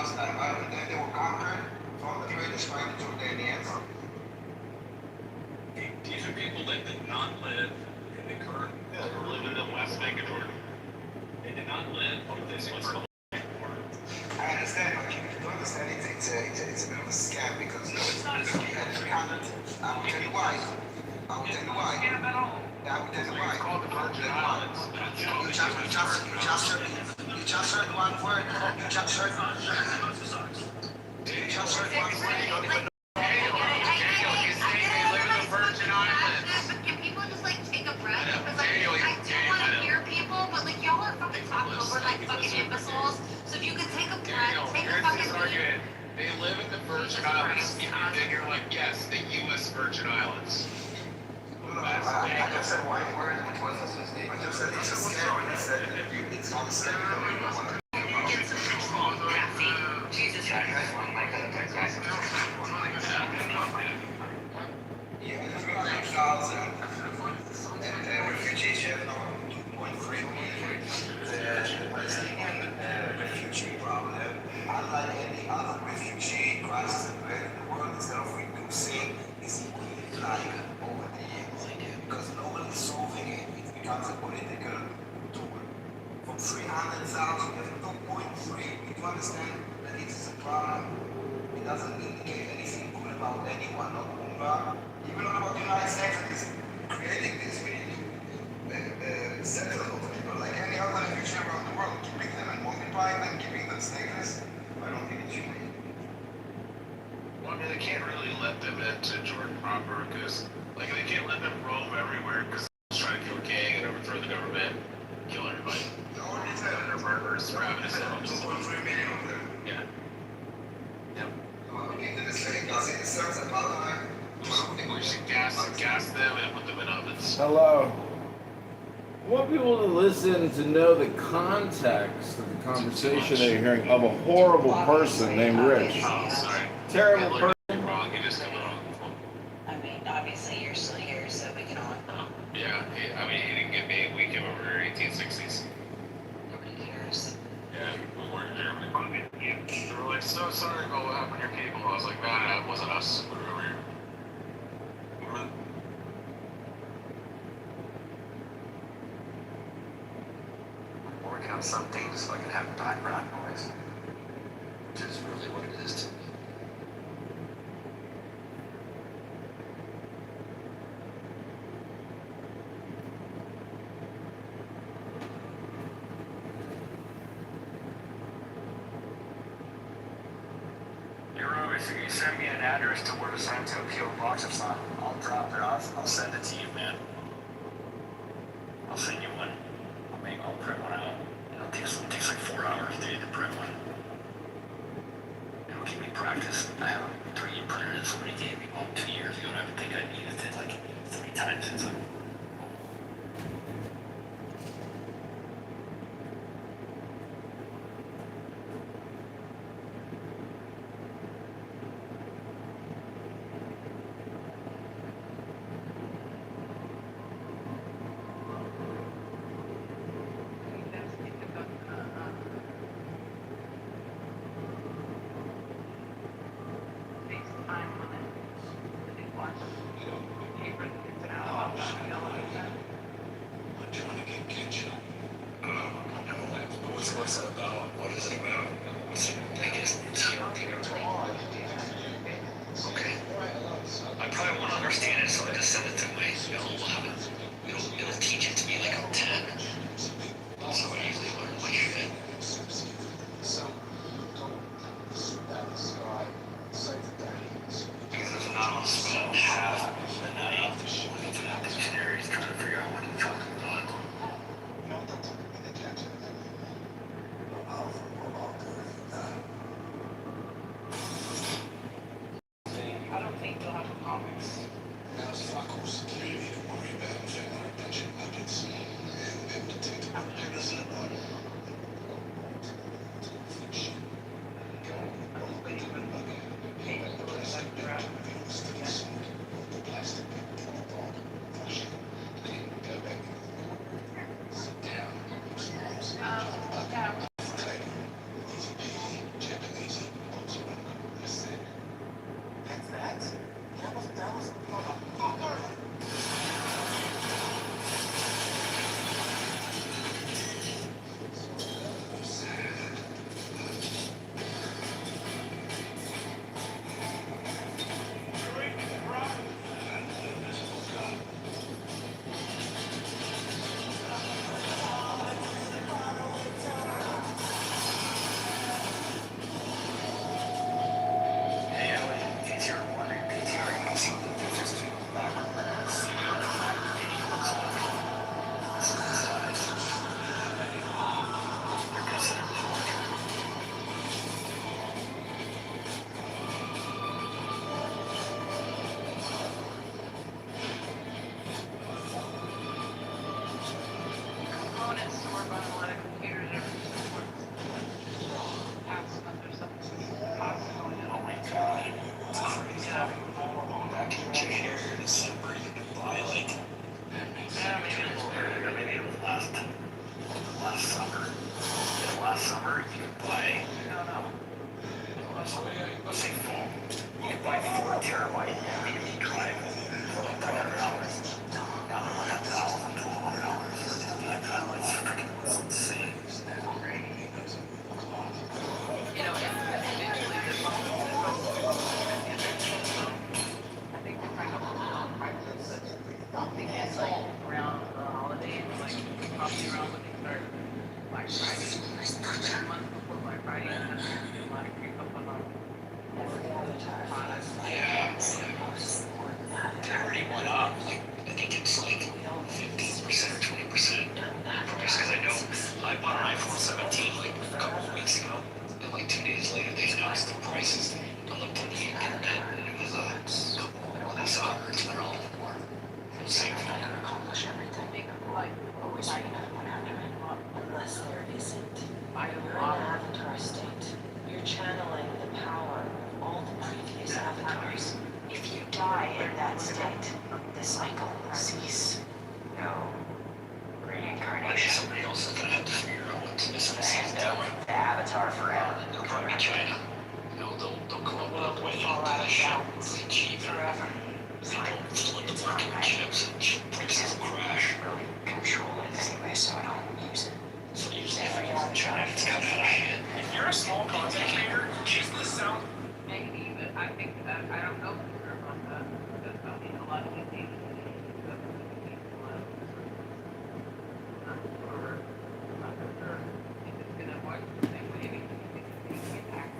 Palestine, right? And then they were conquered from the British by the Jordanians. These are people that did not live in the current, that were living in the West Bank of Jordan. They did not live on this what's called border. I understand, but you don't understand it's a bit of a scam because It's not a scam. I will tell you why. I will tell you why. Scam at all. I will tell you why. It's called the Virgin Islands. You just heard one word. You just heard one word. Can people just like take a breath? Because like I do want to hear people, but like y'all are fucking talking over like fucking imbeciles. So if you could take a breath, take a fucking beat. They live in the Virgin Islands. Then you're like, yes, the U.S. Virgin Islands. I just said one word, which was I just said it's a scam. I said it's not a scam. Get some control, Cassie. Jesus Christ. Yeah, it's 300,000 and refugees have now 2.3 million. The Palestinian refugee problem, unlike any other refugee crisis in the world, instead of reducing, is increasing over the years. Because nobody is solving it, it becomes a political tool. From 300,000 to 2.3, we do understand that it is a problem. It doesn't indicate anything good about anyone, not UNRWA, even not about the United States that is creating this. We need to settle those people like any other refugee around the world, keeping them and multiplying them, keeping them stateless. I don't think it's humane. Well, I mean, they can't really let them into Jordan proper because, like, they can't let them roam everywhere because they're trying to kill a gang and overthrow the government, kill everybody. The only thing They're murderers, ravenous dogs. 2.3 million of them. Yeah. Yep. We should gas them and put them in ovens. Hello. I want people to listen to know the context of the conversation they're hearing of a horrible person named Rich. Oh, sorry. Terrible person. Wrong. You just got it wrong. I mean, obviously you're still here, so we can all know. Yeah. I mean, he didn't get me. We came over here in 1860s. Nobody cares. Yeah, we weren't in Germany. Yeah. They were like, so sorry about what happened to your people. I was like, nah, it wasn't us. We were over here. Working on some things so I can have background noise, which is really what it is to me. If you send me an address to where to send to a PO box, if not, I'll drop it off. I'll send it to you, man. I'll send you one. I'll print one out. It takes like 4 hours, dude, to print one. It'll give me practice. I have a 3D printer that somebody gave me about 2 years ago, and I think I've used it like 3 times since then. What's it about? What is it about? I guess okay. I probably won't understand it, so I just send it to my it'll teach it to me like I'm 10. So I usually learn my shit. Because if not, I'll spend half the night looking through the dictionaries trying to figure out what I'm talking about. summer, you can buy, I don't know, let's say fall. You can buy 4 terabyte NVMe drive for like $300. Now they're like $1,000, $1,200. It's freaking insane. You know, eventually this I think we're kind of prices. I think it's like around the holidays, like probably around when they start Black Friday, like a month before Black Friday, and then there's a lot of creep up on products. Yeah, they already went up. Like, I think it's like 15% or 20% price. Because I know I bought an iPhone 17 like a couple of weeks ago, and like 2 days later they announced the prices. I looked on the internet, and it was a couple of these others that are all same phone. Accomplish everything. Like, always right unless there isn't. You're in avatar state. You're channeling the power of all the previous avatars. If you die in that state, the cycle will cease. No I think reincarnation. somebody else is gonna have to figure out what this is The avatar forever. It'll probably be China. You know, they'll come up with a way Fall out to of shop balance really cheap. forever. People flood the market with chips and chip prices will crash. Really control it anyway, so I don't use it. So usually if I use China, it's cut out of hand. If you're a small content creator, is this sound Maybe, but I think that I don't know for sure about that. Because I mean, a lot of these things not sure. Not for sure if it's gonna work the same way. Maybe it's gonna be back.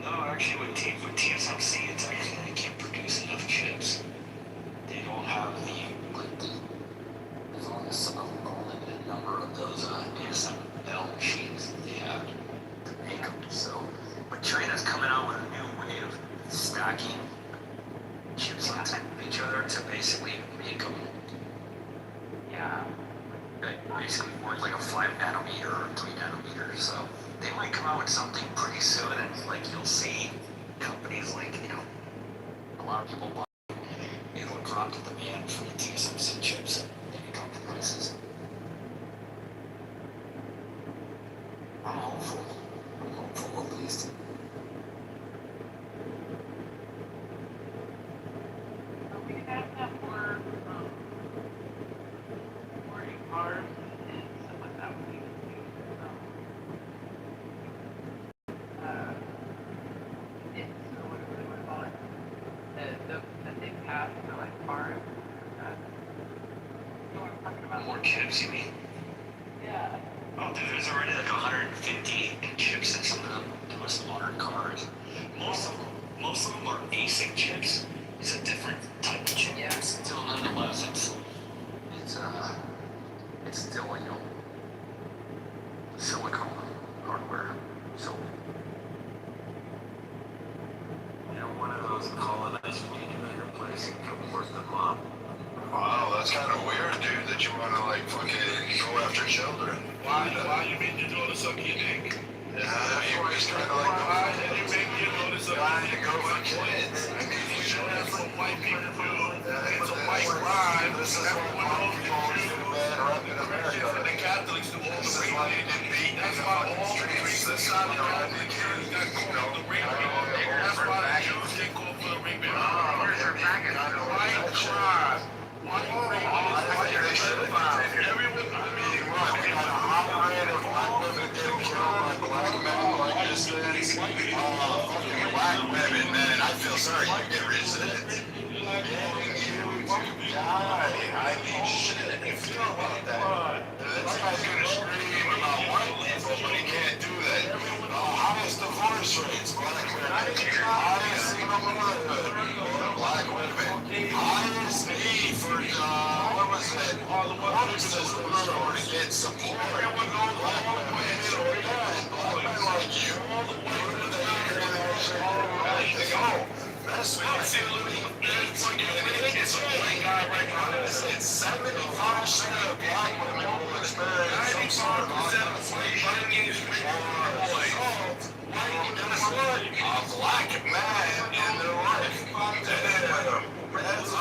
No, actually with TSMC, it's actually they can't produce enough chips. They don't have there's only a limited number of those ASML machines that they have to make them. So, but China's coming out with a new way of stacking chips on top of each other to basically make them Yeah. basically work like a 5 nanometer or 3 nanometer. So they might come out with something pretty soon, and like you'll see companies like, you know, a lot of people buy, it'll drop the demand for the TSMC chips and they drop the prices. I'm hopeful at least. We have more cars and stuff like that. We can do it's or whatever they want to call it. The big path for like cars. You know what I'm talking about? More chips, you mean? Yeah. Oh, dude, there's already like 150 chips in some of the most modern cars. Most of them are ASIC chips. It's a different type of chip. Yeah. Still, nonetheless, it's still, you know, silicone hardware. So, you know, one of those colonized computer places can work them up. Wow, that's kind of weird, dude, that you want to, like, fucking go after children. why you made your daughter suck your dick? Yeah, you were just kind of like, Why did you make your daughter suck your trying to dick? go for kids. I mean, you should That's have what white people do. It's a But white crime. this is what Everyone white knows people the do Jews, bad rep the in Christians, America. and the Catholics do all This the is why you raping. get beat in That's the why fucking all the streets. priests This is inside why the all Catholic the Church kids, got called the raping. That's why the Jews get called for the raping. White crime. White crime. Everyone. I mean, what? We got a high rate of black women getting killed by black men like this is. Fucking black women, man. I feel sorry you get resent. You die. I mean, shit. If you know about that. This guy's gonna scream about white people, but he can't do that. Highest divorce rates, black women. Highest single motherhood, black women. Highest need for, what was it? Water systems to get support. Black women. So again, black men like you, they go. That's what it's like it's 75% of black women will experience some sort of a black man in their life. Damn. That's a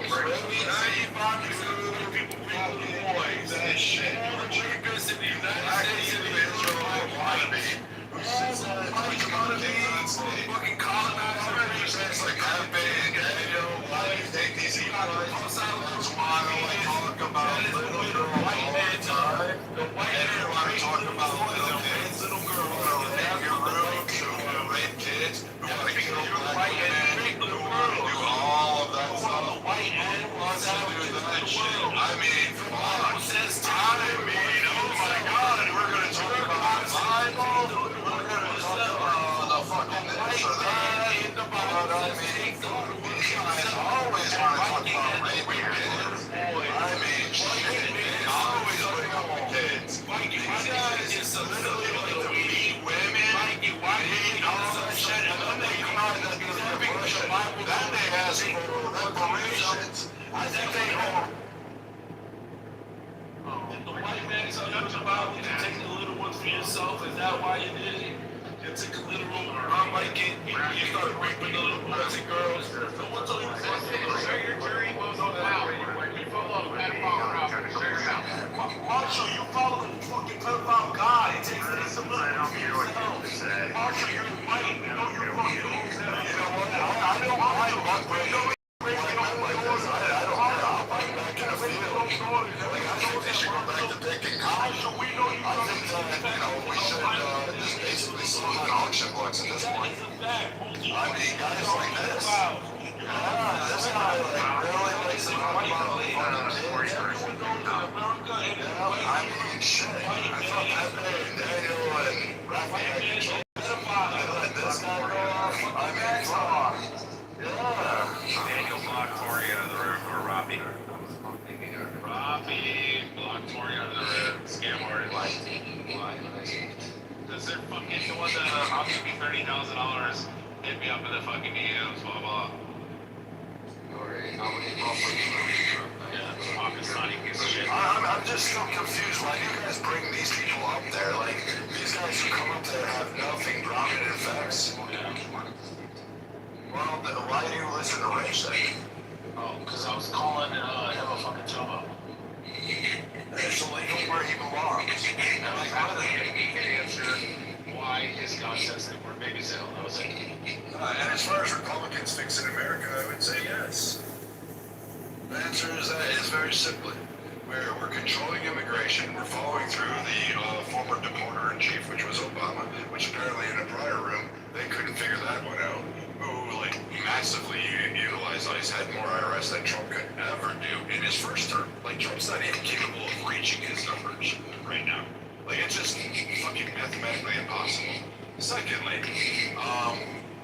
crazy. 95% of people boys. shit. Rapist in the United States of Israel wannabe. Who sits on the fucking colonizer represents like Pepe and Daniel. Why do you think these evil guys want to talk about little girl all the time? And you want to talk about little kids, little girl who want to rape your room, who want to rape kids, who want to kill black men, who want to do all of that stuff. What's happening with that shit? I mean, come on. I mean, oh my god, we're going to talk about the Bible. We're going to talk about the fucking this or that. But I mean, these guys always want to talk about raping kids. I mean, shit, they always bring up the kids. These guys just literally like to beat women, beat all that shit, and then they come out and do their bullshit. Then they ask for reparations. I think they all. The white man is about you to take the little ones for yourself. Is that why you did it? You took a literal white kid, you started raping the little boys and girls. No one told you to say your jury was on that. You follow the pedophile route. Marshall, you follow the fucking pedophile guy. It takes this to look at yourself. Marshall, you're white. You know you're fucking. You know what? I don't mind one way. They should go back to picking cotton. I think that, we should just basically sell out auction blocks at this point. I mean, guys like this. Yeah, this guy, really likes to talk about kids. Yeah, I mean, shit. I thought Pepe and Daniel and Rafi had control. I let this guy go off. I mean, come on. Yeah. Daniel blocked Tori out of the room, or Robbie. Robbie blocked Tori out of the room. Scam artist. Why? Because they're fucking the one that I'll give you $30,000. Hit me up in the fucking DMs, blah blah. Yeah, Pakistani piece of shit. I'm just so confused. Why do you guys bring these people up there? Like, these guys who come up there have nothing grounded in facts. Well, then why do you listen to Rich then? Oh, because I was calling him a fucking Tobo. So they know where he belongs. And like, he can answer why his God says that we're baby sale. That was it. And as far as Republicans fixing America, I would say yes. The answer is very simply. We're controlling immigration. We're following through the former deporter-in-chief, which was Obama, which apparently in a prior room, they couldn't figure that one out. Who, like, massively utilized ICE, had more IRS than Trump could ever do in his first term. Like, Trump's not even capable of reaching his numbers right now. Like, it's just fucking mathematically impossible. Secondly,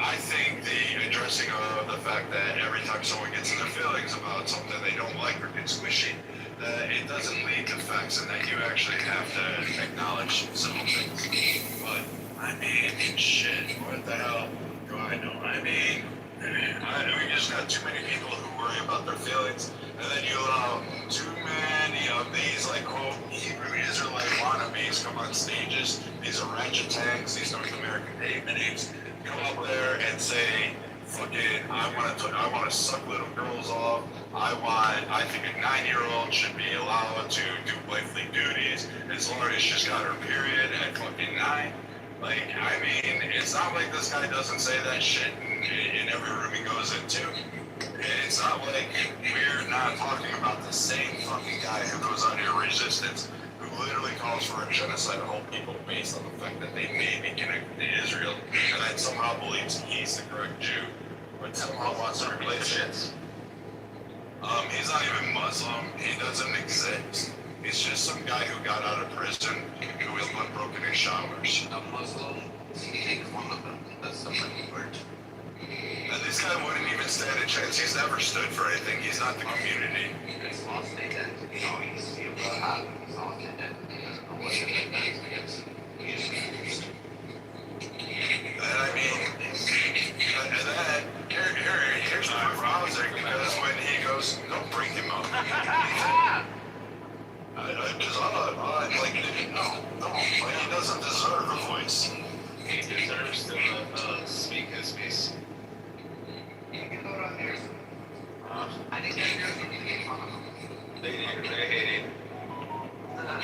I think the addressing of the fact that every time someone gets in their feelings about something they don't like or gets squishy, that it doesn't lead to facts and that you actually have to acknowledge simple things. But, I mean, shit, what the hell do I know? I mean, we just got too many people who worry about their feelings, and then you allow too many of these, like, quote, Hebrew Israelite wannabes come on stages, these orangutans, these North American pavement apes, come up there and say, fucking, I want to suck little girls off. I think a 9-year-old should be allowed to do wifely duties as long as she's got her period at fucking 9. Like, I mean, it's not like this guy doesn't say that shit in every room he goes into. It's not like we're not talking about the same fucking guy who goes on air resistance, who literally calls for a genocide of all people based on the fact that they may be connected to Israel, and then somehow believes he's the correct Jew, but somehow wants to replace it. He's not even Muslim. He doesn't exist. He's just some guy who got out of prison who is butt broken in showers. A Muslim, take one of them. That's the funny word. And this guy wouldn't even stand a chance. He's never stood for anything. He's not the community. He's lost identity. All you see what happened. He's lost identity. He doesn't know what it is against. He's confused. And I mean, and then, here's my problem, because when he goes, don't bring him up. Because like, no, like, he doesn't deserve a voice. He deserves to speak his piece. You can vote on theirs. Uh, I think that there's something to get on them. they hate it. I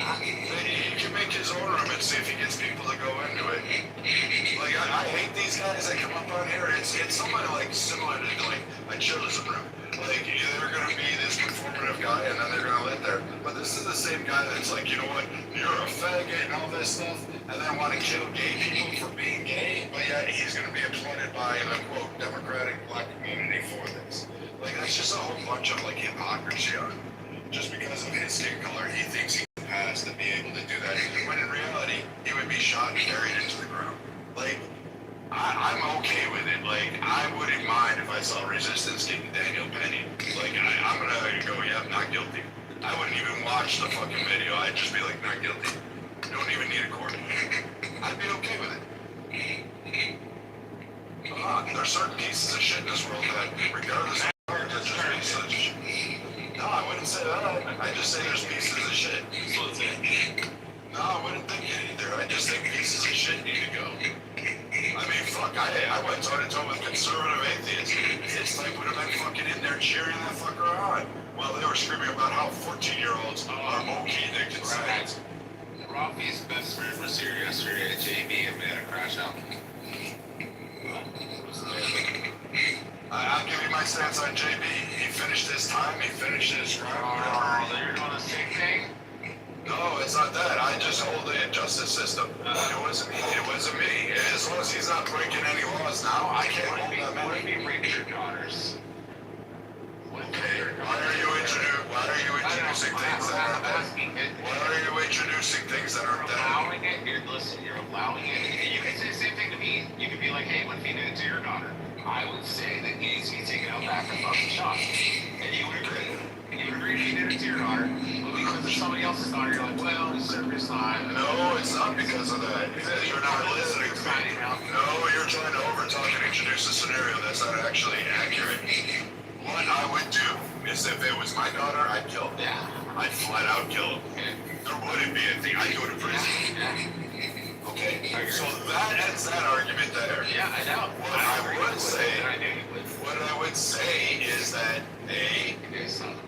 his own room and see if he gets people to go into it. Like, I hate these guys that come up on here. It's somebody like similar to like a chillism room. Like, they're gonna be this performative guy and then they're gonna live there. But this is the same guy that's like, you know what, you're a faggot and all this stuff, and then want to kill gay people for being gay, but yet he's gonna be applauded by the quote democratic black community for this. Like, that's just a whole bunch of like hypocrisy on him. Just because of his skin color, he thinks he has to be able to do that, when in reality, he would be shot and carried into the ground. Like, I'm okay with it. Like, I wouldn't mind if I saw Resistance getting Daniel Penny. Like, I'm gonna go, yeah, not guilty. I wouldn't even watch the fucking video. I'd just be like, not guilty. Don't even need a court. I'd be okay with it. There's certain pieces of shit in this world that, regardless of art, that's just pieces of shit. No, I wouldn't say that. I just say there's pieces of shit. So it's it. No, I wouldn't think it either. I just think pieces of shit need to go. I mean, fuck, I went toe-to-toe with conservative atheists. His type would have been fucking in there cheering that fucker on while they were screaming about how 14-year-olds are okay to consent. Rafi's best friend was here yesterday at JB and we had a crash out. I'll give you my stance on JB. He finished his time, he finished his crime, Oh, then you're doing the same thing? No, it's not that. I just hold the justice system. It wasn't me. It wasn't me. As long as he's not breaking any laws now, I can't hold that man. What if he raped your daughters? Okay, why are you introducing things that aren't there? Why are you introducing things that aren't there? Allowing it, you're allowing it. And you can say the same thing to me. You could be like, hey, what if he did it to your daughter? I would say that he needs to be taken out back and fucking shot. And you would agree. And you would agree if he did it to your daughter. But because it's somebody else's daughter, you're like, well, he served his time. No, it's not because of that. You're not listening to me. No, you're trying to overtalk and introduce a scenario that's not actually accurate. What I would do is if it was my daughter, I'd kill him. Yeah. I'd flat out kill him. There wouldn't be a thing. I'd go to prison. Yeah. Okay, so that ends that argument there. Yeah, I know. What I would say is that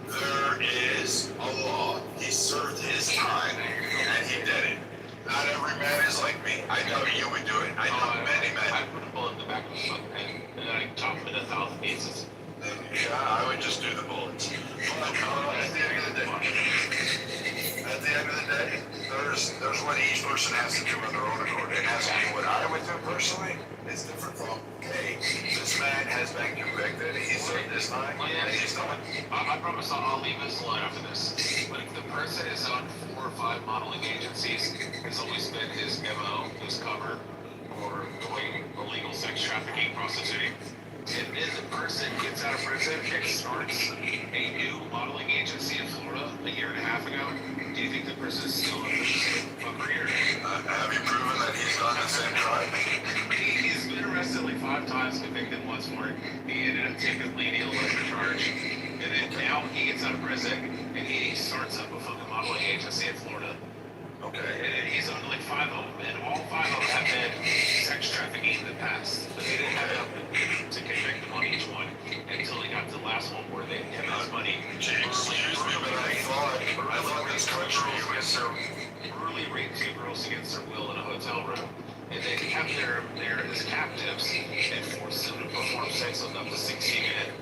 there is a law. He served his time, and he did it. Not every man is like me. I know you would do it. I know many men. I put a bullet in the back of his fucking head, and then I chop him into 1,000 pieces. Yeah, I would just do the bullets. But at the end of the day, there's what each person has to do on their own accord. And as to what I would do personally, is different from, hey, this man has been convicted, he served his time, and he's done. I promise I'll leave this alone after this. But if the person is on 4 or 5 modeling agencies, it's always been his MO, his cover, or doing illegal sex trafficking, prostituting. And then the person gets out of prison and starts a new modeling agency in Florida a year and a half ago, do you think the person is still in the same fucker here? Have you proven that he's done the same crime? He's been arrested like 5 times, convicted once for it. He ended up taking a plea deal with the charge. And then now he gets out of prison and he starts up a fucking modeling agency in Florida. Okay. And he's on like 5 of them, and all 5 of them have been sex trafficking in the past. But they didn't have enough to convict them on each one until they got to the last one where they had his money. Excuse me, but I thought this country was Brutally raped 2 girls against their will in a hotel room. And they kept them there as captives and forced them to perform sex with up to 60 men.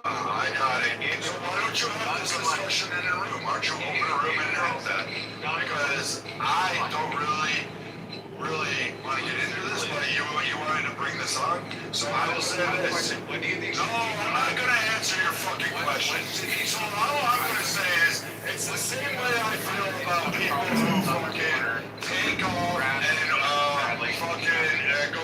I got it. So why don't you have this discussion in a room? Aren't you open a room and know that? Because I don't really want to get into this, but you wanted to bring this on. So I will say this. What do you think? No, I'm not going to answer your fucking question. So all I'm going to say is, it's the same way I feel about people who fucking take off and fucking go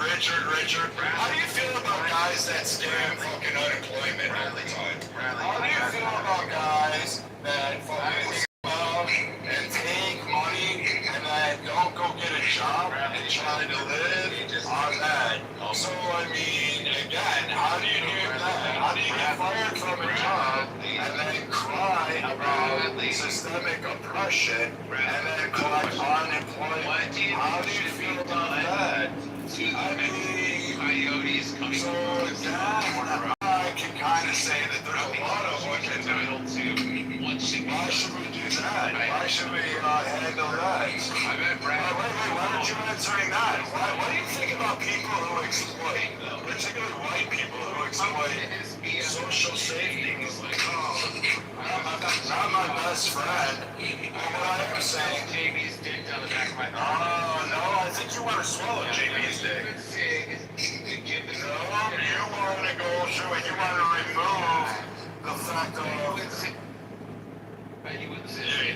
Richard. How do you feel about guys that scam fucking unemployment all the time? How do you feel about guys that fucking come and take money and then don't go get a job and try to live on that? So, I mean, again, how do you do that? How do you get fired from a job and then cry about systemic oppression and then collect unemployment? How do you feel about that? I mean, Coyotes coming so that I can kind of say that there's a lot of women entitled to 1 Why should we do that? Why should we handle that? Why aren't you answering that? What do you think about people who exploit, particularly white people who exploit social safety? Not my best friend. What I am saying, JB's dick down the back of my oh no, I think you want to swallow JB's dick. No, you want to go through it. You want to remove the fact of.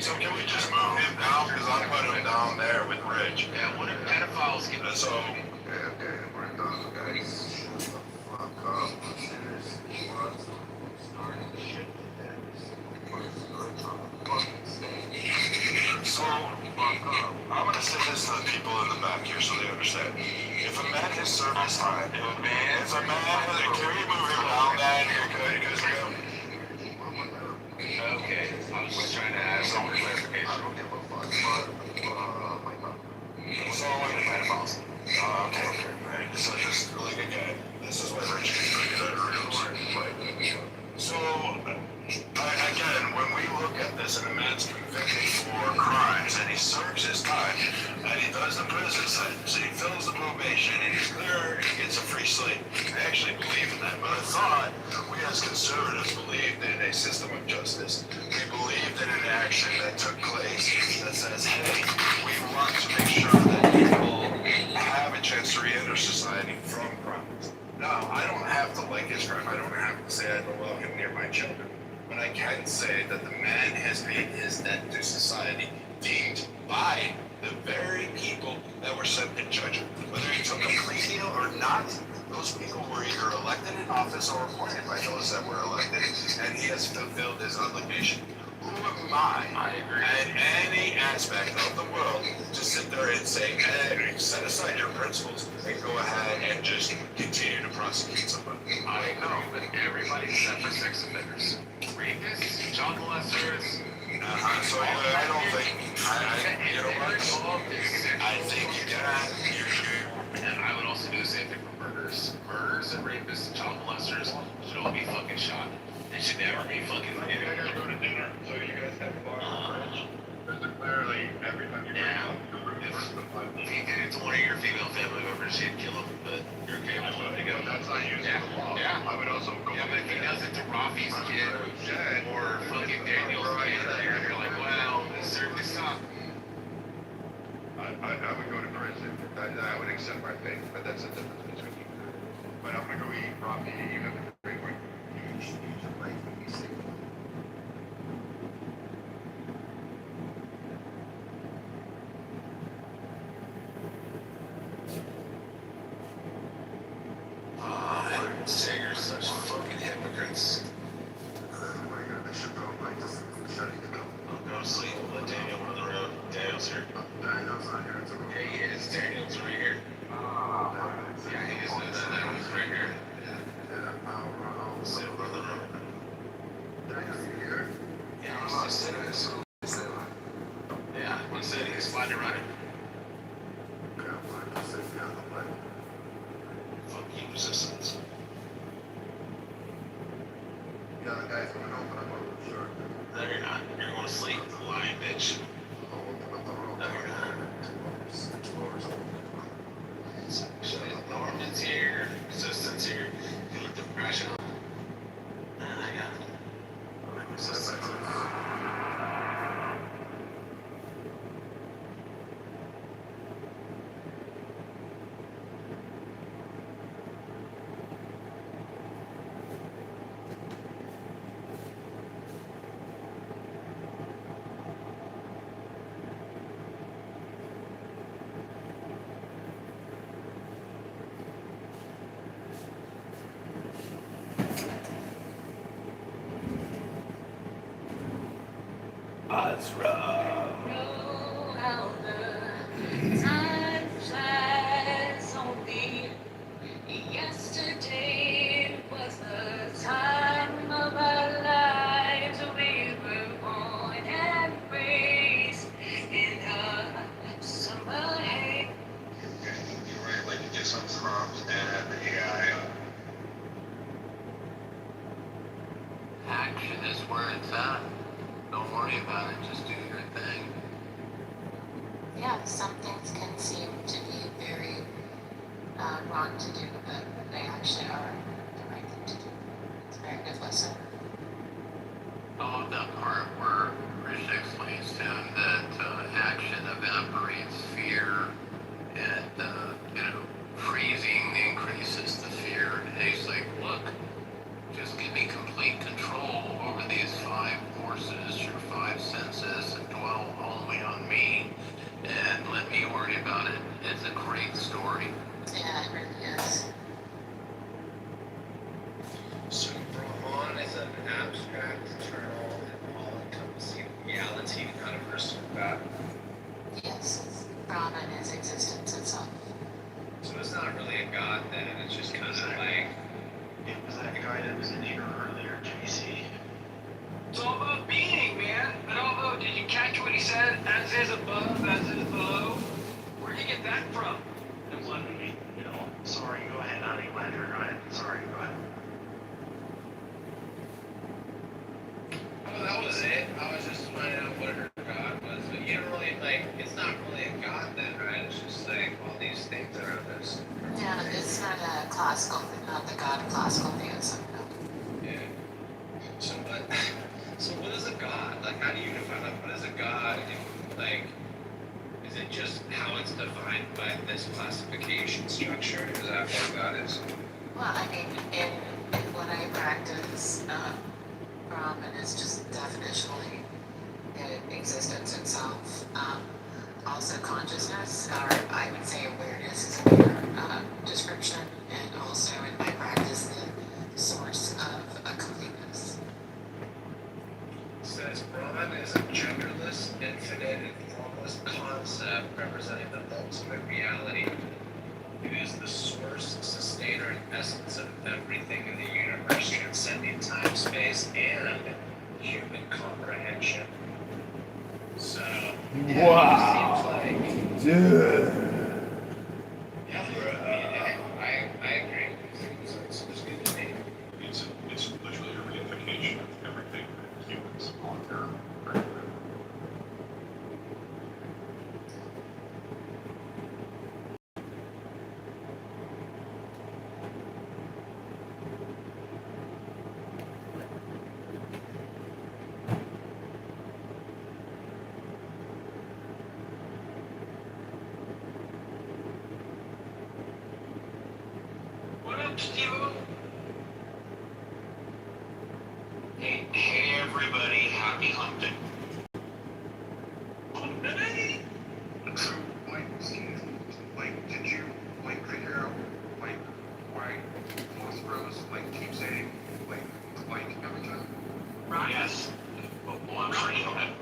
So can we just move him down? Because I put him down there with Rich. Yeah, what if pedophiles get So. Okay, we're done, guys. Shut the fuck up. So, I'm gonna say this to the people in the back here so they understand. If a man has served his time, can we move him down then? Because we have. okay? I was just trying to add some clarification. So, okay. Right. So just like again, this is what Rich can bring it out. So again, when we look at this and a man's convicted for crimes and he serves his time and he does the prison sentence and he fills the probation and he's clear and he gets a free slate. I actually believe in that, but I thought we as conservatives believed in a system of justice. We believed in an action that took place that says, hey, we want to make sure that people have a chance to re-enter society from crimes. No, I don't have to like his crime. I don't have to say I don't love him near my children. But I can say that the man has paid his debt to society, deemed by the very people that were sent to judge him. Whether he took a plea deal or not, those people were either elected in office or appointed by those that were elected, and he has fulfilled his obligation. Who am I in any aspect of the world to sit there and say, hey, set aside your principles and go ahead and just continue to prosecute somebody? I know, but everybody except for sex offenders. Rapists, child molesters. So I don't think, you know what? I think you can. And I would also do the same thing for murderers. Murderers and rapists and child molesters should all be fucking shot. They should never be fucking I gotta go to dinner, so you guys have a bar on French. There's clearly everything you Yeah. If he did it to one of your female family members, you'd kill him, but you're okay with letting it go. That's not using the law. Yeah. I would also go. Yeah, but if he does it to Rafi's kid or fucking Daniel's kid, you're like, well, this served his time. I would go to prison. I would accept my fate, but that's a difference between you. But I'm gonna go eat Rafi, even if it's a great one. You should use your life and be safe. Singers, such fucking hypocrites. Go to sleep. Let Daniel run the road. Daniel's here. Yeah, he is. Daniel's right here. Yeah, he is. Daniel's right here. Sit run the road. Yeah, he's just sitting there. Yeah, he said he's fine running. Fuck you, resistance. Yeah, the guy's going home, but I'm not sure. No, you're not. You're going to sleep, lying bitch. No, you're not. Norman's here. Resistance here. You look depression. I got it. Resistance. That's rough. Know how the time flies on me. Yesterday was the time of our lives. We were born and raised in a summer haze. You're right, like you get some crumbs and Action is where it's at. The some things can seem to be very wrong to do, but they actually are the right thing to do. It's a very good lesson. On the part where Rich explains to him that action evaporates fear and, freezing increases the fear. And he's like, look, just give me complete control over these 5 forces, your 5 senses, and dwell only on me, and let me worry about it. It's a great story. Yeah, it really is. So Brahman is an abstract, eternal, and all-encompassing reality, not a person of God. Yes, Brahman is existence itself. So it's not really a God then, it's just kind of like... It was that guy that was in here earlier, JC. It's all about being, man. But although, did you catch what he said? As is above, as is below. Where'd you get that from? It wasn't me, Sorry, go ahead, honey. Go ahead. Sorry, go ahead. Oh, that was it? I was just finding out what her God was. But you don't really, it's not really a God then, right? It's just all these things that are this. Yeah, it's not a classical, not the God of classical theism. No. Yeah. So what is a God? How do you define what is a God? Is it just how it's defined by this classification structure? Is that what God is? Well, I mean, in what I practice, Brahman is just definitionally existence itself. Also consciousness, or I would say awareness is a better description, and also in my practice, the source of a completeness. It says Brahman is a genderless, infinite, and formless concept representing the ultimate reality. It is the source, sustainer, and essence of everything in the universe, transcending time, space, and human comprehension. So, yeah, Wow. it seems like, Dude. yeah, I agree. It's good to me. It's literally a reification of everything that humans on Earth are. What up, Steve? Hey everybody, happy hump day. Hey! So, Steve, did you, figure out, why most bros, keep saying, every time? Right? Yes. Well, I'm sorry, go ahead.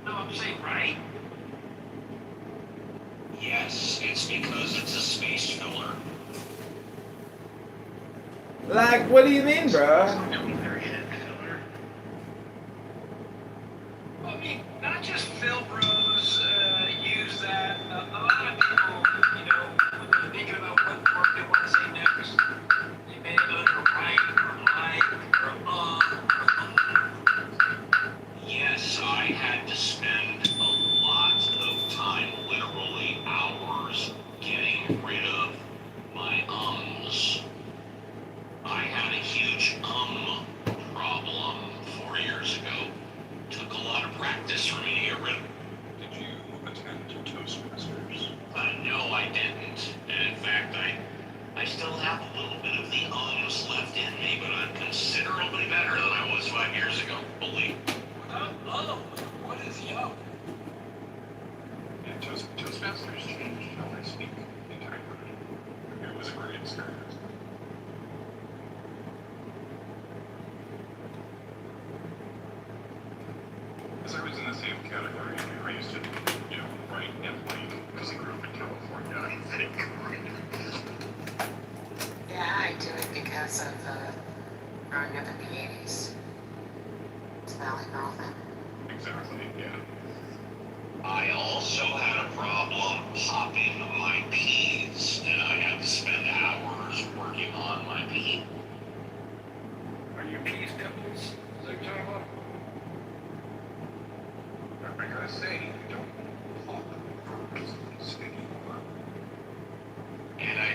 No, I'm saying right. Yes, it's because it's a space filler. What do you mean, bro? Very head filler. I mean, not just Phil Bros use that. A lot of people, when they're thinking about what word they want to say next, they may utter right or like or Yes, I had to spend a lot of time, literally hours, getting rid of my ums. I had a huge problem 4 years ago. Took a lot of practice for me to get rid of. Did you attend Toastmasters? No, I didn't. And in fact, I still have a little bit of the ums left in me, but I'm considerably better than I was 5 years ago. Believe. what is yum? Yeah, Toastmasters changed how I speak entirely. It was a great experience. Because I was in the same category. I used to, write and because I grew up in California. Yeah, I do it because of growing up in the 80s. It's Valley Girl thing. Exactly, yeah. I also had a problem popping my peas, and I had to spend hours working on my pea. Are your peas pimples? Is that what you're talking about? I gotta say, you don't pop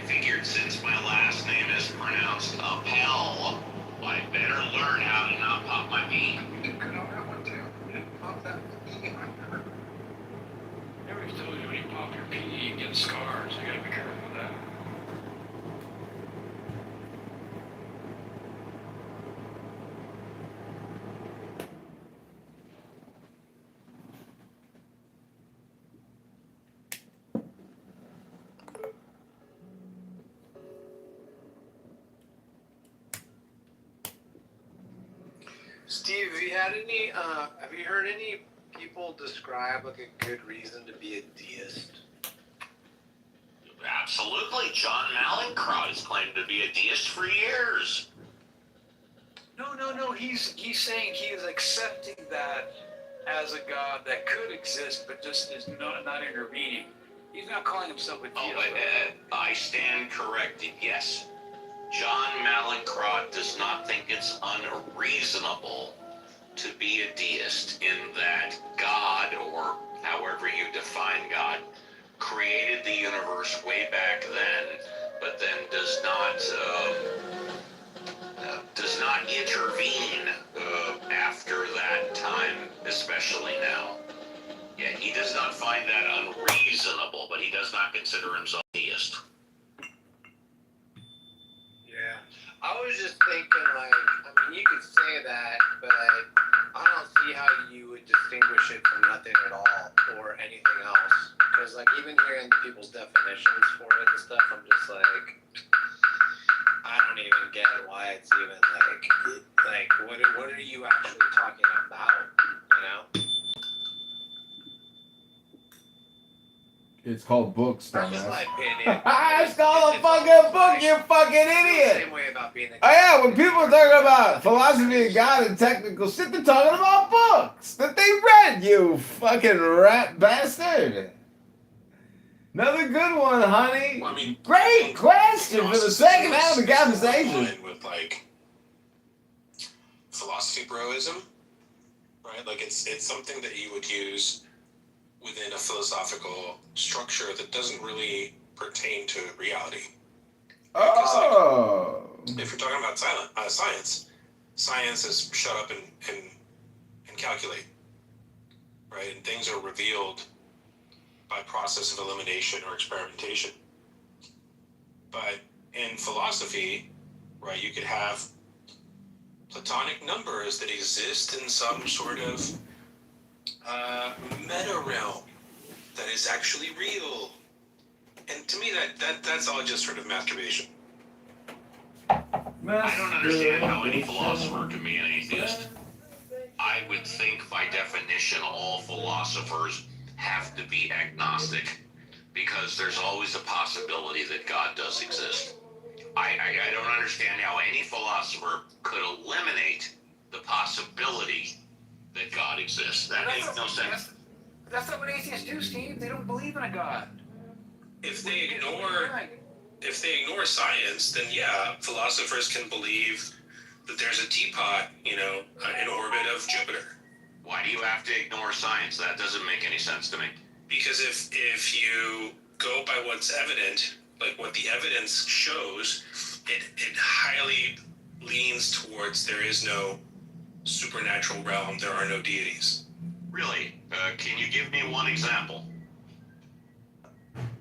figured since my last name is pronounced Appel, I better learn how to not pop my pee. You could on that one too. You didn't pop that pee on her. Everybody told you when you pop your pee, you get scars. You gotta be careful with that. Steve, have you heard any people describe like a good reason to be a deist? Absolutely. John Malincrot has claimed to be a deist for years. No. He's saying he is accepting that as a god that could exist, but just is not intervening. He's not calling himself a deist. I stand corrected. Yes. John Malincrot does not think it's unreasonable to be a deist in that God, or however you define God, created the universe way back then, but then does not intervene after that time, especially now. Yeah, he does not find that unreasonable, but he does not consider himself a deist. Yeah. I was just thinking, like, I mean, you could say that, but I don't see how you would distinguish it from nothing at all or anything else. Because, like, even hearing people's definitions for it and stuff, I'm just like, I don't even get why it's even, like, what are you actually talking about, you know? It's called books, That's just my dumbass. opinion. It's called a fucking book, you fucking idiot! Same way about being a Oh yeah, when people are talking about philosophy of God and technical shit, they're talking about books that they read, you fucking rat bastard. Another good one, honey. Well, I mean, Great question for the second half of the conversation. With like philosophy broism, right? Like it's something that you would use within a philosophical structure that doesn't really pertain to reality. Oh. If you're talking about science is shut up and calculate, right? And things are revealed by process of elimination or experimentation. But in philosophy, right, you could have Platonic numbers that exist in some sort of meta realm that is actually real. And to me, that's all just sort of masturbation. I don't understand how any philosopher can be an atheist. I would think by definition all philosophers have to be agnostic because there's always a possibility that God does exist. I don't understand how any philosopher could eliminate the possibility that God exists. That makes no sense. That's not what atheists do, Steve. They don't believe in a God. If they ignore science, then yeah, philosophers can believe that there's a teapot, in orbit of Jupiter. Why do you have to ignore science? That doesn't make any sense to me. Because if you go by what's evident, like what the evidence shows, it highly leans towards there is no supernatural realm, there are no deities. Really? Can you give me one example?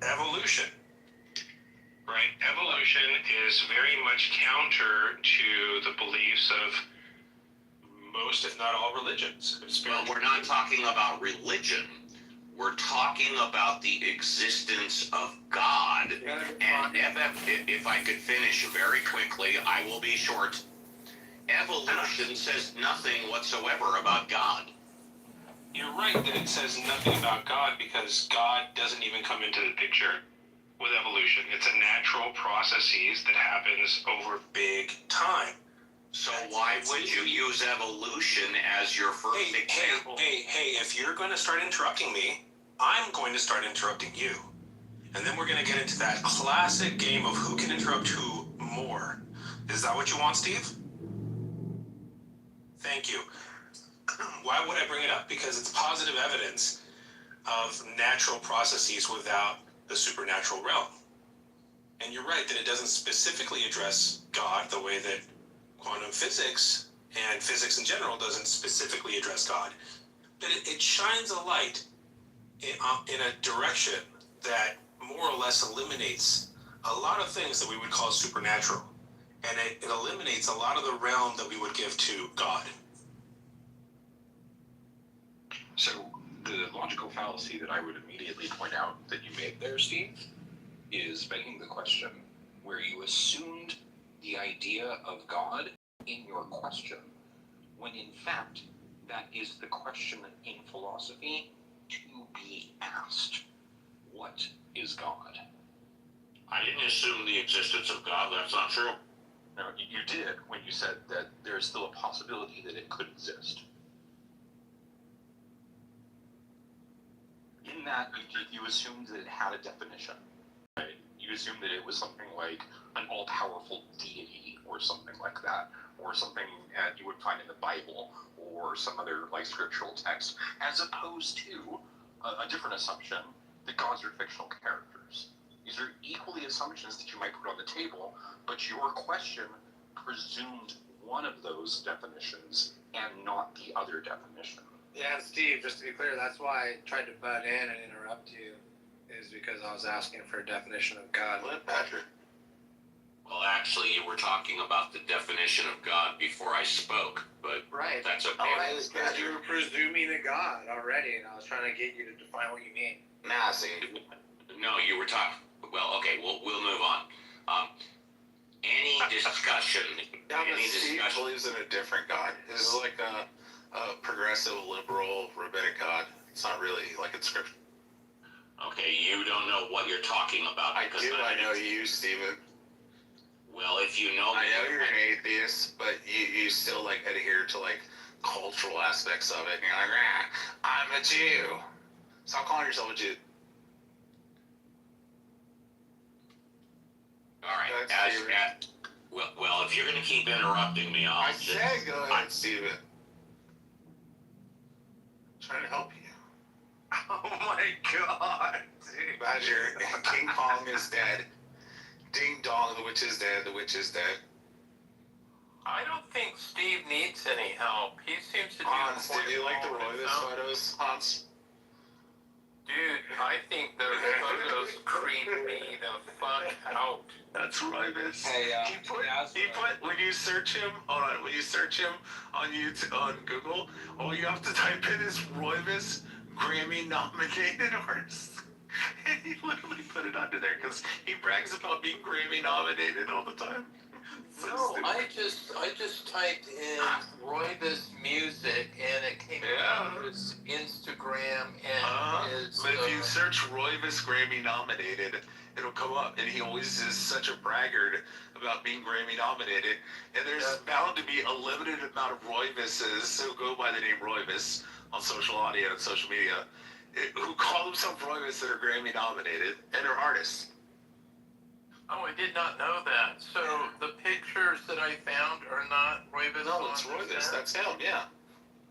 Evolution. Right? Evolution is very much counter to the beliefs of most, if not all, religions. Well, we're not talking about religion. We're talking about the existence of God. And if I could finish very quickly, I will be short. Evolution says nothing whatsoever about God. You're right that it says nothing about God because God doesn't even come into the picture with evolution. It's a natural processes that happens over big time. So why would you use evolution as your first example? Hey, if you're going to start interrupting me, I'm going to start interrupting you. And then we're going to get into that classic game of who can interrupt who more. Is that what you want, Steve? Thank you. Why would I bring it up? Because it's positive evidence of natural processes without the supernatural realm. And you're right that it doesn't specifically address God the way that quantum physics and physics in general doesn't specifically address God. But it shines a light in a direction that more or less eliminates a lot of things that we would call supernatural. And it eliminates a lot of the realm that we would give to God. So the logical fallacy that I would immediately point out that you made there, Steve, is begging the question where you assumed the idea of God in your question, when in fact that is the question in philosophy to be asked. What is God? I didn't assume the existence of God. That's not true. No, you did when you said that there's still a possibility that it could exist. In that, you assumed that it had a definition. Right? You assumed that it was something like an all-powerful deity or something like that, or something you would find in the Bible or some other like scriptural text, as opposed to a different assumption that gods are fictional characters. These are equally assumptions that you might put on the table, but your question presumed one of those definitions and not the other definition. Yeah, and Steve, just to be clear, that's why I tried to butt in and interrupt you, is because I was asking for a definition of God. Let Patrick. Well, actually, you were talking about the definition of God before I spoke, but Right. that's okay. Because you were presuming a God already, and I was trying to get you to define what you mean. Nah, see, no, you were talking. Well, okay, we'll move on. Any discussion, Steve believes in a different God. This is like a progressive, liberal, rabbinic God. It's not really like it's scripture. Okay, you don't know what you're talking about. I do. I know you, Stephen. Well, if you know, I know you're an atheist, but you still like adhere to like cultural aspects of it. And you're like, I'm a Jew. Stop calling yourself a Jew. All right. Well, if you're going to keep interrupting me, I said go ahead, Steven. I'm trying to help you. Oh my God, dude. Badger, King Kong is dead. Ding dong, the witch is dead. The witch is dead. I don't think Steve needs any help. He seems to do Hans, quite did you like the well on his Royvis own. photos, Hans? Dude, I think those photos creep me the fuck out. That's Royvis. Hey, he put when you search him, hold on, when you search him on YouTube, on Google, all you have to type in is Royvis Grammy nominated artist. And he literally put it under there because he brags about being Grammy nominated all the time. So No, stupid. I just typed in Royvis music and it came up his Instagram and his. But if you search Royvis Grammy nominated, it'll come up, and he always is such a braggart about being Grammy nominated. And there's bound to be a limited amount of Royvises who go by the name Royvis on social audio and social media, who call themselves Royvis that are Grammy nominated and are artists. Oh, I did not know that. So the pictures that I found are not Royvis. No, it's Royvis. That's him. Yeah.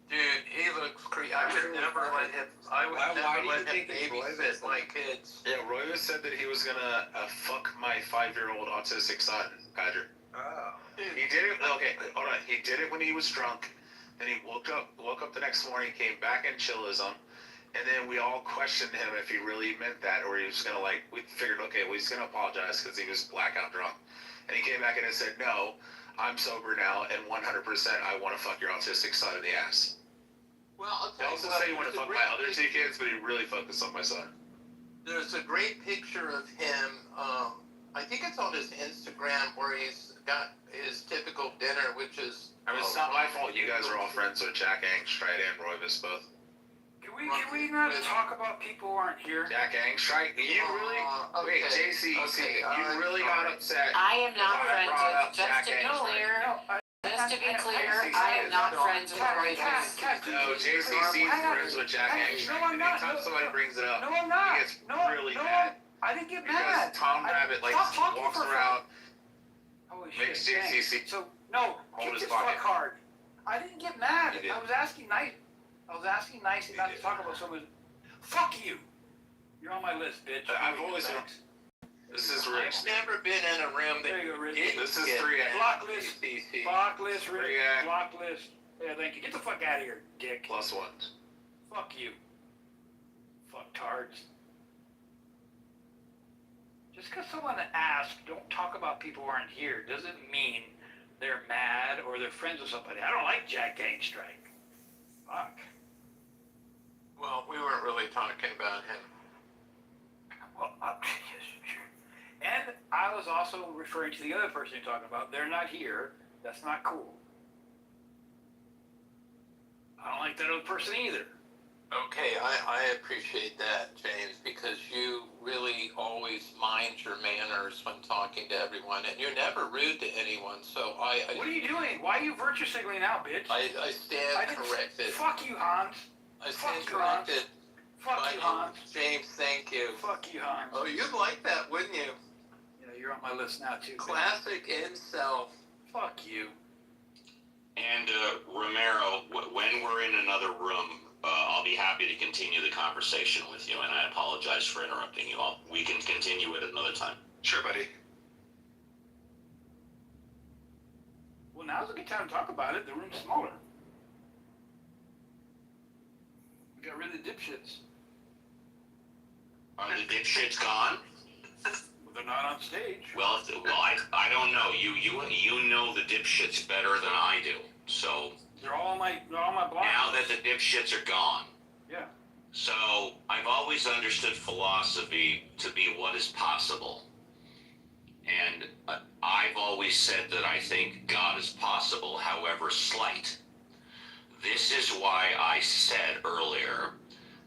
Dude, he looks creepy. I would never let him. I would never let him babysit my kids. Yeah, Royvis said that he was gonna fuck my 5-year-old autistic son, Badger. Oh. He did it. Okay, hold on. He did it when he was drunk. Then he woke up the next morning, came back in chillism, and then we all questioned him if he really meant that, or he was gonna we figured, okay, well, he's gonna apologize because he was blackout drunk. And he came back in and said, no, I'm sober now, and 100% I want to fuck your autistic son in the ass. Well, I'll He tell also you what, said he wanted to fuck my other 2 kids, but he really focused on my son. There's a great picture of him. I think it's on his Instagram where he's got his typical dinner, which is. I mean, it's not my fault. You guys are all friends with Jack Angstreit and Royvis both. Can we not talk about people who aren't here? Jack Angstreit, you really? Wait, JC, you really got upset. I am not when I friends brought with, up Jack just to be Angstreit. clear, Just to be clear, I am not friends with Royvis. No, JCC's friends with Jack Angstreit. No, I'm not. Anytime somebody brings it up, No, I'm not. he gets No, really no, mad. I didn't get Because mad. Tom Rabbit Stop talking walks for around, Holy makes shit, JCC thanks. So, no, hold kick his this fuck pocket. hard. I didn't get mad. You did. I was asking nice not to talk about someone. Fuck you. You're on my list, bitch. I've always been. Thanks. This is I've Rich. never been in a room that There you go, Rich. didn't This is get 3X. Block list. FCC. Block list, Rick. Yeah. Block list. Yeah, thank you. Get the fuck out of here, dick. Plus one. Fuck you. Fucktards. Just because someone asks, don't talk about people who aren't here, doesn't mean they're mad or they're friends with somebody. I don't like Jack Gangstrike. Fuck. Well, we weren't really talking about him. Well, yes, sure. And I was also referring to the other person you're talking about. They're not here. That's not cool. I don't like that other person either. Okay, I appreciate that, James, because you really always mind your manners when talking to everyone, and you're never rude to anyone, so What are you doing? Why are you virtue signaling now, bitch? I stand corrected. Fuck you, Hans. I stand fuck you, Hans. corrected. Fuck by you, Hans. James, thank you. Fuck you, Hans. Oh, you'd like that, wouldn't you? Yeah, you're on my list now, too. bitch. Classic incel. Fuck you. And Romero, when we're in another room, I'll be happy to continue the conversation with you, and I apologize for interrupting you all. We can continue it another time. Sure, buddy. Well, now's a good time to talk about it. The room's smaller. We got rid of the dipshits. Are the dipshits gone? They're not on stage. Well, I don't know. You know the dipshits better than I do. So They're all on my block. now that the dipshits are gone, Yeah. so I've always understood philosophy to be what is possible. And I've always said that I think God is possible, however slight. This is why I said earlier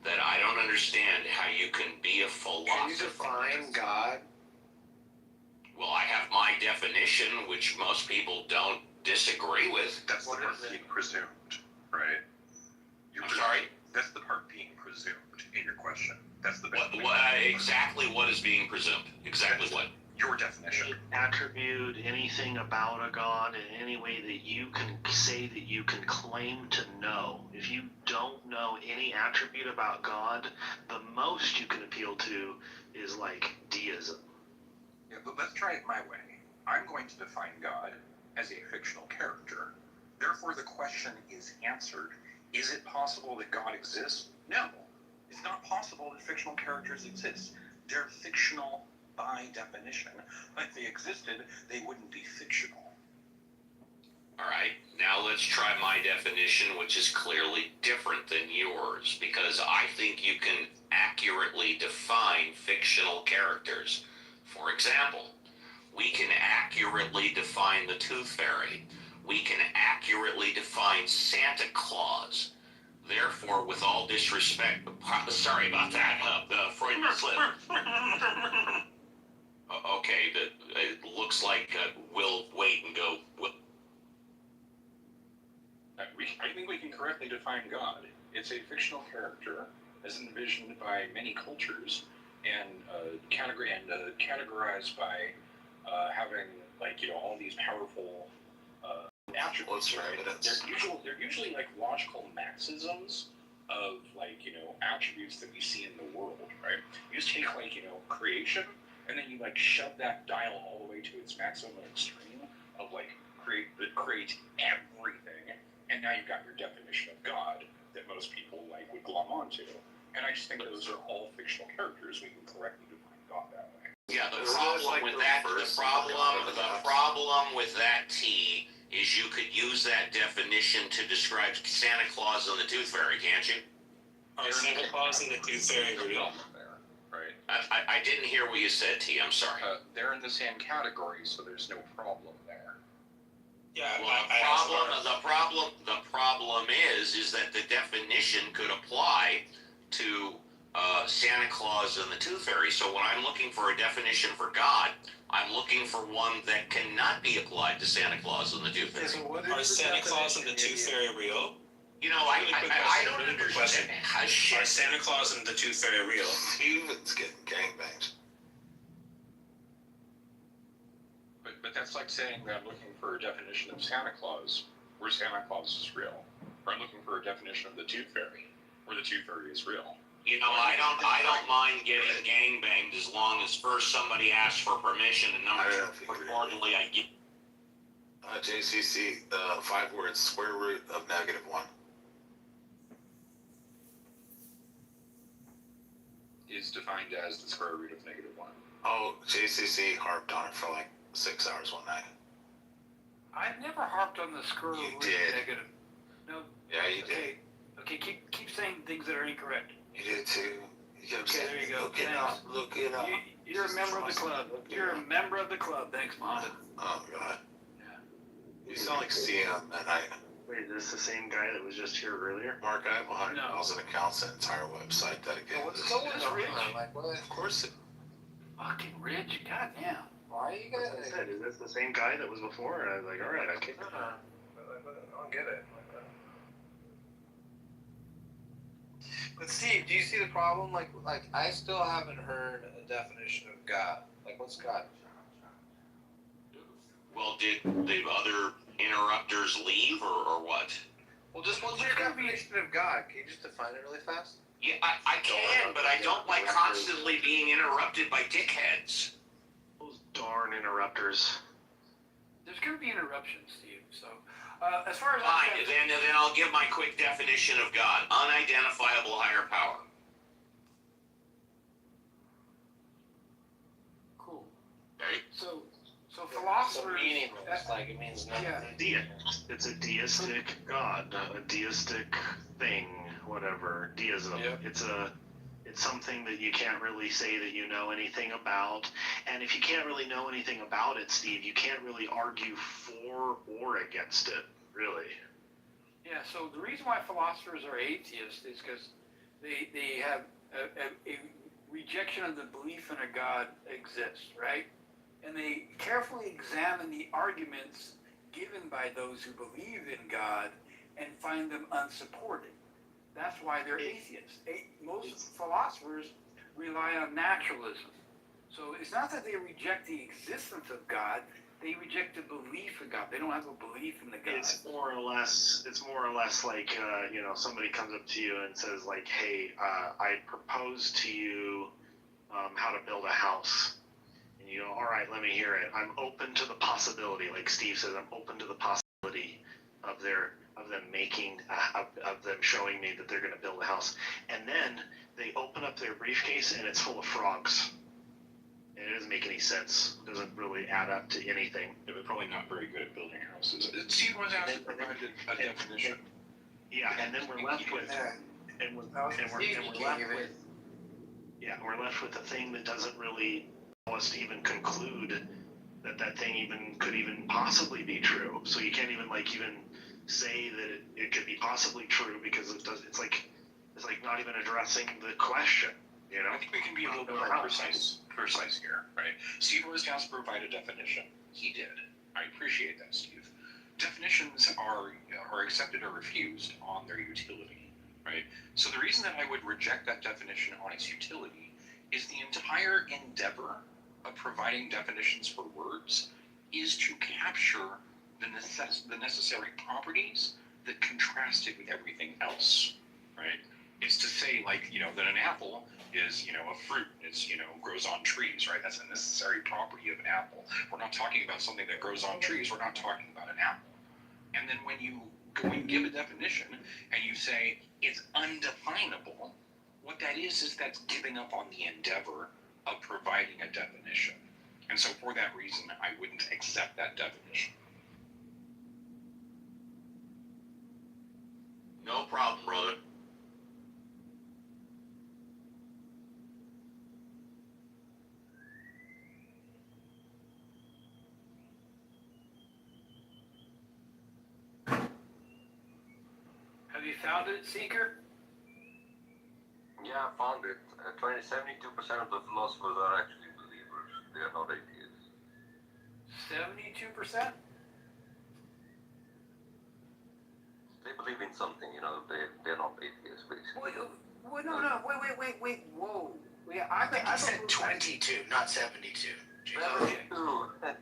that I don't understand how you can be a philosopher. Can you define God? Well, I have my definition, which most people don't disagree with. That's the part being presumed, right? I'm sorry? That's the part being presumed in your question. That's the best thing. Exactly what is being presumed? Exactly what? Your definition. Attribute anything about a god in any way that you can say that you can claim to know. If you don't know any attribute about God, the most you can appeal to is like deism. Yeah, but let's try it my way. I'm going to define God as a fictional character. Therefore, the question is answered. Is it possible that God exists? No. It's not possible that fictional characters exist. They're fictional by definition. If they existed, they wouldn't be fictional. All right, now let's try my definition, which is clearly different than yours, because I think you can accurately define fictional characters. For example, we can accurately define the Tooth Fairy. We can accurately define Santa Claus. Therefore, with all disrespect, sorry about that, the Freudian slip. Okay, it looks like we'll wait and go. I think we can correctly define God. It's a fictional character as envisioned by many cultures and categorized by having all these powerful attributes. Right? They're usually like logical maxims of attributes that we see in the world, right? You just take creation, and then you shove that dial all the way to its maximum extreme of create everything, and now you've got your definition of God that most people would glom onto. And I just think those are all fictional characters. We can correctly define God that way. Yeah, the problem with that, the problem with that, T, is you could use that definition to describe Santa Claus and the Tooth Fairy, can't you? Are Santa Claus and the Tooth Fairy real? Right. I didn't hear what you said, T. I'm sorry. They're in the same category, so there's no problem there. Yeah, Well, the problem is that the definition could apply to Santa Claus and the Tooth Fairy. So when I'm looking for a definition for God, I'm looking for one that cannot be applied to Santa Claus and the Tooth Fairy. Are Santa Claus and the Tooth Fairy real? You know, I don't understand. Are Santa Claus and the Tooth Fairy real? Steven's getting gangbanged. But that's like saying that I'm looking for a definition of Santa Claus, where Santa Claus is real. Or I'm looking for a definition of the Tooth Fairy, where the Tooth Fairy is real. You know, I don't mind getting gangbanged as long as first somebody asks for permission and number two, accordingly I get. JCC, 5 words, square root of -1. Is defined as the square root of -1. Oh, JCC harped on it for like 6 hours one night. I've never harped on the square root of did. negative. No. Yeah, you did. Okay. Okay. Keep saying things that are incorrect. You did too. You kept Okay, saying, there you go. Look it Thanks. up. Look it up. You're a member of the club. You're a member of the club. Thanks, Mohammed. Oh God. Yeah. You sound like CM that night. Wait, is this the same guy that was just here earlier? Mark, I have $100 No. in accounts and an entire website dedicated What's to going this. on? Like, what? Of course it. Fucking rich. Goddamn. Why are you Like I guys? said, is this the same guy that was before? And I was like, all right, I kicked him. I don't get it. But Steve, do you see the problem? Like I still haven't heard a definition of God. Like, what's God? Well, did the other interrupters leave or what? Well, just what's your definition of God? Can you just define it really fast? Yeah, I can, but I don't like constantly being interrupted by dickheads. Those darn interrupters. There's going to be interruptions, Steve. So, as far as Fine, then I'll give my quick definition of God. Unidentifiable higher power. cool. Okay? So So philosophers. meaningless. Like it means nothing. Yeah. It's a deistic god, a deistic thing, whatever. Deism. Yep. It's something that you can't really say that you know anything about. And if you can't really know anything about it, Steve, you can't really argue for or against it, really. Yeah, so the reason why philosophers are atheists is because they have a rejection of the belief in a God exists, right? And they carefully examine the arguments given by those who believe in God and find them unsupported. That's why they're atheists. Most philosophers rely on naturalism. So it's not that they reject the existence of God, they reject the belief in God. They don't have a belief in the God. It's more or less like somebody comes up to you and says like, hey, I propose to you how to build a house. And you go, all right, let me hear it. I'm open to the possibility, like Steve says, I'm open to the possibility of them making of them showing me that they're going to build a house. And then they open up their briefcase and it's full of frogs. And it doesn't make any sense. It doesn't really add up to anything. Yeah, they're probably not very good at building houses. Steve was asked to provide a definition. Yeah, and then we're left with we're left with a thing that doesn't really allow us to even conclude that thing even could even possibly be true. So you can't even say that it could be possibly true because it's like not even addressing the question. You know? I think we can be a little bit more precise here, right? Steve was asked to provide a definition. He did. I appreciate that, Steve. Definitions are accepted or refused on their utility, right? So the reason that I would reject that definition on its utility is the entire endeavor of providing definitions for words is to capture the necessary properties that contrast it with everything else, right? It's to say, that an apple is, a fruit. It's, grows on trees, right? That's a necessary property of an apple. We're not talking about something that grows on trees. We're not talking about an apple. And then when you go and give a definition and you say it's undefinable, what that is that's giving up on the endeavor of providing a definition. And so for that reason, I wouldn't accept that definition. No problem, brother. Have you found it, Seeker? Yeah, I found it. 72% of the philosophers are actually believers. They are not atheists. 72%? They believe in something, they're not atheists, basically. Wait, whoa. Yeah, I think he said 22, not 72. Okay.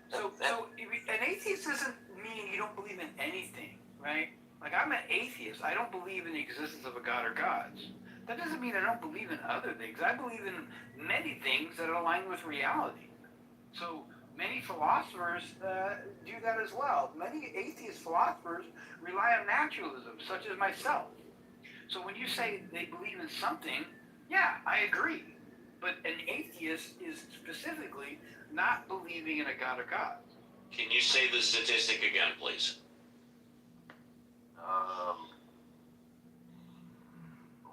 So an atheist doesn't mean you don't believe in anything, right? Like, I'm an atheist. I don't believe in the existence of a god or gods. That doesn't mean I don't believe in other things. I believe in many things that align with reality. So many philosophers do that as well. Many atheist philosophers rely on naturalism, such as myself. So when you say they believe in something, yeah, I agree. But an atheist is specifically not believing in a God of gods. Can you say the statistic again, please?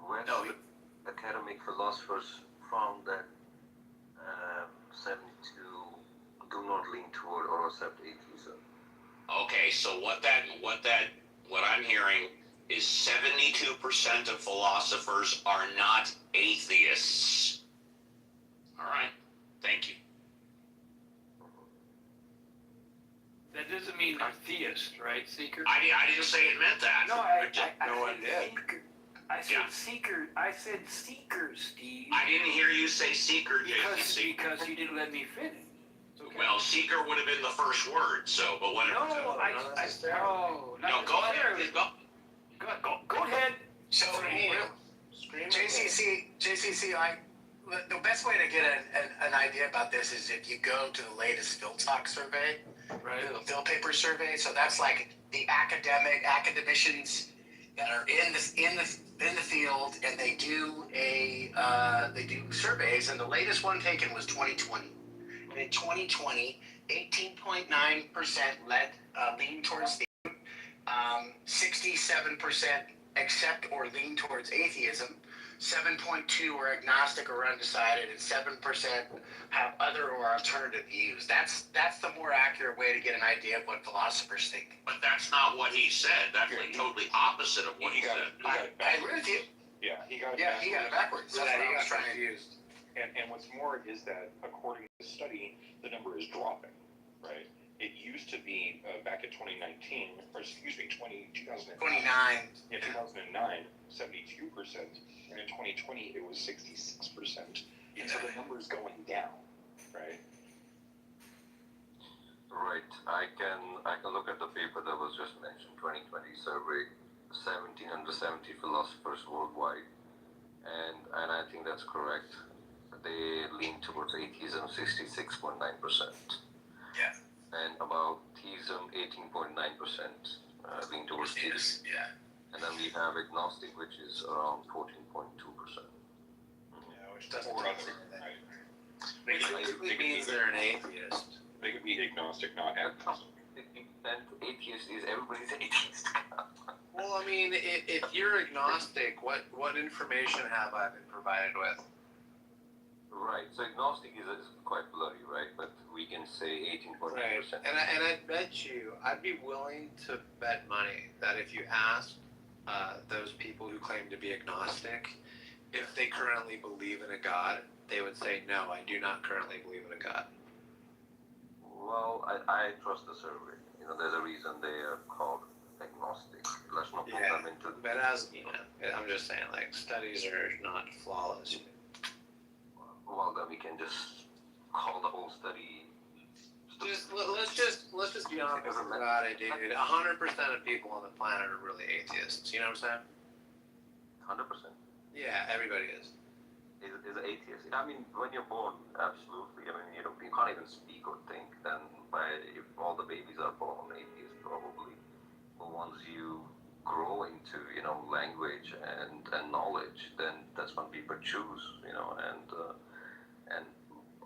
West academic philosophers found that 72 do not lean toward or accept atheism. Okay, so what I'm hearing is 72% of philosophers are not atheists. All right, thank you. That doesn't mean they're theists, right, Seeker? I didn't say it meant that. No, I said did. I said seeker. I said seeker, Steve. I didn't hear you say seeker, JCC. Because you didn't let me finish. Okay. Well, seeker would have been the first word, so, but whatever. No, go ahead. Go ahead. So, JCC, the best way to get an idea about this is if you go to the latest PhilTalk survey, the Phil paper survey. So that's like the academicians that are in the field, and they do surveys, and the latest one taken was 2020. And in 2020, 18.9% lean towards the 67% accept or lean towards atheism, 7.2 are agnostic or undecided, and 7% have other or alternative views. That's the more accurate way to get an idea of what philosophers think. But that's not what he said. That's like totally opposite of what he said. I agree with you. Yeah, he got it backwards. That's what I was trying to use. And what's more is that according to the study, the number is dropping, right? It used to be back in 2019, or excuse me, 2009. 29. Yeah, 2009, 72%, and in 2020 it was 66%. And so the number's going down, right? Right. I can look at the paper that was just mentioned, 2020 survey, 1,770 philosophers worldwide, and I think that's correct. They lean towards atheism, 66.9%. Yeah. And about theism, 18.9% lean towards theism. Yeah. And then we have agnostic, which is around 14.2%. Yeah, which doesn't Or other, right? Which basically means they're an atheist. They could be agnostic, not agnostic. And atheist is everybody's atheist. Well, I mean, if you're agnostic, what information have I been provided with? Right. So agnostic is quite blurry, right? But we can say 18.9%. Right. And I bet you, I'd be willing to bet money that if you asked those people who claim to be agnostic if they currently believe in a God, they would say, no, I do not currently believe in a God. Well, I trust the survey. You know, there's a reason they are called agnostic. Let's not put them into... But as, you know, I'm just saying, like, studies are not flawless. Well, then we can just call the whole study... Let's just be honest about it, dude. 100% of people on the planet are really atheists. You know what I'm saying? 100%. Yeah, everybody is. Is an atheist. I mean, when you're born, absolutely. I mean, you can't even speak or think. Then, if all the babies are born atheists, probably. But once you grow into, language and knowledge, then that's when people choose, and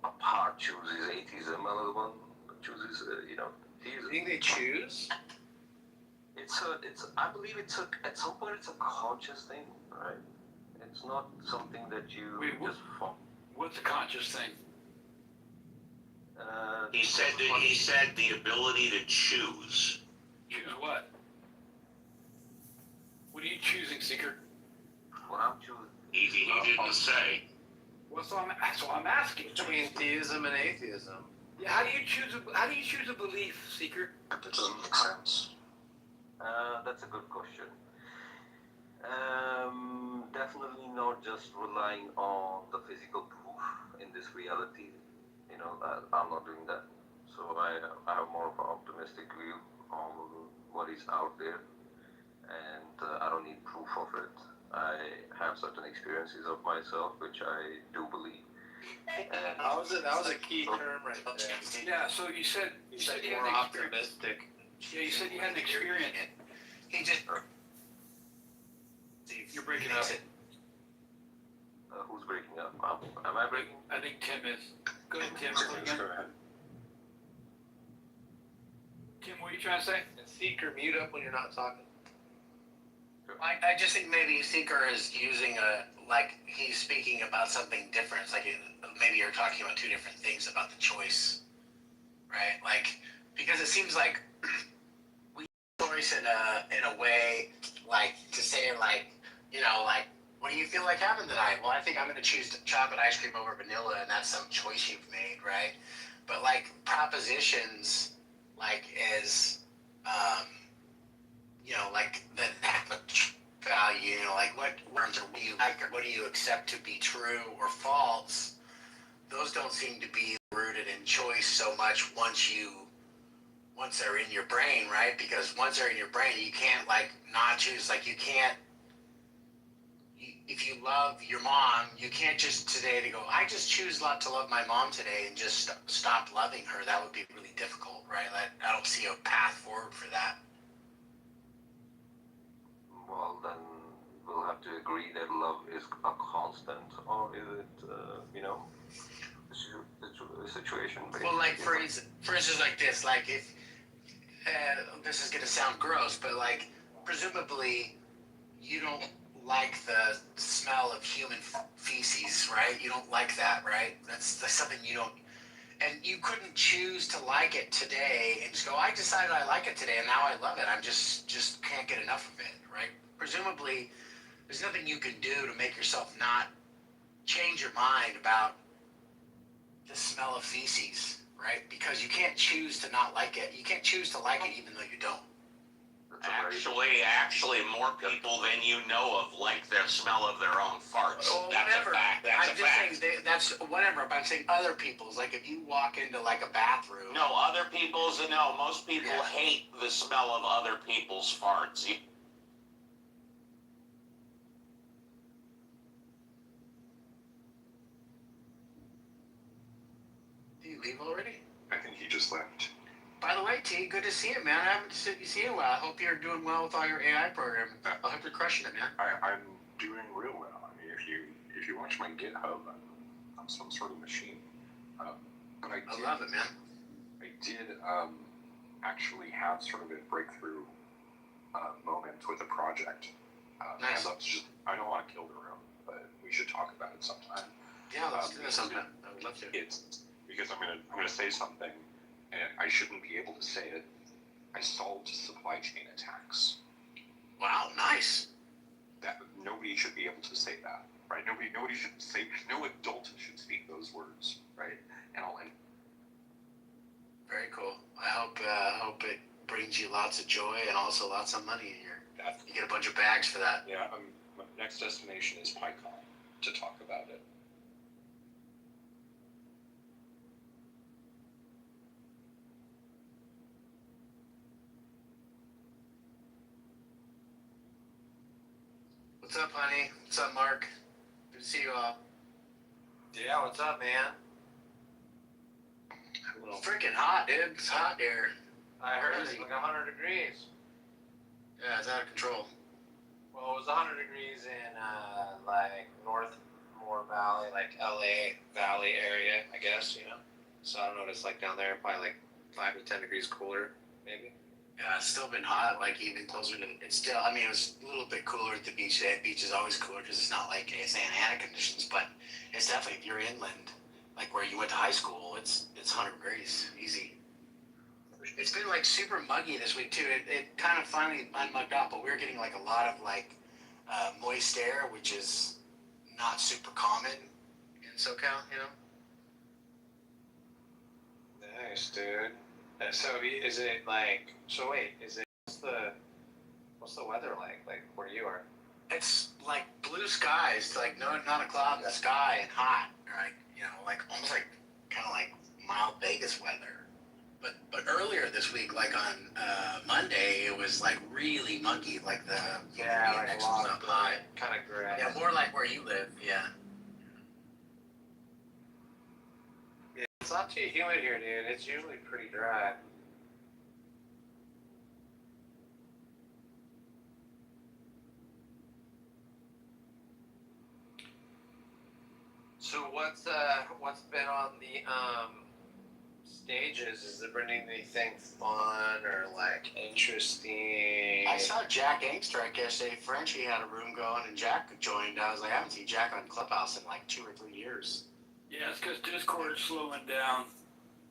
a part chooses atheism, another one chooses, theism. You think they choose? I believe at some point it's a conscious thing, right? It's not something that you just follow. What's a conscious thing? He said the ability to choose. Choose what? What are you choosing, Seeker? What I'm choosing. He didn't say. Well, so I'm asking. Between theism and atheism. Yeah, how do you choose a belief, Seeker? That doesn't make sense. That's a good question. Definitely not just relying on the physical proof in this reality. I'm not doing that. So I have more of an optimistic view on what is out there, and I don't need proof of it. I have certain experiences of myself, which I do believe. And That was a key term right there. Yeah, so you said you had more an experience. optimistic. Yeah, you said you had an experience. He just. You're breaking up. who's breaking up? Am I breaking? I think Tim is. Go ahead, Tim. Go ahead. Tim, what are you trying to say? And Seeker, mute up when you're not talking. I just think maybe Seeker is using he's speaking about something different. It's like maybe you're talking about two different things about the choice, right? Like, because it seems like we choice in a way like to say like, like, what do you feel like having tonight? Well, I think I'm going to choose chocolate ice cream over vanilla, and that's some choice you've made, right? But like propositions, like is, like the value, like what words are you like, or what do you accept to be true or false? Those don't seem to be rooted in choice so much once they're in your brain, right? Because once they're in your brain, you can't like not choose. Like you can't. If you love your mom, you can't just today to go, I just choose not to love my mom today and just stop loving her. That would be really difficult, right? I don't see a path forward for that. Well, then we'll have to agree that love is a constant, or is it, a situation based? Well, like for instance, like this, like if this is gonna sound gross, but like presumably you don't like the smell of human feces, right? You don't like that, right? That's something you don't, and you couldn't choose to like it today and just go, I decided I like it today and now I love it. I'm just can't get enough of it, right? Presumably, there's nothing you can do to make yourself not change your mind about the smell of feces, right? Because you can't choose to not like it. You can't choose to like it even though you don't. Actually, more people than you know of like the smell of their own farts. Well, That's whatever. a fact. That's I'm a just fact. saying that's whatever. But I'm saying other people's. Like if you walk into like a bathroom. No, other people's. No, most people hate the smell of other people's farts. Did you leave already? I think he just left. By the way, T, good to see you, man. I haven't seen you in a while. I hope you're doing well with all your AI program. I hope you're crushing it, man. I'm doing real well. I mean, if you watch my GitHub, I'm some sort of machine. But I love it, man. I did actually have sort of a breakthrough moment with a project. Nice. I don't want to kill the room, but we should talk about it sometime. Yeah, let's do that sometime. I would love to. It's because I'm gonna say something, and I shouldn't be able to say it. I solved supply chain attacks. Wow, nice. That nobody should be able to say that, right? Nobody should say. No adult should speak those words, right? And I'll end. Very cool. I hope it brings you lots of joy and also lots of money in your. You get a bunch of bags for that. Yeah, my next destination is PyCon to talk about it. What's up, honey? What's up, Mark? Good to see you all. Yeah, what's up, man? Freaking hot, dude. It's hot here. I heard it's like 100 degrees. Yeah, it's out of control. Well, it was 100 degrees in like Northmore Valley, like LA Valley area, I guess, So I don't know what it's like down there. Probably like 5 to 10 degrees cooler, maybe. Yeah, it's still been hot, like even closer to, it's still, I mean, it was a little bit cooler at the beach today. The beach is always cooler because it's not like Santa Ana conditions, but it's definitely, if you're inland, like where you went to high school, it's 100 degrees, easy. It's been like super muggy this week too. It kind of finally unmugged up, but we're getting like a lot of like moist air, which is not super common in SoCal, Nice, dude. So is it like? So wait, what's the weather like? Like where you are? It's like blue skies, like not a cloud in the sky and hot, right? Like almost like kind of like mild Vegas weather. But earlier this week, like on Monday, it was like really muggy, like the index was up high. Kind of gray. Yeah, more like where you live. Yeah. Yeah, it's not too humid here, dude. It's usually pretty dry. So what's been on the stages? Has there been anything fun or like interesting? I saw Jack Angstrike yesterday. Frenchie had a room going, and Jack joined. I was like, I haven't seen Jack on Clubhouse in like 2 or 3 years. Yeah, it's because Discord's slowing down.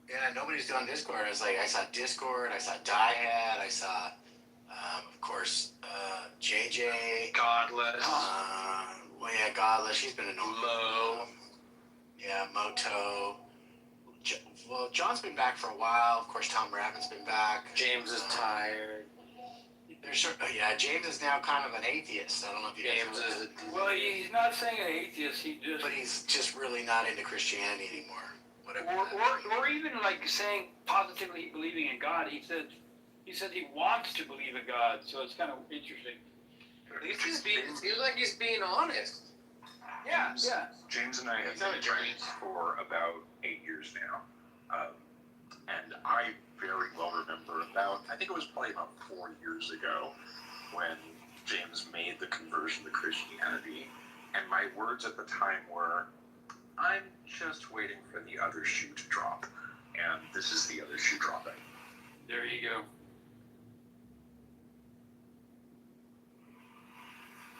Yeah, nobody's doing Discord. I was like, I saw Discord, I saw Diehad, I saw, of course, JJ. Godless. Well, yeah, Godless. She's been annoying. Low. Yeah, Moto. Well, John's been back for a while. Of course, Tom Ravin's been back. James is tired. Yeah, James is now kind of an atheist. I don't know if you guys know that. Well, he's not saying an atheist. But he's just really not into Christianity anymore. Whatever. Or even like saying positively believing in God. He said he wants to believe in God. So it's kind of interesting. At least it seems like he's being honest. Yeah. James and I have been friends for about 8 years now. And I very well remember I think it was probably about 4 years ago when James made the conversion to Christianity. And my words at the time were, I'm just waiting for the other shoe to drop. And this is the other shoe dropping. There you go.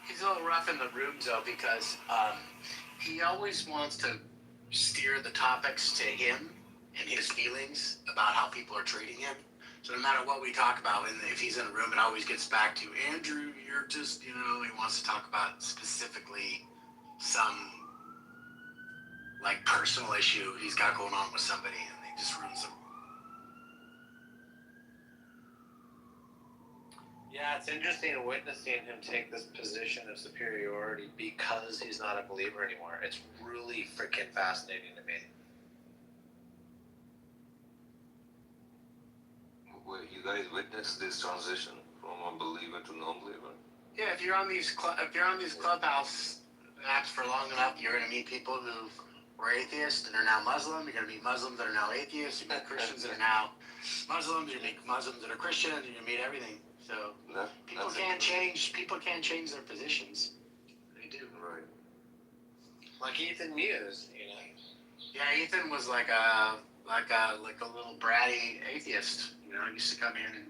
He's a little rough in the rooms though because he always wants to steer the topics to him and his feelings about how people are treating him. So no matter what we talk about, and if he's in a room, it always gets back to Andrew. You're just, he wants to talk about specifically some like personal issue he's got going on with somebody, and he just ruins them. Yeah, it's interesting witnessing him take this position of superiority because he's not a believer anymore. It's really freaking fascinating to me. Well, you guys witnessed this transition from a believer to non-believer. Yeah, if you're on these clubhouse apps for long enough, you're going to meet people who were atheists and are now Muslim. You're going to meet Muslims that are now atheists. You meet Christians that are now Muslims. You meet Muslims that are Christians. You're going to meet everything. So people can't change their positions. They do. Right. Like Ethan Muse, Yeah, Ethan was like a little bratty atheist. He used to come in and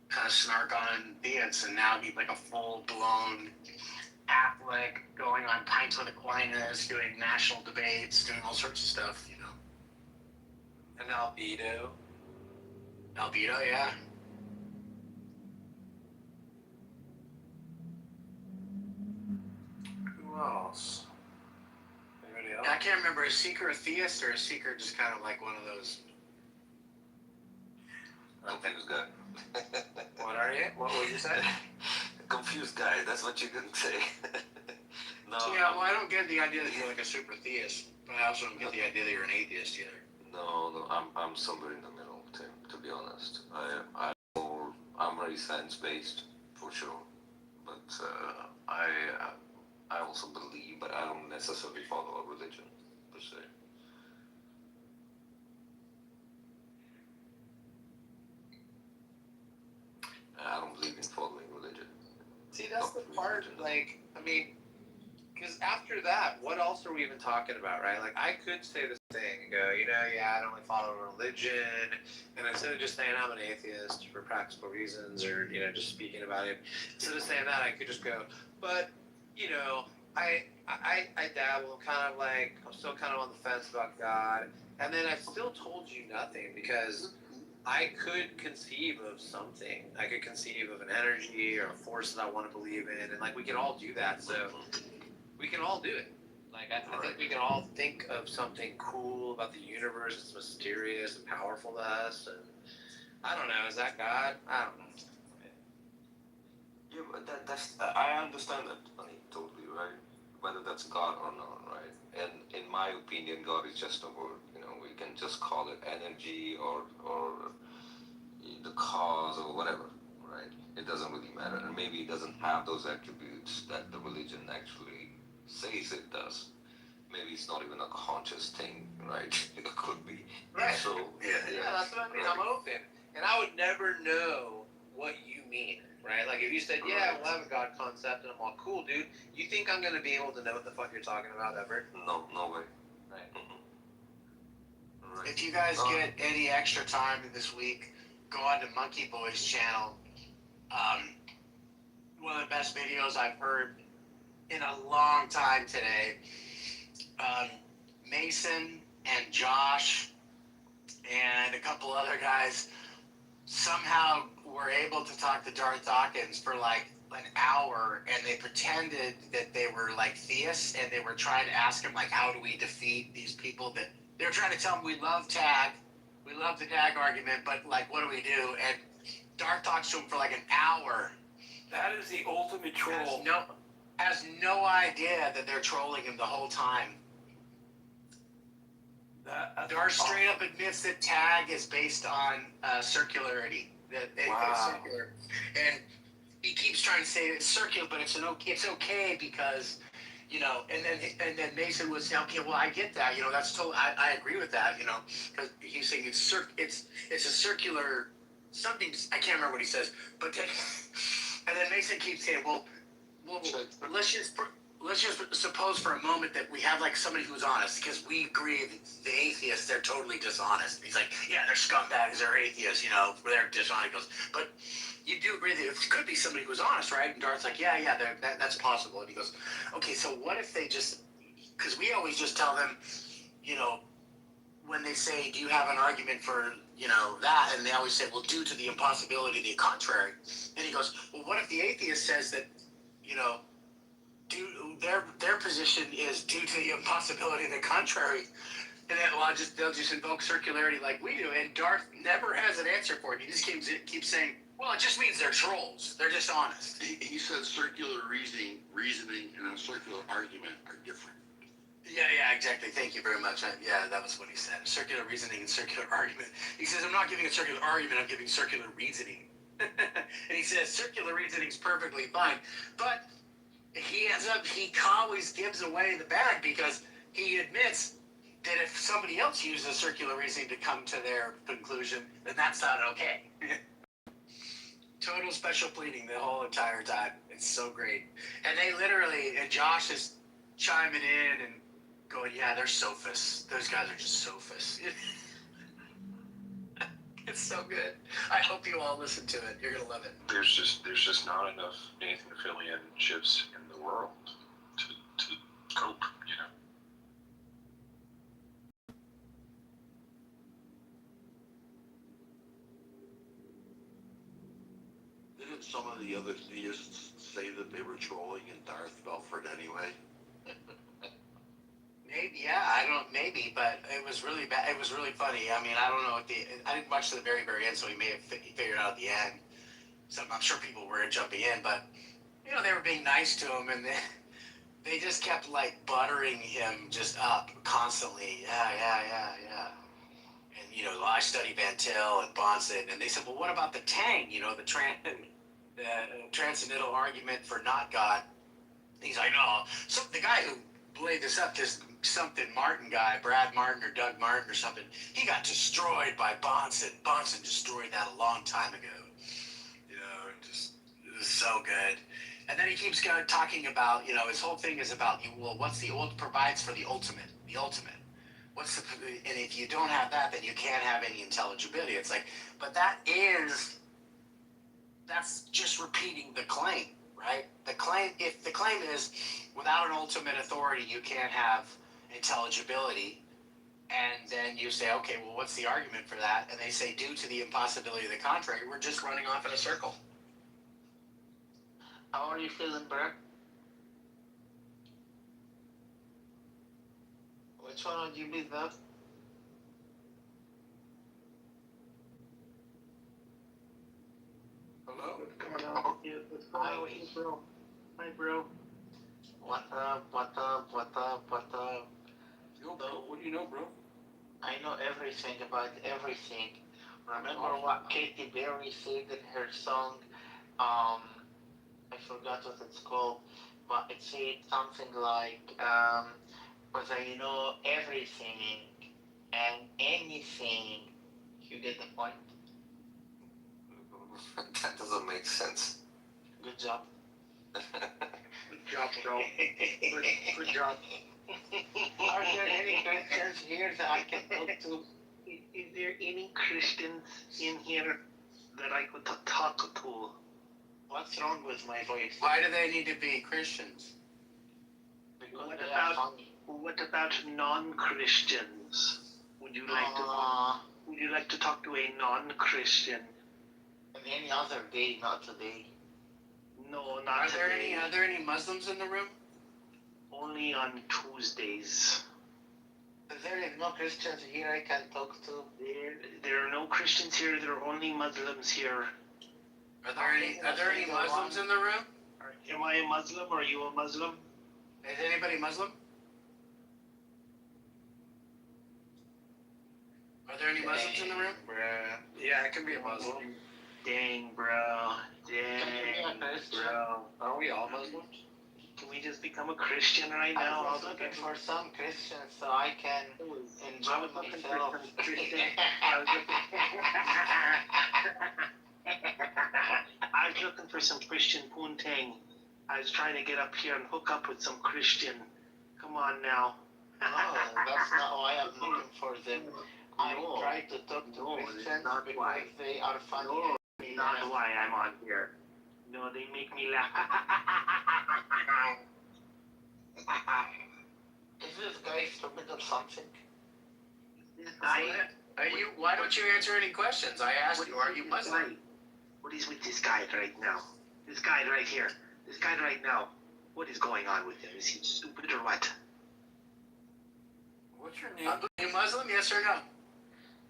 kind of snark on theists, and now he's like a full-blown Catholic, going on Pints with Aquinas, doing national debates, doing all sorts of stuff. An albedo. Albedo, yeah. Who else? Anybody else? I can't remember, is Seeker a theist or is Seeker just kind of like one of those? Confused guy. What are you? What would you say? Confused guy, that's what you can say. No. Yeah, well, I don't get the idea that you're like a super theist, but I also don't get the idea that you're an atheist either. No, I'm somewhere in the middle, Tim, to be honest. I'm very science-based, for sure. But I also believe, but I don't necessarily follow a religion, per se. I don't believe in following religion. See, that's the part, because after that, what else are we even talking about, right? Like, I could say this thing and go, I don't really follow religion, and instead of just saying I'm an atheist for practical reasons, or, just speaking about it, instead of saying that, I could just go, but, I dabble, I'm still kind of on the fence about God, and then I've still told you nothing, because I could conceive of something. I could conceive of an energy or a force that I want to believe in, and we can all do that. So we can all do it. I think we can all think of something cool about the universe. It's mysterious and powerful to us. And I don't know. Is that God? I don't know. Yeah, but that's I understand that, totally, right? Whether that's God or not, right? And in my opinion, God is just a word. We can just call it energy or the cause or whatever, right? It doesn't really matter. And maybe it doesn't have those attributes that the religion actually says it does. Maybe it's not even a conscious thing, right? It could be. Right. So, Yeah, that's what I mean. I'm open. And I would never know what you mean, right? Like if you said, yeah, we'll have a God concept, and I'm all, cool, dude. You think I'm going to be able to know what the fuck you're talking about ever? No way. Right. Right. If you guys get any extra time this week, go on to Monkey Boy's channel. One of the best videos I've heard in a long time today. Mason and Josh and a couple other guys somehow were able to talk to Darth Dawkins for like an hour, and they pretended that they were like theists, and they were trying to ask him like, how do we defeat these people that they were trying to tell him we love tag, we love the tag argument, but like what do we do? And Darth talks to him for like an hour. That is the ultimate troll. Has no idea that they're trolling him the whole time. Darth straight up admits that tag is based on circularity. That it's circular, and he keeps trying to say it's circular, but it's okay because, you know. And then Mason would say, okay, well I get that, you know, that's totally I agree with that, you know, because he's saying it's a circular something. I can't remember what he says, but then, and then Mason keeps saying, well let's just suppose for a moment that we have like somebody who's honest, because we agree that the atheists, they're totally dishonest. And he's like, yeah, they're scumbags, they're atheists, you know, they're dishonest. He goes, but you do agree that it could be somebody who's honest, right? And Darth's like, yeah, that's possible. And he goes, okay, so what if they just, because we always just tell them, you know, when they say, do you have an argument for, you know, that? And they always say, well, due to the impossibility of the contrary. And he goes, well, what if the atheist says that, you know, their position is due to the impossibility of the contrary, and then they'll just invoke circularity like we do, and Darth never has an answer for it. He just keeps saying, well, it just means they're trolls, they're dishonest. He said circular reasoning and a circular argument are different. Yeah, exactly. Thank you very much. Yeah, that was what he said. Circular reasoning and circular argument. He says, I'm not giving a circular argument, I'm giving circular reasoning. And he says circular reasoning is perfectly fine, but he always gives away the bag, because he admits that if somebody else uses circular reasoning to come to their conclusion, then that's not okay. Total special pleading the whole entire time. It's so great. And they literally, and Josh is chiming in and going, yeah, they're sophists. Those guys are just sophists. It's so good. I hope you all listen to it. You're gonna love it. There's just not enough Nathan-Phillian ships in the world to cope, you know. Didn't some of the other theists say that they were trolling and Darth fell for it anyway? Maybe, but it was really bad. It was really funny. I mean, I don't know I didn't watch to the very, very end, so he may have figured out at the end. So I'm sure people were jumping in, but, you know, they were being nice to him, and they just kept, like, buttering him just up constantly. Yeah. And, you know, I study Van Til and Bonson, and they said, well, what about the Tang, you know, the transcendental argument for not God? He's like, no. So the guy who laid this up, this something Martin guy, Brad Martin or Doug Martin or something, he got destroyed by Bonson. Bonson destroyed that a long time ago. You know, it was so good. And then he keeps talking about, you know, his whole thing is about, well, what's the old provides for the ultimate? The ultimate. And if you don't have that, then you can't have any intelligibility. It's like, but that's just repeating the claim, right? If the claim is without an ultimate authority, you can't have intelligibility, and then you say, okay, well, what's the argument for that? And they say, due to the impossibility of the contrary, we're just running off in a circle. How are you feeling, Brett? Which one would you be, though? Hello? Come on, yeah, what's going on with you, bro? Hi, bro. What up? Yo, bro, what do you know, bro? I know everything about everything. Remember what Katy Perry said in her song? I forgot what it's called, but it said something like, "Because I know everything and anything." You get the point? That doesn't make sense. Good job. Good job, bro. Good job. Are there any Christians here that I can talk to? Is there any Christians in here that I could talk to? What's wrong with my voice? Why do they need to be Christians? Because What they are about funny. non-Christians? Would you like to talk to a non-Christian? And any other day, not today. No, not today. Are there any Muslims in the room? Only on Tuesdays. There is no Christians here I can talk to. There are no Christians here. There are only Muslims here. Are there any Muslims in the room? Am I a Muslim? Are you a Muslim? Is anybody Muslim? Are there any Muslims in the room? Yeah, I can be a Muslim. Dang, bro. Dang, bro. Aren't we all Muslims? Can we just become a Christian right now? I was looking for some Christians so I can enjoy myself. I was looking for some Christian poontang. I was trying to get up here and hook up with some Christian. Come on now. No, that's not why I'm looking for them. I try to talk to Christians because they are funny. No, that's not why I'm on here. No, they make me laugh. Is this guy stupid or something? Why don't you answer any questions? I asked you, are you Muslim? What is with this guy right now? This guy right here. This guy right now. What is going on with him? Is he stupid or what? What's your name? Are you Muslim? Yes or no?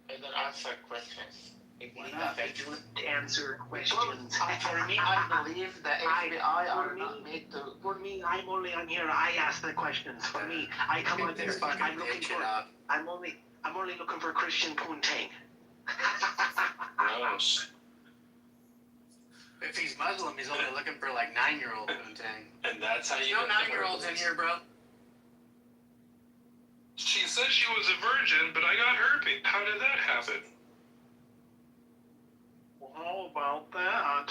I don't answer questions. Why not? I don't answer questions. For me, I believe the FBI are not made to. For me, I'm only on here. I ask the questions. For me, I come on here. I'm looking for. I'm only looking for Christian poontang. Gross. If he's Muslim, he's only looking for like 9-year-old poontang. And that's how you No 9-year-olds in here, bro. She said she was a virgin, but I got herpes. How did that happen? Well, how about that?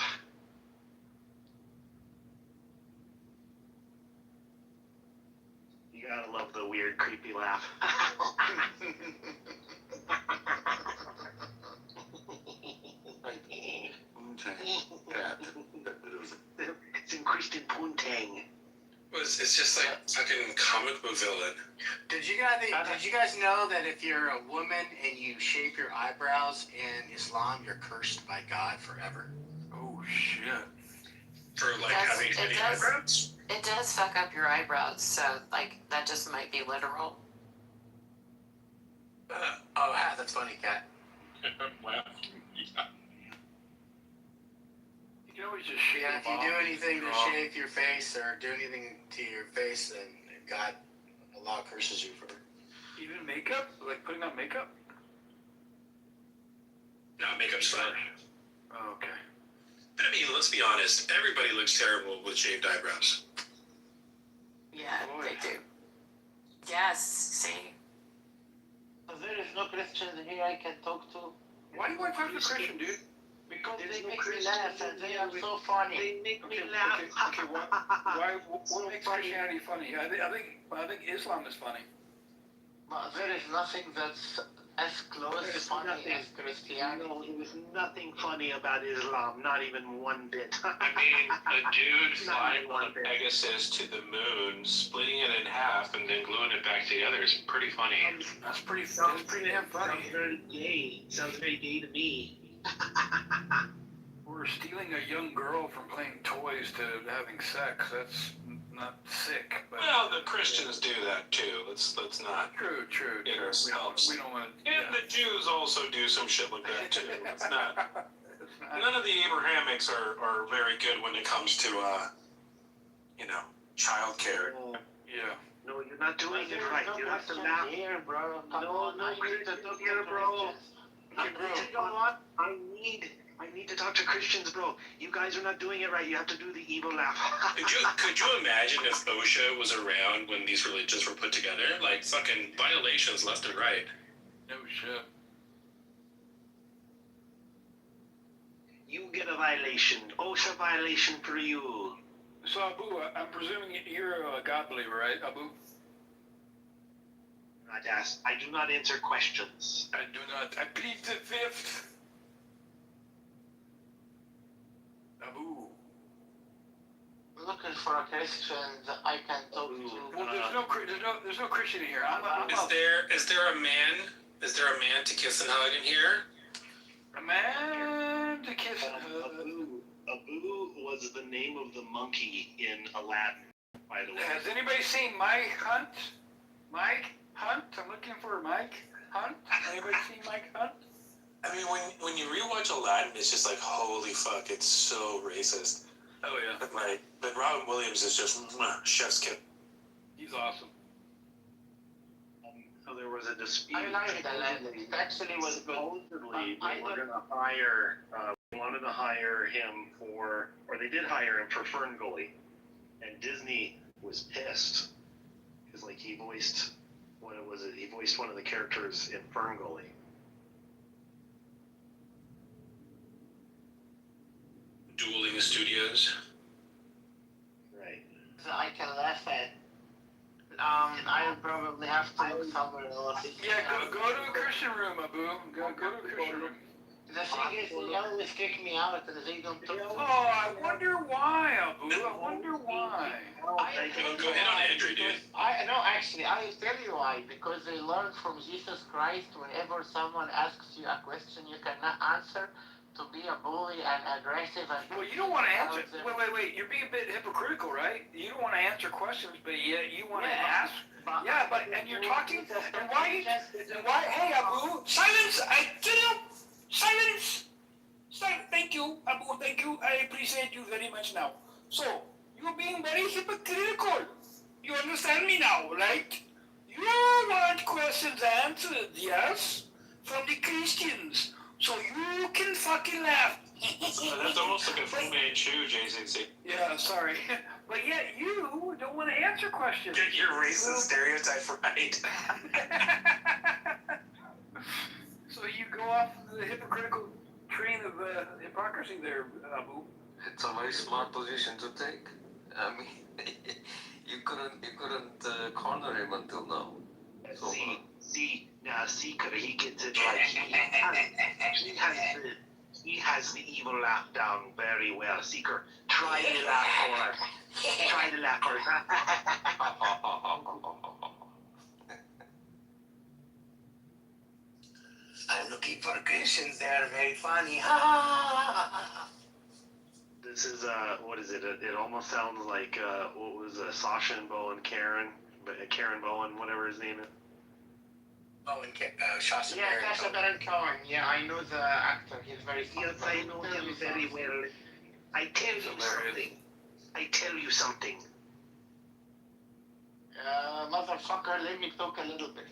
You gotta love the weird, creepy laugh. It's in Christian poontang. It's just like fucking comic book villain. Did you guys know that if you're a woman and you shape your eyebrows in Islam, you're cursed by God forever? Oh shit. For like That's- having it tiny does. eyebrows? It does fuck up your eyebrows, so like that just might be literal. That's funny, Kat. Wow. You can always just shave Yeah, if you off, do anything to draw. shave your face or do anything to your face, then God, Allah curses you for it. Even makeup? Like putting on makeup? No, makeup's fine. Oh, okay. I mean, let's be honest. Everybody looks terrible with shaved eyebrows. Yeah, they do. Yes, see. There is no Christians here I can talk to. Why do you want to talk to Christian, dude? Because There's they no make me Christians laugh and they are so funny. They make me Okay, laugh. okay, what makes Christianity funny? I think Islam is funny. But there is nothing that's as close There's funny nothing. as Christianity. No, there was nothing funny about Islam, not even one bit. I mean, a dude Not flying even on a one bit. Pegasus to the moon, splitting it in half, and then gluing it back together is pretty funny. That's pretty Sounds damn funny. Sounds very gay. Sounds very gay to me. Or stealing a young girl from playing toys to having sex. That's not sick. But Well, the Christians do that too. Let's not true. get ourselves. We don't want to. And the Jews also do some shit like that too. It's not. It's not. None of the Abrahamics are very good when it comes to childcare. Yeah. No, you're not doing it right. You have to question laugh. here, bro. Come No, on, no I need Christians to do here, bro. questions. You know what? I need to talk to Christians, bro. You guys are not doing it right. You have to do the evil laugh. Could you imagine if OSHA was around when these religions were put together? Like fucking violations left and right. No shit. You get a violation. OSHA violation for you. So Abu, I'm presuming you're a God believer, right, Abu? I do not answer questions. I do not. I plead the fifth. Abu. Looking for a Christian that I can talk to. Well, there's no Christian here. Is there a man to kiss and hug in here? A man to kiss and hug. Abu was the name of the monkey in Aladdin, by the way. Has anybody seen Mike Hunt? Mike Hunt? I'm looking for Mike Hunt. Anybody seen Mike Hunt? I mean, when you rewatch Aladdin, it's just like, holy fuck, it's so racist. Oh yeah. But Robin Williams is just chef's kiss. He's awesome. So there was a dispute. I like Aladdin. It actually was good. Supposedly, they were gonna hire. They wanted to hire him or they did hire him for Ferngully, and Disney was pissed because like he voiced he voiced one of the characters in Ferngully. Dueling the studios. Right. So I can laugh at. I'll probably have to look somewhere else. Yeah, go to a Christian room, Abu. Go to a Christian room. The thing is, they always kick me out and they don't talk to me. Oh, I wonder why, Abu. I wonder why. Go ahead on Andrew, dude. Actually, I'll tell you why. Because they learned from Jesus Christ, whenever someone asks you a question you cannot answer, to be a bully and aggressive and... Well, you don't want to answer... Wait. You're being a bit hypocritical, right? You don't want to answer questions, but yet you want to ask... Yeah, and you're talking... And why... Hey, Abu, silence! I tell you! Silence! Thank you, Abu, thank you. I appreciate you very much now. So, you're being very hypocritical. You understand me now, right? You want questions answered, yes? From the Christians. So you can fucking laugh. That's almost like a Fu Manchu, JCC. Yeah, sorry. But yet you don't want to answer questions. Get your racist stereotype right. So you go off the hypocritical train of hypocrisy there, Abu. It's a very smart position to take. I mean, you couldn't corner him until now. So, Seeker, he gets it right. He has the evil laugh down very well. Seeker, try the laugh for Try the laugh for I'm looking for Christians. They are very funny. This is what is it? It almost sounds like what was Sasha and Bo and Karen Bowen, whatever his name is. Oh, and Shasta Yeah, Sasha Baron Cohen. Yeah, I know the actor. He's very funny. Yes, I know him very well. I tell you something. Motherfucker, let me talk a little bit.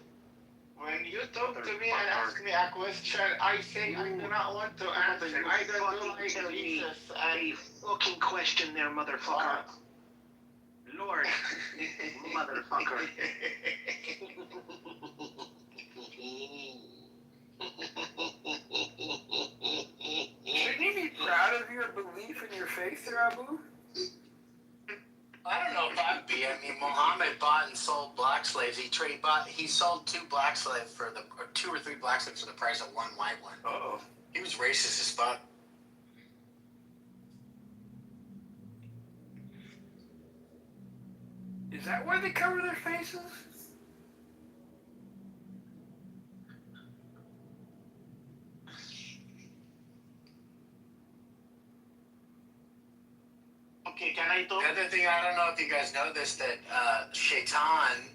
When you talk to me and ask me a question, I say I do not want to answer. I don't know like Jesus. A fucking question there, motherfucker. Lord, motherfucker. Shouldn't you be proud of your belief in your faith there, Abu? I don't know if I'd be. I mean, Muhammad bought and sold black slaves. He sold two black slaves or 2 or 3 black slaves for the price of one white one. Uh-oh. He was racist as fuck. Is that why they cover their faces? Okay, can I talk? The other thing, I don't know if you guys know this, that Shaitan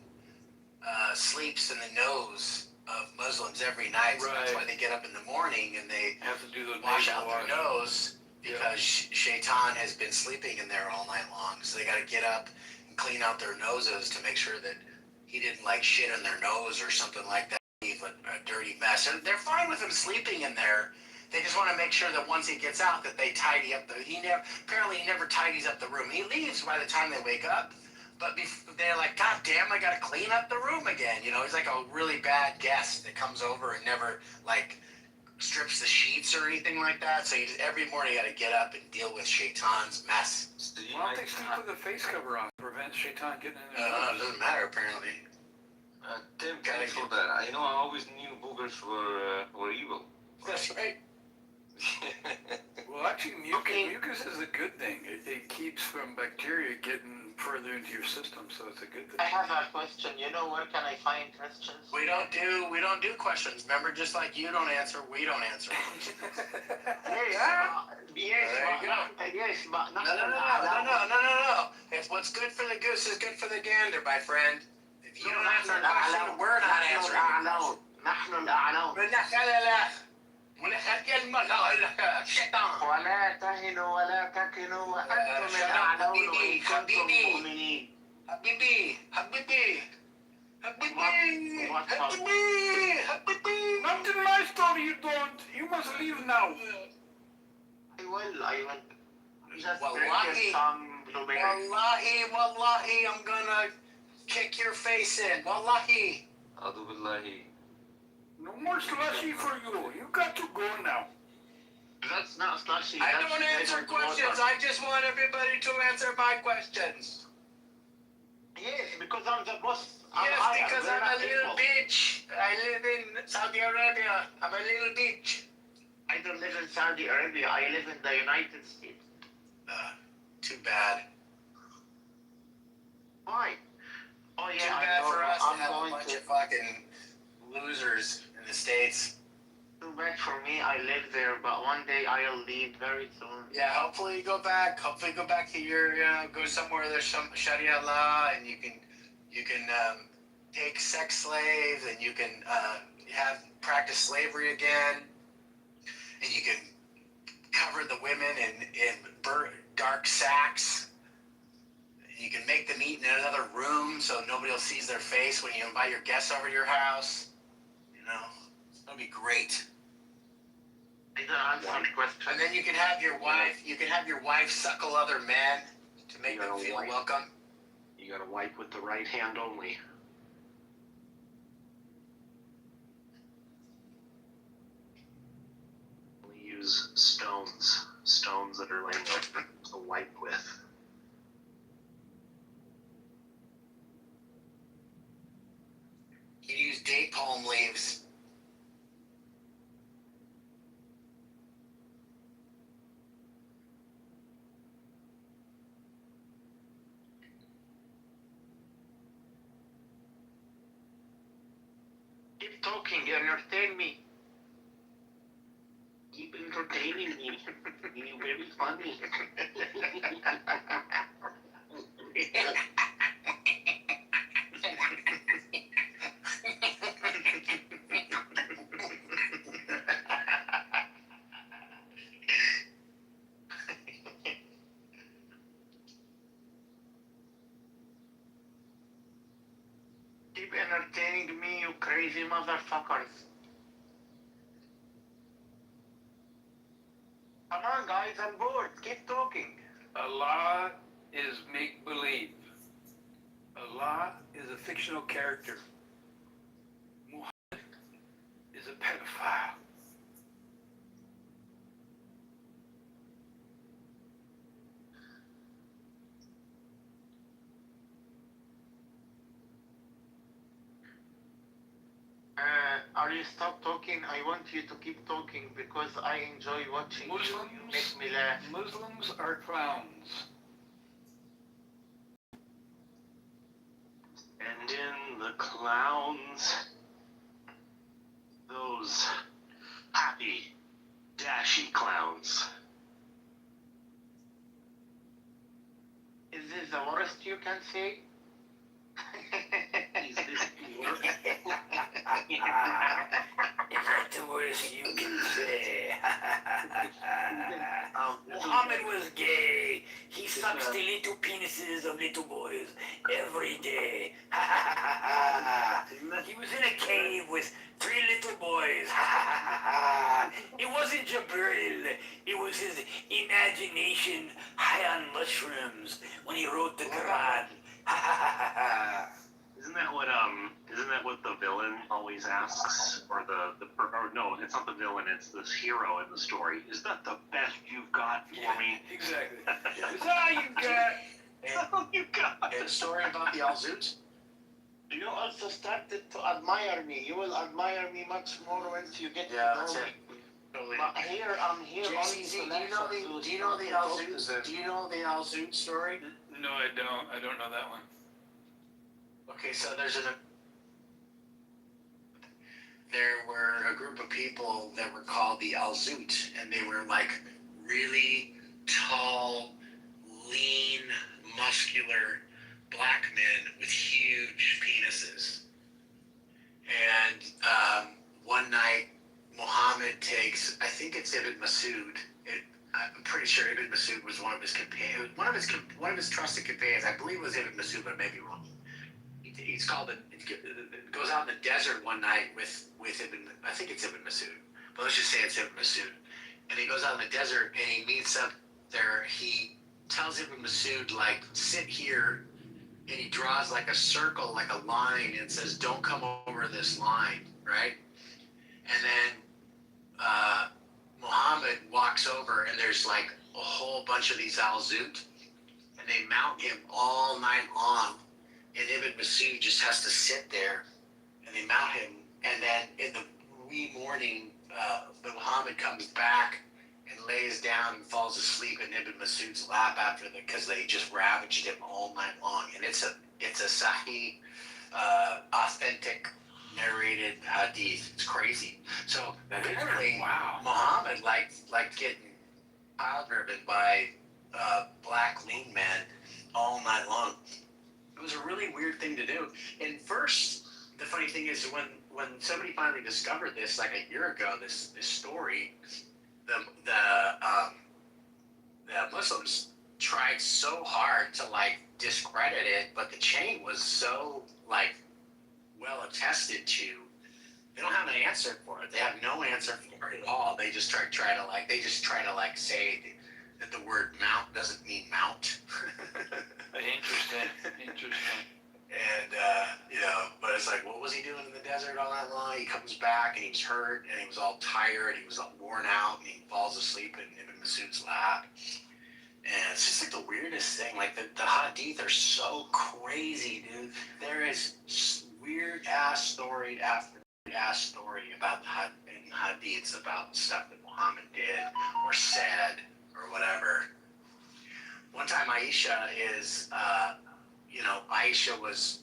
sleeps in the nose of Muslims every night. So that's why they get up in the morning and they have to do the wash out their nose because Shaitan has been sleeping in there all night long. So they got to get up, and clean out their noses to make sure that he didn't like shit in their nose or something like that, leave a dirty mess. And they're fine with him sleeping in there. They just want to make sure that once he gets out that they tidy up apparently he never tidies up the room. He leaves by the time they wake up, but they're like, God damn, I gotta clean up the room again. You know, he's like a really bad guest that comes over and never like strips the sheets or anything like that. So every morning you gotta get up and deal with Shaitan's mess. Why don't they sleep with the face cover on? Prevent Shaitan getting in there. It doesn't matter apparently. Tim, thanks for that. I always knew boogers were evil. That's right. Well, actually, mucus is a good thing. It keeps from bacteria getting further into your system, so it's a good thing. I have a question. Where can I find questions? We don't do questions. Remember, just like you don't answer, we don't answer. Yes, but No. If what's good for the goose is good for the gander, my friend. If you don't answer a question, we're not answering. نحن الأعلون. الشيطان. ولا تهنوا ولا تكنوا وأنتم الأعلون إن كنتم مؤمنين. حبيبي. Nothing my story you don't. You must leave now. I will. Just Wallahi, some blueberries. Wallahi, I'm gonna kick your face in. Wallahi. A'udhu billahi. No more slushy for you. You got to go now. That's not slushy. I don't answer questions. I just want everybody to answer my questions. Yes, because I'm the boss. Because I'm a little bitch. I live in Saudi Arabia. I'm a little bitch. I don't live in Saudi Arabia. I live in the United States. Too bad. Why? Oh yeah, Too bad for us to I'm have a going bunch to. of fucking losers in the States. Too bad for me. I live there, but one day I'll leave very soon. Yeah, hopefully you go back. Hopefully go back to your, go somewhere there's some Sharia law, and you can take sex slaves, and you can practice slavery again, and you can cover the women in dark sacks. You can make them eat in another room so nobody will see their face when you invite your guests over to your house. It'll be great. I don't answer questions. And then you can have your wife suckle other men to make them feel welcome. You gotta wipe with the right hand only. We use stones that are laying up to wipe with. You use date palm leaves. Keep talking, entertain me. Keep entertaining me. You're very funny. Keep entertaining me, you crazy motherfuckers. Come on, guys, I'm bored. Keep talking. Allah is make-believe. Allah is a fictional character. Muhammad is a pedophile. Are you stop talking? I want you to keep talking because I enjoy watching you. You make me laugh. Muslims are clowns. And in the clowns, those happy, dashy clowns. Is this the worst you can say? Is this the worst? Is that the worst you can say? Muhammad was gay. He sucked sucks the little penises of little boys every day. Ha ha ha ha ha. He was in a cave with 3 little boys. Ha ha ha ha ha. It wasn't Jabril. It was his imagination high on mushrooms when he wrote the Quran. Ha ha ha ha ha. Isn't that what the villain always asks, or no, it's not the villain, it's this hero in the story. Is that the best you've got for me? Exactly. Is that all you got? That's all you got. And a story about the Alzoots? You also started to admire me. You will admire me much more once you get Yeah, to that's know it. me. But here, I'm here only JCC, to do you know the Alzoots? Do you know the Alzoot story? No, I don't. I don't know that one. Okay, so there were a group of people that were called the Alzoot, and they were like really tall, lean, muscular black men with huge penises. And one night, Muhammad takes, I think it's Ibn Masud. I'm pretty sure Ibn Masud was one of his companions, one of his trusted companions. I believe it was Ibn Masud, but I may be wrong. He's called it goes out in the desert one night with Ibn, I think it's Ibn Masud, but let's just say it's Ibn Masud. And he goes out in the desert and he meets up there. He tells Ibn Masud, like, sit here, and he draws like a circle, like a line, and says, don't come over this line, right? And then Muhammad walks over, and there's like a whole bunch of these Alzoot, and they mount him all night long. And Ibn Masud just has to sit there, and they mount him. And then in the wee morning, Muhammad comes back and lays down and falls asleep in Ibn Masud's lap because they just ravaged him all night long. And it's a Sahih, authentic, narrated hadith. It's crazy. So apparently, Muhammad liked getting pile driven by black lean men all night long. It was a really weird thing to do. And first, the funny thing is when somebody finally discovered this, like a year ago, this story, the Muslims tried so hard to like discredit it, but the chain was so like well attested to. They don't have an answer for it. They have no answer for it at all. They just try to say that the word mount doesn't mean mount. Interesting. And, but it's like, what was he doing in the desert all that long? He comes back and he's hurt and he was all tired. He was all worn out and he falls asleep in Ibn Masud's lap. And it's just like the weirdest thing. Like the hadith are so crazy, dude. There is weird ass story after ass story about the hadiths about stuff that Muhammad did or said or whatever. One time Aisha Aisha was,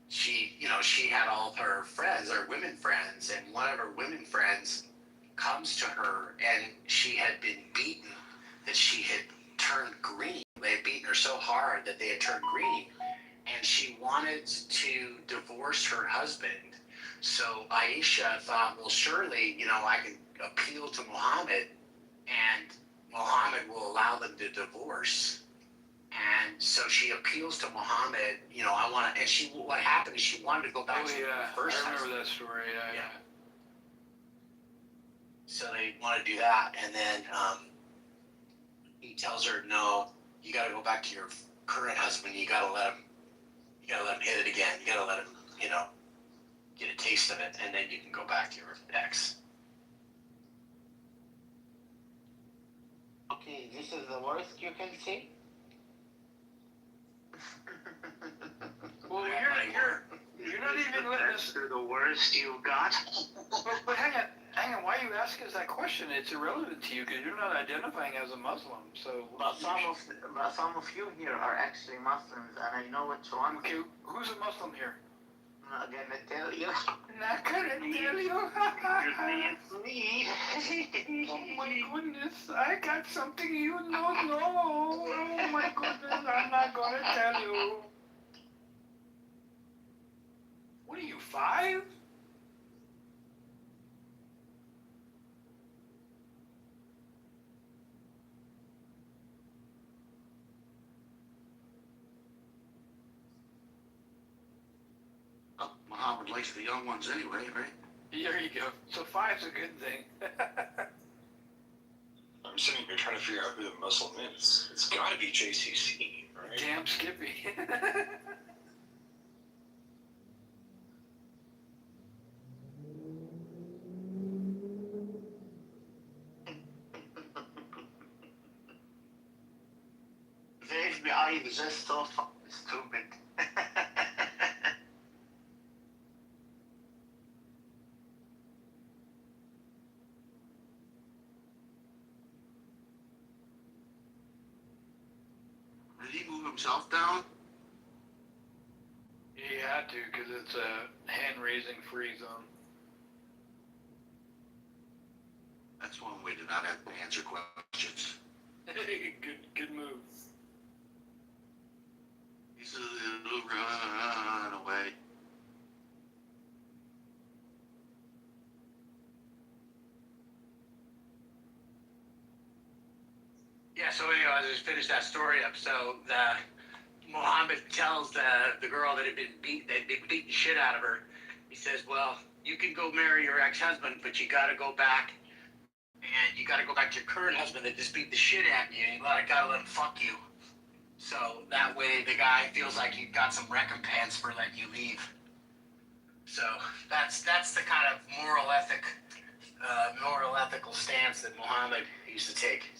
she had all of her friends, her women friends, and one of her women friends comes to her and she had been beaten that she had turned green. They had beaten her so hard that they had turned green, and she wanted to divorce her husband. So Aisha thought, well, surely, I can appeal to Muhammad and Muhammad will allow them to divorce. And so she appeals to Muhammad, what happened is she wanted to go back to her first husband. I remember that story, yeah. So they want to do that, and then he tells her, no, you got to go back to your current husband. You got to let him hit it again. You got to let him, get a taste of it, and then you can go back to your ex. Okay, this is the worst you can see? Well, you're not even letting us. They're the worst you've got. But hang on. Why you ask us that question? It's irrelevant to you because you're not identifying as a Muslim. So. But some of you here are actually Muslims, and I know which one. Okay, who's a Muslim here? I'm not gonna tell you. Not gonna tell you. It's me. Oh my goodness! I got something you don't know. Oh my goodness! I'm not gonna tell you. What are you, 5? Muhammad likes the young ones anyway, right? There you go. So 5's a good thing. I'm sitting here trying to figure out who the Muslim is. It's got to be JCC, right? Damn Skippy. The FBI is just so fucking stupid. Did he move himself down? He had to, because it's a hand-raising free zone. That's one way to not have to answer questions. Good move. He's a little runaway. Yeah, so anyway, I'll just finish that story up. So the Muhammad tells the girl that had been beat, they'd been beating the shit out of her. He says, well, you can go marry your ex-husband, but you gotta go back, and you gotta go back to your current husband that just beat the shit out of you, and you gotta let him fuck you. So that way the guy feels like he got some recompense for letting you leave. So that's the kind of moral ethical stance that Muhammad used to take.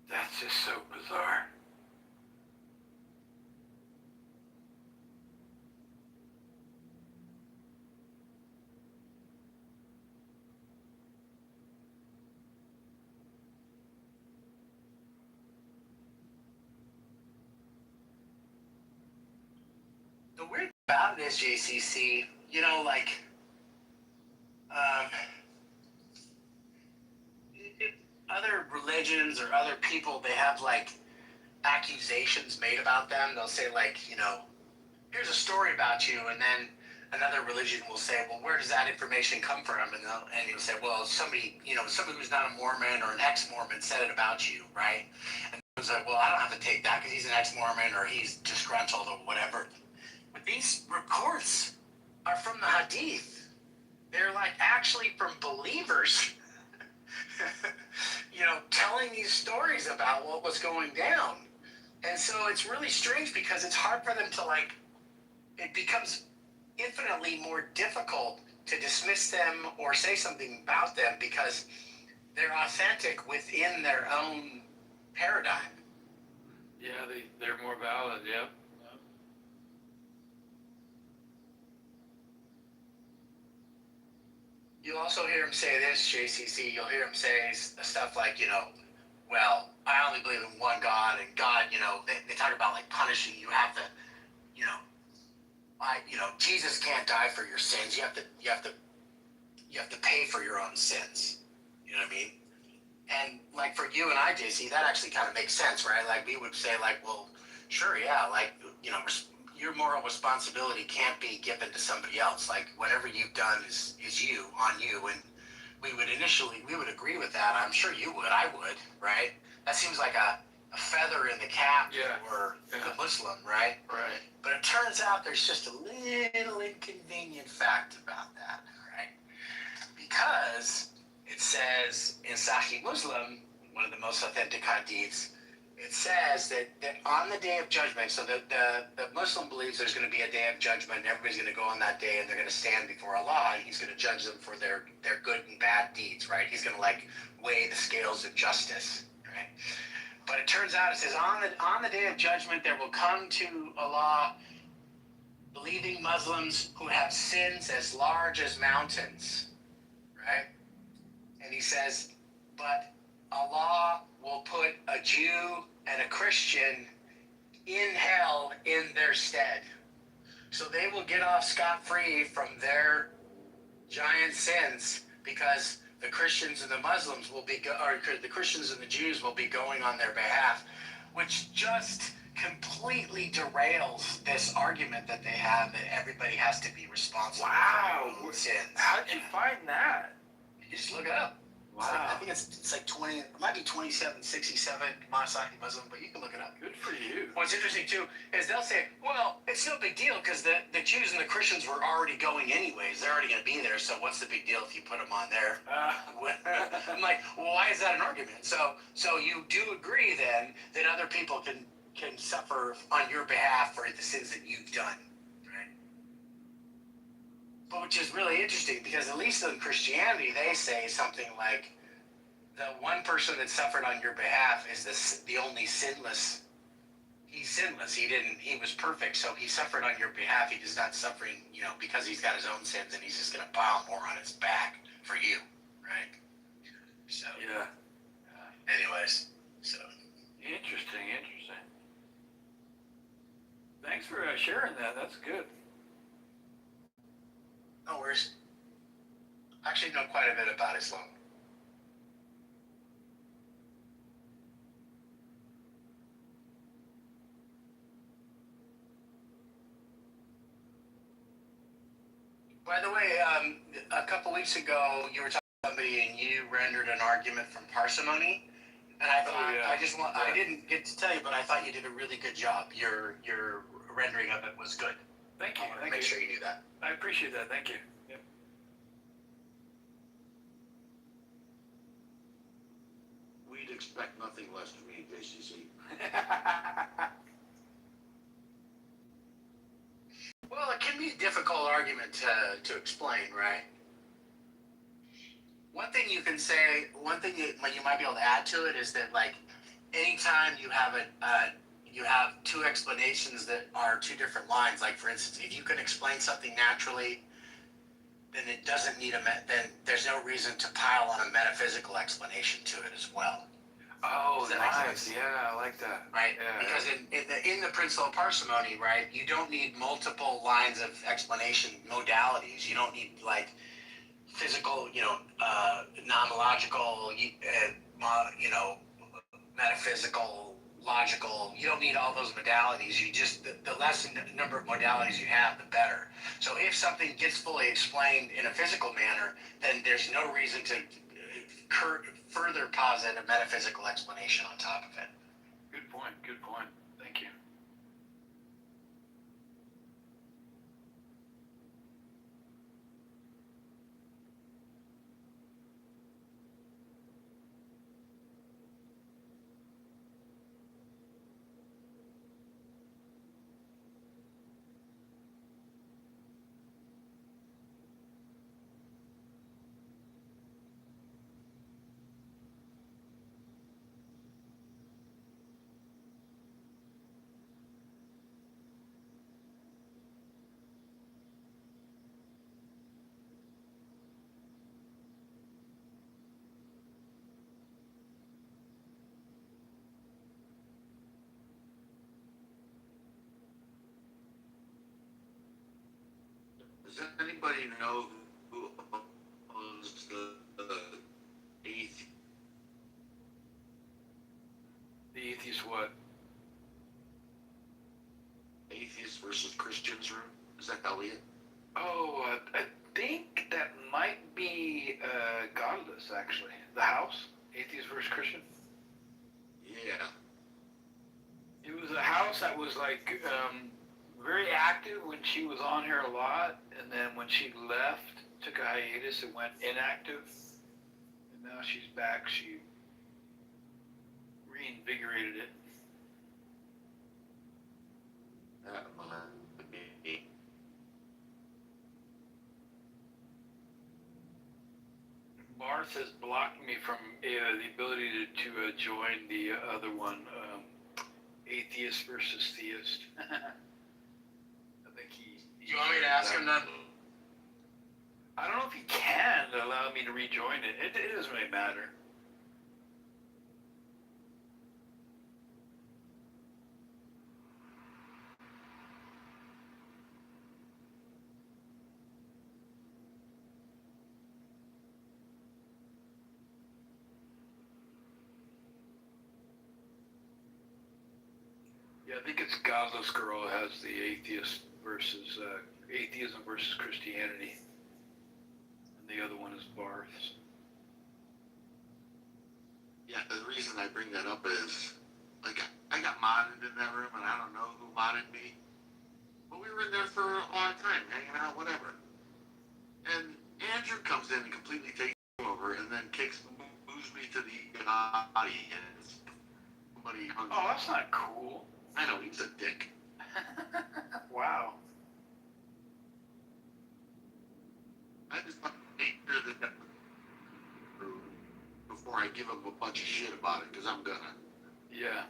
That's just so bizarre. The weird thing about it is, JCC, you know, like, other religions or other people, they have, like, accusations made about them. They'll say, like, you know, here's a story about you, and then another religion will say, well, where does that information come from? And he'll say, well, somebody who's not a Mormon or an ex-Mormon said it about you, right? And he'll say, well, I don't have to take that because he's an ex-Mormon or he's disgruntled or whatever. But these reports are from the Hadith. They're like actually from believers, you know, telling these stories about what was going down. And so it's really strange because it's hard for them to, like, it becomes infinitely more difficult to dismiss them or say something about them because they're authentic within their own paradigm. Yeah, they're more valid, yep. You'll also hear him say this, JCC. You'll hear him say stuff like, you know, well, I only believe in one God, and God, you know, they talk about, like, punishing. You have to, you know, Jesus can't die for your sins. You have to pay for your own sins. You know what I mean? And, like, for you and I, JC, that actually kind of makes sense, right? Like, we would say, like, well, sure, yeah, like, you know, your moral responsibility can't be given to somebody else. Like, whatever you've done is you, on you. And we would agree with that. I'm sure you would. I would, right? That seems like a feather in the cap for the Muslim, right? Right. But it turns out there's just a little inconvenient fact about that, right? Because it says in Sahih Muslim, one of the most authentic hadiths, it says that on the day of judgment, so the Muslim believes there's going to be a day of judgment, and everybody's going to go on that day, and they're going to stand before Allah, and he's going to judge them for their good and bad deeds, right? He's going to, like, weigh the scales of justice, right? But it turns out, it says, on the day of judgment, there will come to Allah believing Muslims who have sins as large as mountains, right? And he says, but Allah will put a Jew and a Christian in hell in their stead. So they will get off scot-free from their giant sins because the Christians and the Muslims will be, or the Christians and the Jews will be going on their behalf, which just completely derails this argument that they have that everybody has to be responsible for their own sins. How'd you find that? You just look it up. I think it's like 20, it might be 2767 Muslim, but you can look it up. Good for you. What's interesting too is they'll say, well, it's no big deal because the Jews and the Christians were already going anyways. They're already going to be there. So what's the big deal if you put them on there? I'm like, well, why is that an argument? So you do agree then that other people can suffer on your behalf for the sins that you've done, right? But which is really interesting because at least in Christianity, they say something like, the one person that suffered on your behalf is the only sinless. He's sinless. He was perfect. So he suffered on your behalf. He is not suffering, because he's got his own sins and he's just going to pile more on his back for you. Right. So, Yeah. Anyways, so. Interesting. Thanks for sharing that. That's good. No worries. I actually know quite a bit about Islam. By the way, a couple weeks ago, you were talking to somebody and you rendered an argument from parsimony. And I thought, I didn't get to tell you, but I thought you did a really good job. Your rendering of it was good. Thank you. I wanted to make sure you knew that. I appreciate that. Thank you. Yep. We'd expect nothing less from me, JCC. Well, it can be a difficult argument to explain, right? One thing you can say, one thing you might be able to add to it is that, like, anytime you have you have two explanations that are two different lines. Like, for instance, if you can explain something naturally, then it doesn't need then there's no reason to pile on a metaphysical explanation to it as well. Oh, nice. Yeah, I like that. Right? Yeah, because in the principle of parsimony, right, you don't need multiple lines of explanation modalities. You don't need, like, physical, nomological, metaphysical, logical. You don't need all those modalities. You just, the less number of modalities you have, the better. So if something gets fully explained in a physical manner, then there's no reason to further posit a metaphysical explanation on top of it. Good point. Thank you. Does anybody know who owns the atheist? The atheist what? Atheist versus Christians room? Is that Elliot? Oh, I think that might be Godless, actually. The House, Atheist versus Christian. Yeah. It was a house that was like very active when she was on here a lot, and then when she left, took a hiatus, it went inactive, and now she's back. She reinvigorated it. Barth has blocked me from the ability to join the other one, Atheist versus Theist. I think he. Do you want me to ask him that? I don't know if he can allow me to rejoin it. It doesn't really matter. Yeah, I think it's Godless Girl has the atheism versus Christianity, and the other one is Barth's. reason I bring that up is, like, I got modded in that room, and I don't know who modded me. But we were in there for a long time, hanging out, whatever. And Andrew comes in and completely takes over, and then moves me to the audience. Somebody hung. Oh, that's not cool. I know, he's a dick. Wow. I just want to make sure that before I give him a bunch of shit about it, because I'm gonna. Yeah.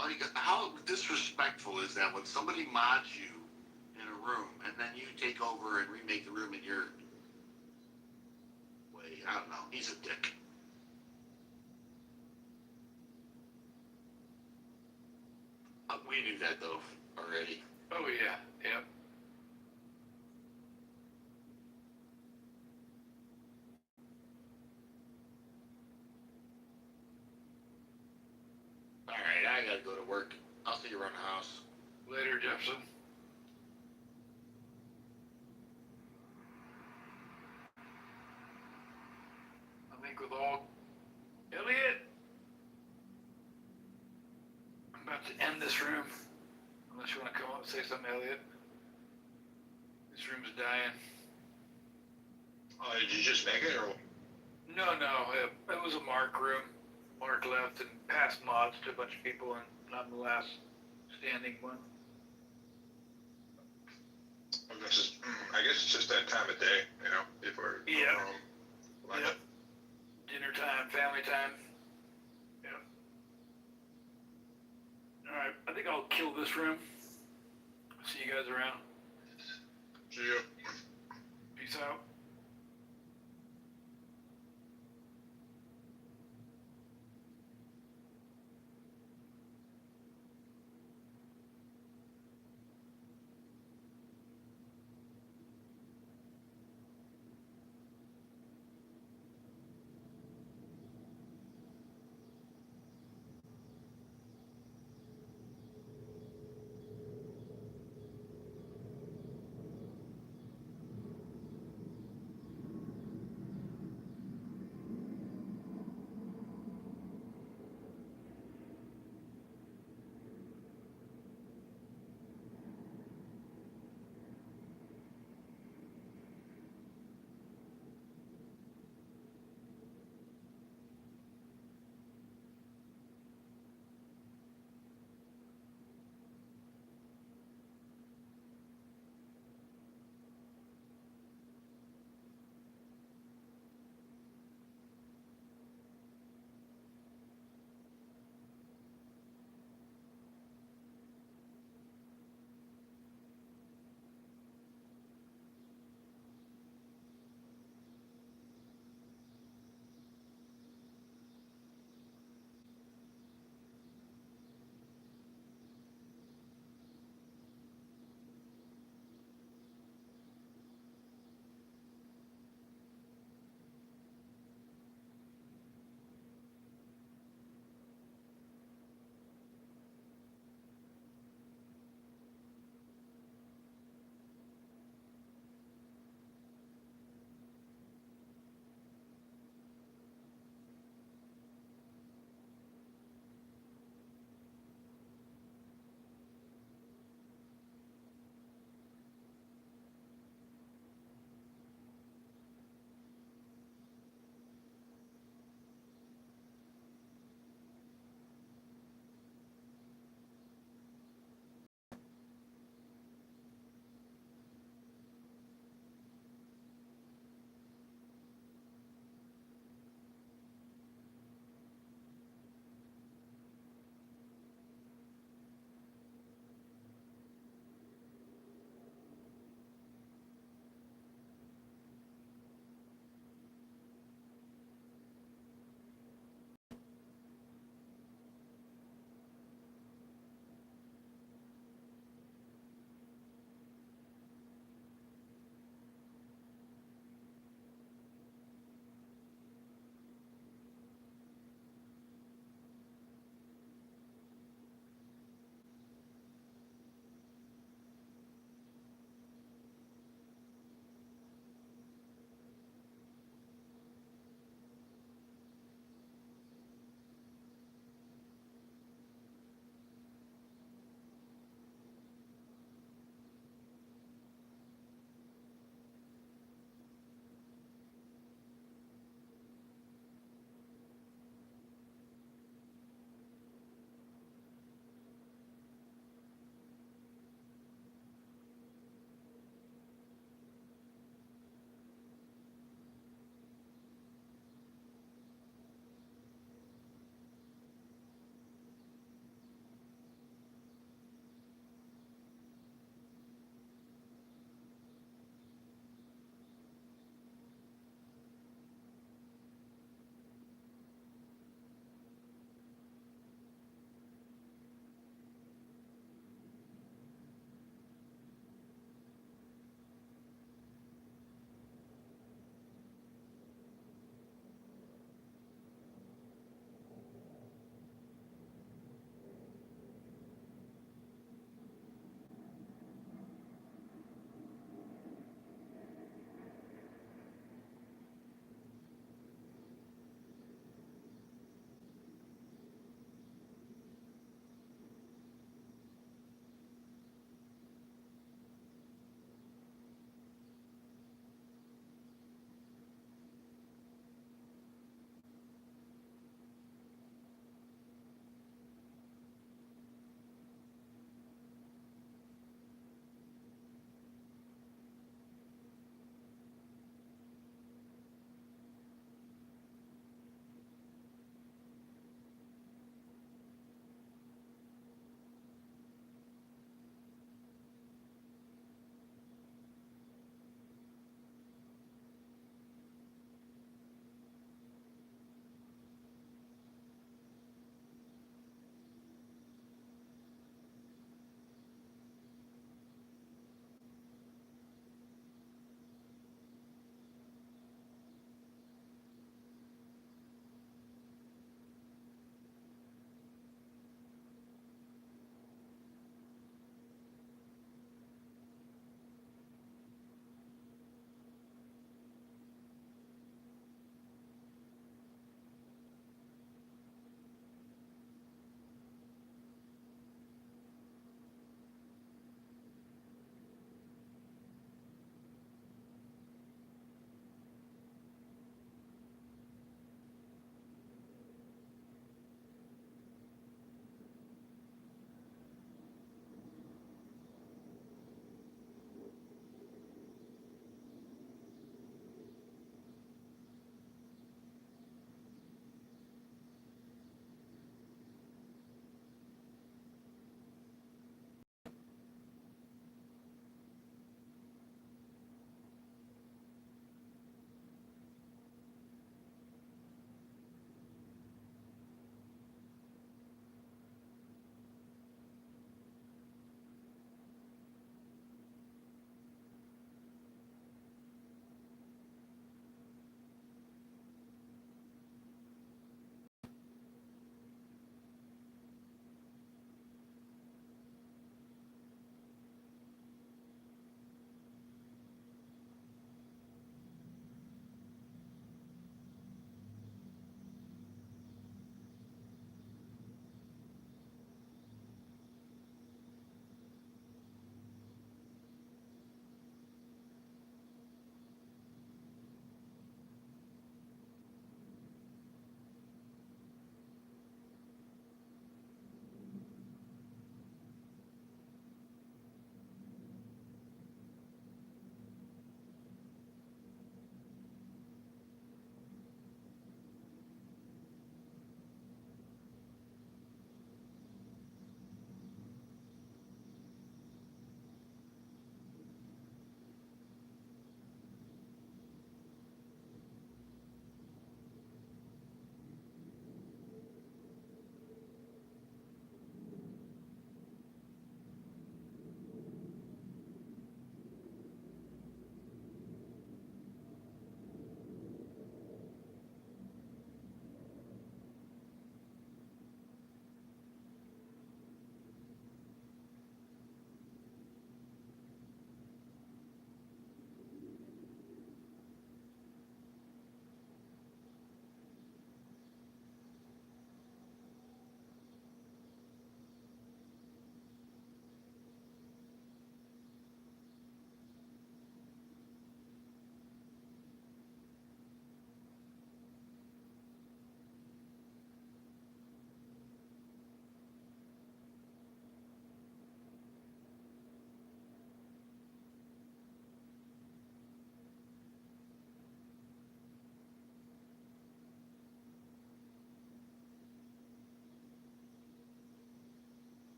Like, how disrespectful is that when somebody mods you in a room and then you take over and remake the room in your way? I don't know. He's a dick. We knew that though already. Oh yeah. Yep. All right, I gotta go to work. I'll see you around the house. Later, Jefferson. I think with all Elliot, I'm about to end this room. Unless you want to come up and say something, Elliot. This room's dying. Oh, did you just make it, or? No, it was a Mark room. Mark left and passed mods to a bunch of people, and I'm the last standing one. I guess it's just that time of day, you know, people are Yeah. home. Yep. Dinner time, family time. Yep. Alright, I think I'll kill this room. See you guys around. See you. Peace out.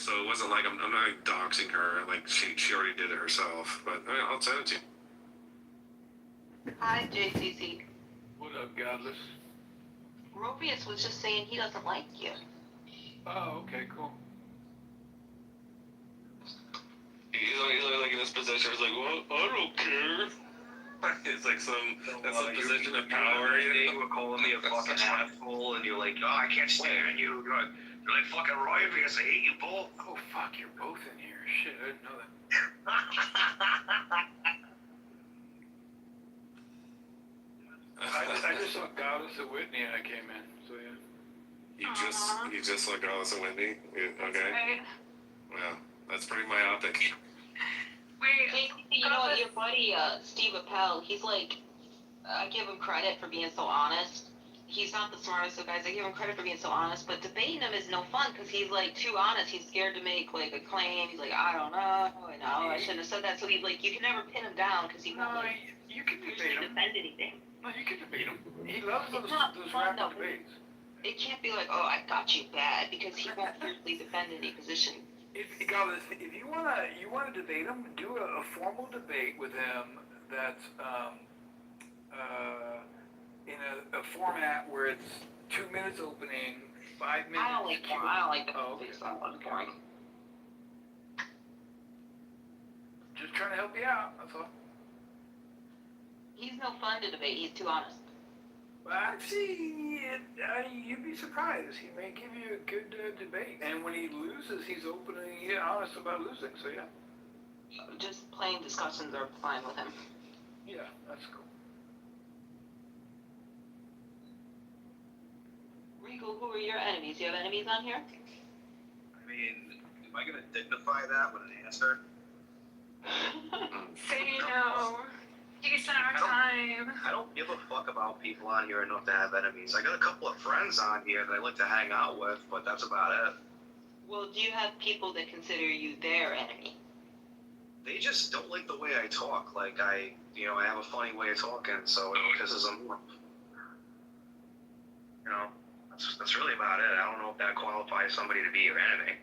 So it wasn't like I'm not like doxing her. Like she already did it herself. But I mean, I'll send it to you. Hi, JCC. What up, Godless? Robius was just saying he doesn't like you. Oh, okay, cool. He's like in this position. He's like, well, I don't care. It's like that's a position of power. You were calling me a fucking asshole, and you're like, oh, I can't stand you. You're like fucking Roy because I hate you both. Oh, fuck, you're both in here. Shit, I didn't know that. I just saw Goddess at Whitney and I came in, so yeah. You just saw Goddess and Wendy? Okay. Right. Well, that's pretty myopic. Wait, you know what, your buddy, Steve Appel, he's like, I give him credit for being so honest. He's not the smartest of guys. I give him credit for being so honest, but debating him is no fun because he's like too honest. He's scared to make like a claim. He's like, I don't know, I shouldn't have said that. So he's like, you can never pin him down because he won't you can debate him. defend anything. No, you can debate him. He loves those fun, rapid debates. It can't be like, oh, I got you bad because he won't fiercely defend any position. If you wanna debate him, do a formal debate with him that's in a format where it's 2 minutes opening, 5 minutes. I don't like the debates. Okay. Just trying to help you out. That's all. He's no fun to debate. He's too honest. Actually, you'd be surprised. He may give you a good debate. And when he loses, he's openly honest about losing, so yeah. Just plain discussions are fine with him. Yeah, that's cool. Regal, who are your enemies? Do you have enemies on here? I mean, am I gonna dignify that with an answer? Say no. You spend our time. I don't give a fuck about people on here enough to have enemies. I got a couple of friends on here that I like to hang out with, but that's about it. Well, do you have people that consider you their enemy? They just don't like the way I talk. Like I have a funny way of talking, so it pisses them off. That's really about it. I don't know if that qualifies somebody to be your enemy.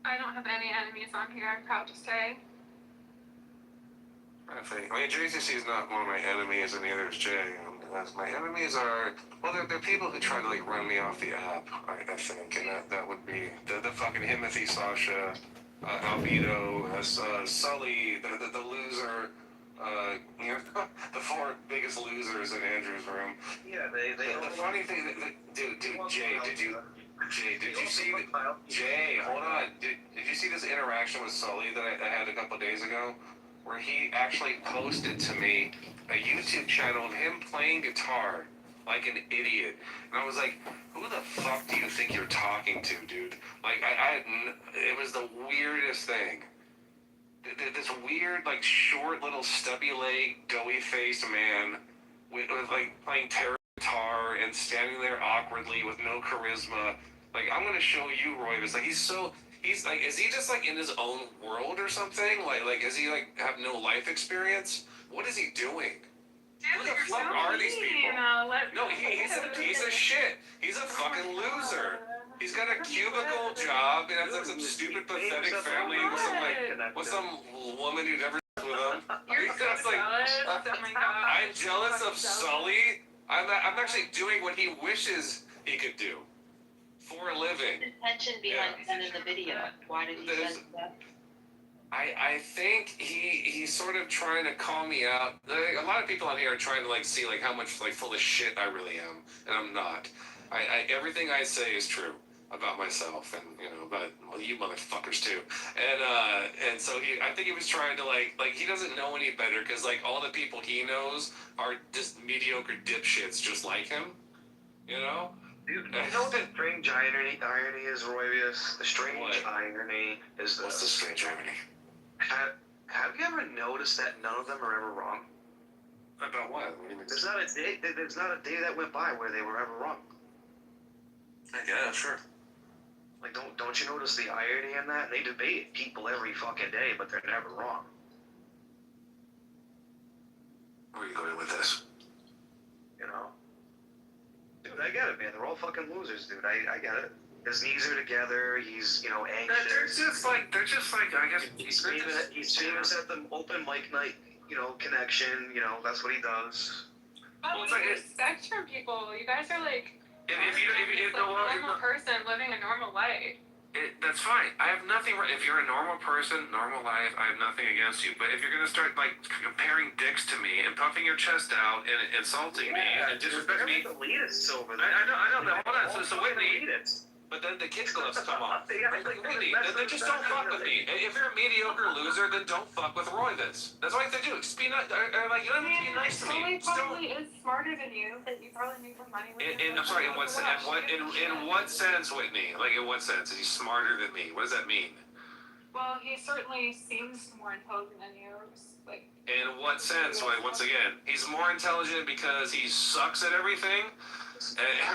I don't have any enemies on here, I'm proud to say. I mean, JCC is not one of my enemies, and neither is Jay. My enemies are, well, they're people who try to like run me off the app. I think, and that would be the fucking Himothy, Sasha, Albedo, Sully, the loser. The four biggest losers in Andrew's room. Yeah, they. The funny thing, dude, Jay, did you see? Jay, hold on. Did you see this interaction with Sully that I had a couple of days ago, where he actually posted to me a YouTube channel of him playing guitar like an idiot, and I was like, who the fuck do you think you're talking to, dude? Like, it was the weirdest thing. This weird, like, short little stubby leg, doughy faced man with like playing terror guitar and standing there awkwardly with no charisma. Like, I'm gonna show you, Roy. It's like he's like, is he just like in his own world or something? Like, does he like have no life experience? What is he doing? Who the fuck are these people? No, he's a shit. He's a fucking loser. He's got a cubicle job and has like some stupid pathetic family with some woman who never with him. You're so jealous. Oh my god. I'm jealous of Sully. I'm actually doing what he wishes he could do for a living. The intention behind sending the video. Why did he send that? I think he's sort of trying to call me out. Like, a lot of people on here are trying to like see like how much like full of shit I really am, and I'm not. Everything I say is true about myself, and but well, you motherfuckers too. And so I think he was trying to like he doesn't know any better because like all the people he knows are just mediocre dipshits just like him, Dude, you know what the strange irony is, Royvius? The strange irony is this. What's the strange irony? Have you ever noticed that none of them are ever wrong? About what? What do you mean? There's not a day that went by where they were ever wrong. Yeah, sure. Like, don't you notice the irony in that? They debate people every fucking day, but they're never wrong. Where are you going with this? I get it, man. They're all fucking losers, dude. I get it. His knees are together. He's, anxious. They're just like, I guess He's famous at the open mic night, connection. That's what he does. But Well, we it's like respect from people. You guys are like if like a normal person living a normal life. That's fine. I have nothing. If you're a normal person, normal life, I have nothing against you. But if you're gonna start comparing dicks to me and puffing your chest out and insulting me and disrespecting me, elitists over there. I know. But hold on. So Whitney. But then the kids gloves come off. Whitney, then just don't fuck with me. If you're a mediocre loser, then don't fuck with Roivitz. That's all you have to do. Just be nice. You don't have to be nice to me. He probably is smarter than you, but you probably make more money with him. I'm sorry. In what sense, Whitney? Like in what sense? Is he smarter than me? What does that mean? Well, he certainly seems more intelligent than you. In what sense? Once again, he's more intelligent because he sucks at everything.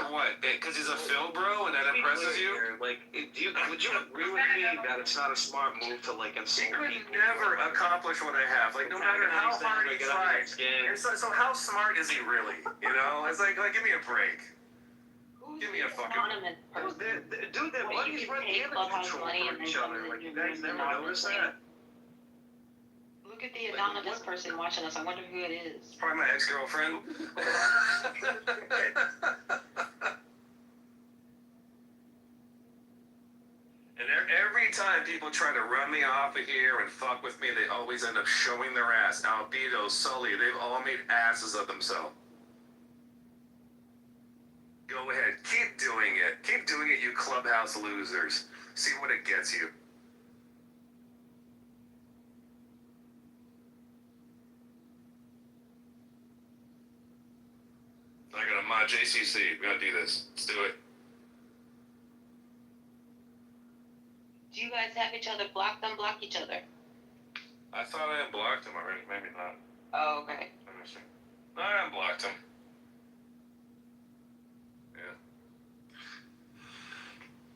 What? Because he's a Phil bro and that impresses you? Would you agree with me that it's not a smart move to insult people? He could never accomplish what I have. No matter how hard he tries. So how smart is he really? It's like give me a break. Give me a fucking. Anonymous person. Dude, their buddies run damage control for each other. You guys never notice that? Look at the anonymous person watching us. I wonder who it is. Probably my ex-girlfriend. And every time people try to run me off of here and fuck with me, they always end up showing their ass. Albedo, Sully, they've all made asses of themselves. Go ahead, keep doing it. Keep doing it, you clubhouse losers. See what it gets you. I got a mod JCC. We gotta do this. Let's do it. Do you guys have each other blocked? Unblock each other. I thought I unblocked him already. Maybe not. Oh, okay. Let me see. No, I unblocked him. Yeah.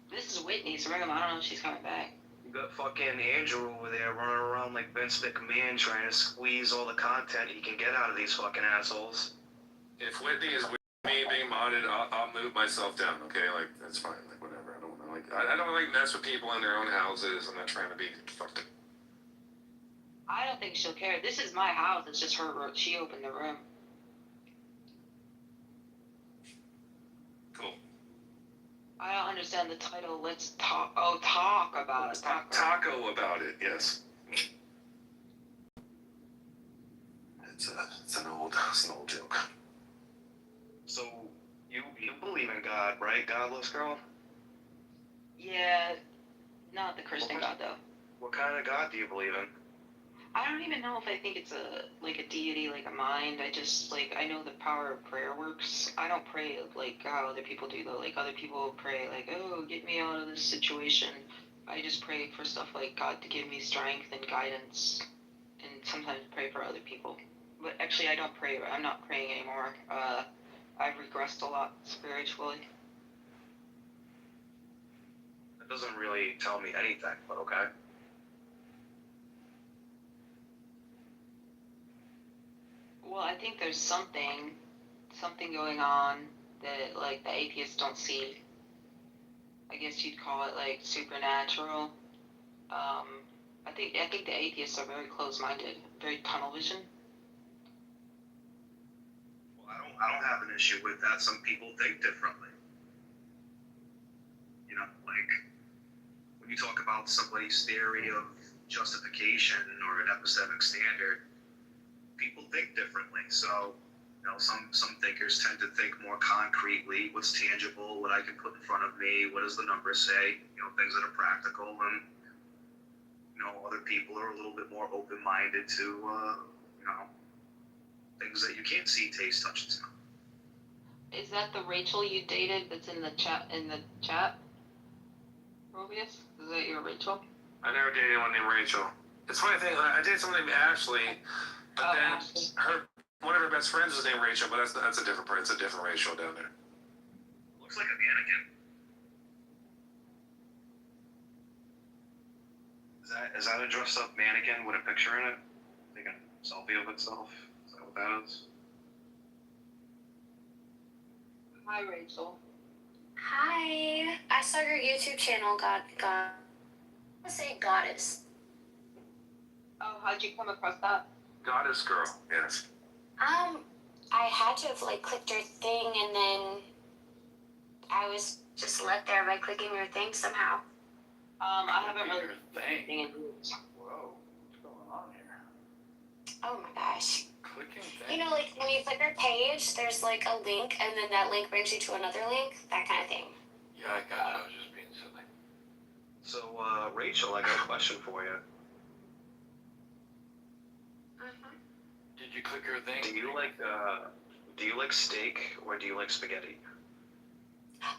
This is Whitney, so ring him. I don't know if she's coming back. You got fucking Andrew over there running around like Vince McMahon trying to squeeze all the content he can get out of these fucking assholes. If Whitney is with me being modded, I'll move myself down, okay? That's fine. Whatever. I don't want to, I don't mess with people in their own houses. I'm not trying to be fucked up. I don't think she'll care. This is my house. It's just her room. She opened the room. Cool. I don't understand the title. Let's talk. Oh, talk about it. Taco about it, yes. It's an old joke. So, you believe in God, right? Godless girl? Yeah, not the Christian God, though. What kind of God do you believe in? I don't even know if I think it's a deity, like a mind. I just, I know the power of prayer works. I don't pray how other people do, though. Other people pray, oh, get me out of this situation. I just pray for stuff like God to give me strength and guidance, and sometimes pray for other people. But actually, I don't pray. I'm not praying anymore. I've regressed a lot spiritually. That doesn't really tell me anything, but okay. Well, I think there's something going on that, the atheists don't see. I guess you'd call it, supernatural. I think the atheists are very close-minded, very tunnel vision. I don't have an issue with that. Some people think differently. When you talk about somebody's theory of justification or an epistemic standard, people think differently. So, some thinkers tend to think more concretely, what's tangible, what I can put in front of me, what does the number say, things that are practical, and, other people are a little bit more open-minded to, things that you can't see, taste, touch, and smell. Is that the Rachel you dated that's in the chat? Mobius? Is that your Rachel? I never dated anyone named Rachel. It's funny thing. I dated someone named Ashley, but then Ashley. one of her best friends was named Rachel, but that's a different It's a different Rachel down there. Looks like a mannequin. Is that a dressed-up mannequin with a picture in it? Taking a selfie of itself? Is that what that is? Hi, Rachel. Hi. I saw your YouTube channel, I'm gonna say Goddess. Oh, how'd you come across that? Goddess girl, yes. I had to have like clicked your thing and then I was just led there by clicking your thing somehow. I haven't really thing. Whoa, what's going on here? Oh my gosh. Clicking thing. You know, like when you click your page, there's like a link and then that link brings you to another link, that kind of thing. Yeah, I got it. I was just being silly. So, Rachel, I got a question for you. Did you click your thing? Do you like steak or do you like spaghetti?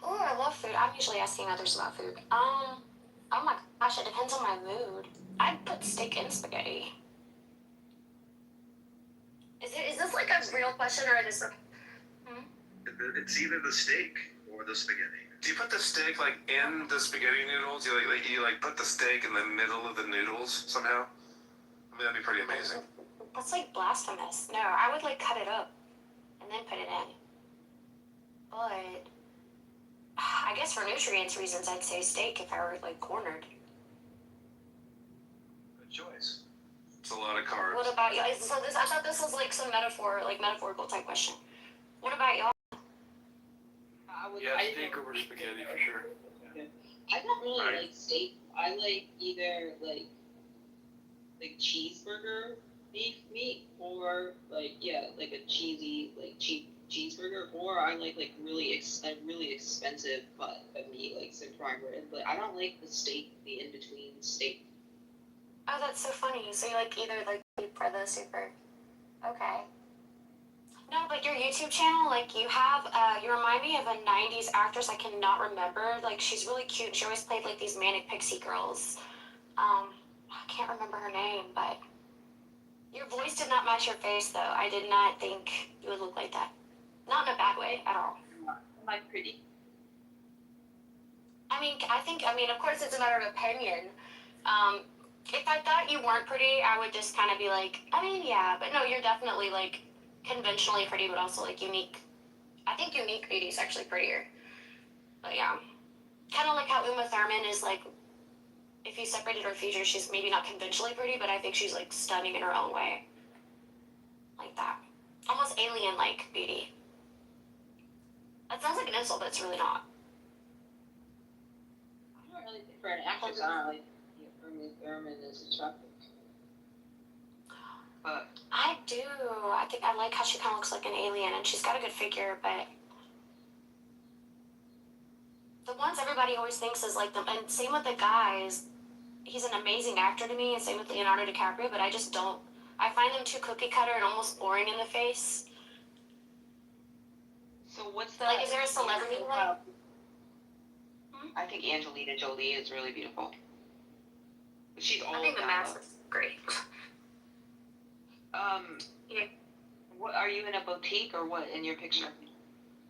Oh, I love food. I'm usually asking others about food. Oh my gosh, it depends on my mood. I'd put steak in spaghetti. Is this like a real question or is this It's either the steak or the spaghetti. Do you put the steak like in the spaghetti noodles? You like put the steak in the middle of the noodles somehow? I mean, that'd be pretty amazing. That's like blasphemous. No, I would like cut it up and then put it in. But I guess for nutrients reasons, I'd say steak if I were like cornered. Good choice. It's a lot of carbs. What about y'all? So I thought this was like some metaphorical type question. What about y'all? Yeah, steak over spaghetti for sure. I don't really like steak. I like either like cheeseburger beef meat or like a cheesy cheeseburger, or I like really expensive cut of meat like some prime rib. But I don't like the steak, the in between steak. Oh, that's so funny. So you like either like deep or the super. Okay. No, but your YouTube channel, like you have, you remind me of a 90s actress I cannot remember. Like she's really cute. She always played like these manic pixie girls. I can't remember her name, but your voice did not match your face though. I did not think you would look like that. Not in a bad way at all. Am I pretty? I mean, of course it's a matter of opinion. If I thought you weren't pretty, I would just kind of be like, I mean, yeah, but no, you're definitely like conventionally pretty, but also like unique. I think unique beauty is actually prettier. But yeah, kind of like how Uma Thurman is like, if you separated her features, she's maybe not conventionally pretty, but I think she's like stunning in her own way. Like that. Almost alien-like beauty. That sounds like an insult, but it's really not. I don't really think for an actress, I don't really think Thurman is attractive. But I do. I think I like how she kind of looks like an alien, and she's got a good figure, but the ones everybody always thinks is like them, and same with the guys. He's an amazing actor to me, and same with Leonardo DiCaprio, but I just don't. I find them too cookie cutter and almost boring in the face. so what's the Like, is there a celebrity like? I think Angelina Jolie is really beautiful. She's old. I think the mask is great. Yeah. What are you in a boutique or what in your picture?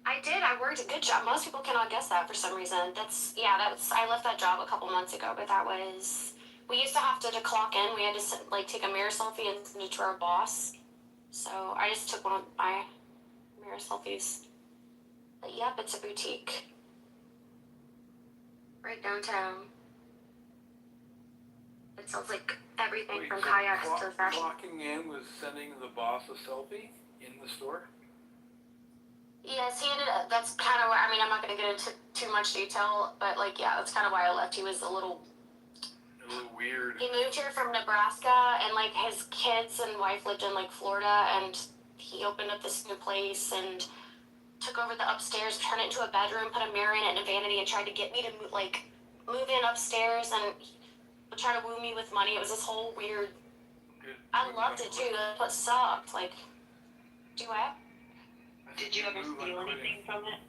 I did. I worked a good job. Most people cannot guess that for some reason. I left that job a couple months ago, but we used to have to clock in. We had to like take a mirror selfie and send it to our boss. So I just took one of my mirror selfies. But yep, it's a boutique. Right downtown. It sells like everything from kayaks to fashion. Clocking in was sending the boss a selfie in the store? Yes, he ended up, that's kind of where, I mean, I'm not going to get into too much detail, but like, yeah, that's kind of why I left. He was a little weird. He moved here from Nebraska, and like his kids and wife lived in like Florida, and he opened up this new place and took over the upstairs, turned it into a bedroom, put a mirror in it and a vanity, and tried to get me to move in upstairs and would try to woo me with money. It was this whole weird. I loved it too. That's what sucked. Like, do what? Did you ever steal anything from it?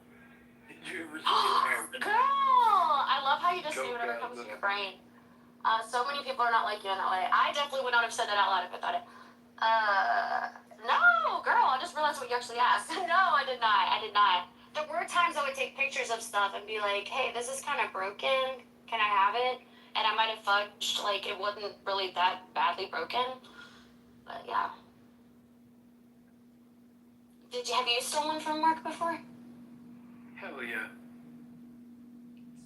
Did you ever steal Girl! I love how you just say whatever comes to your brain. So many people are not like you in that way. I definitely would not have said that out loud if I thought it. No, girl, I just realized what you actually asked. No, I did not. There were times I would take pictures of stuff and be like, hey, this is kind of broken. Can I have it? And I might have fudged, like, it wasn't really that badly broken. But, yeah. Have you stolen from work before? Hell yeah.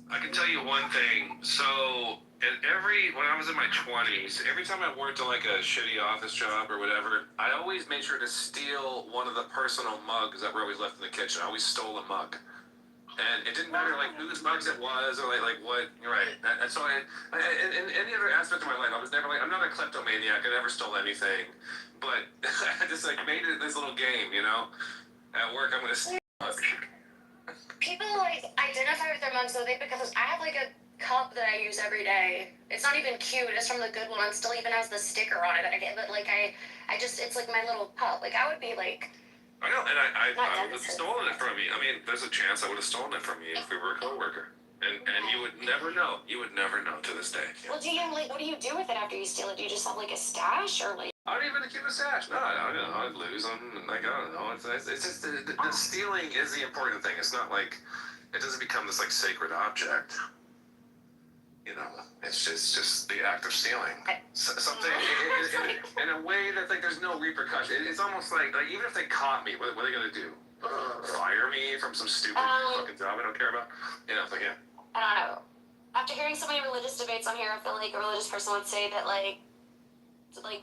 I can tell you one thing. So, when I was in my 20s, every time I worked in like a shitty office job or whatever, I always made sure to steal one of the personal mugs that were always left in the kitchen. I always stole a mug. And it didn't matter like whose mugs it was or like what. Right. And so in any other aspect of my life, I was never like, I'm not a kleptomaniac. I never stole anything. But I just like made it this little game, you know? At work, I'm going to steal a mug. People like identify with their mugs though, because I have like a cup that I use every day. It's not even cute. It's from the Goodwill and still even has the sticker on it that I get. But like I just it's like my little cup. Like I would be like. I know, and I would have stolen it from you. I mean, there's a chance I would have stolen it from you if we were a coworker, and you would never know. You would never know to this day. Well, do you like? What do you do with it after you steal it? Do you just have like a stash or like? I don't even keep a stash. No, I don't know. I'd lose them. Like I don't know. It's just the stealing is the important thing. It's not like it doesn't become this like sacred object. You know, it's just the act of stealing. Something in a way that like there's no repercussion. It's almost like even if they caught me, what are they gonna do? Fire me from some stupid fucking job I don't care about? You know, it's like yeah. I don't know. After hearing so many religious debates on here, I feel like a religious person would say that like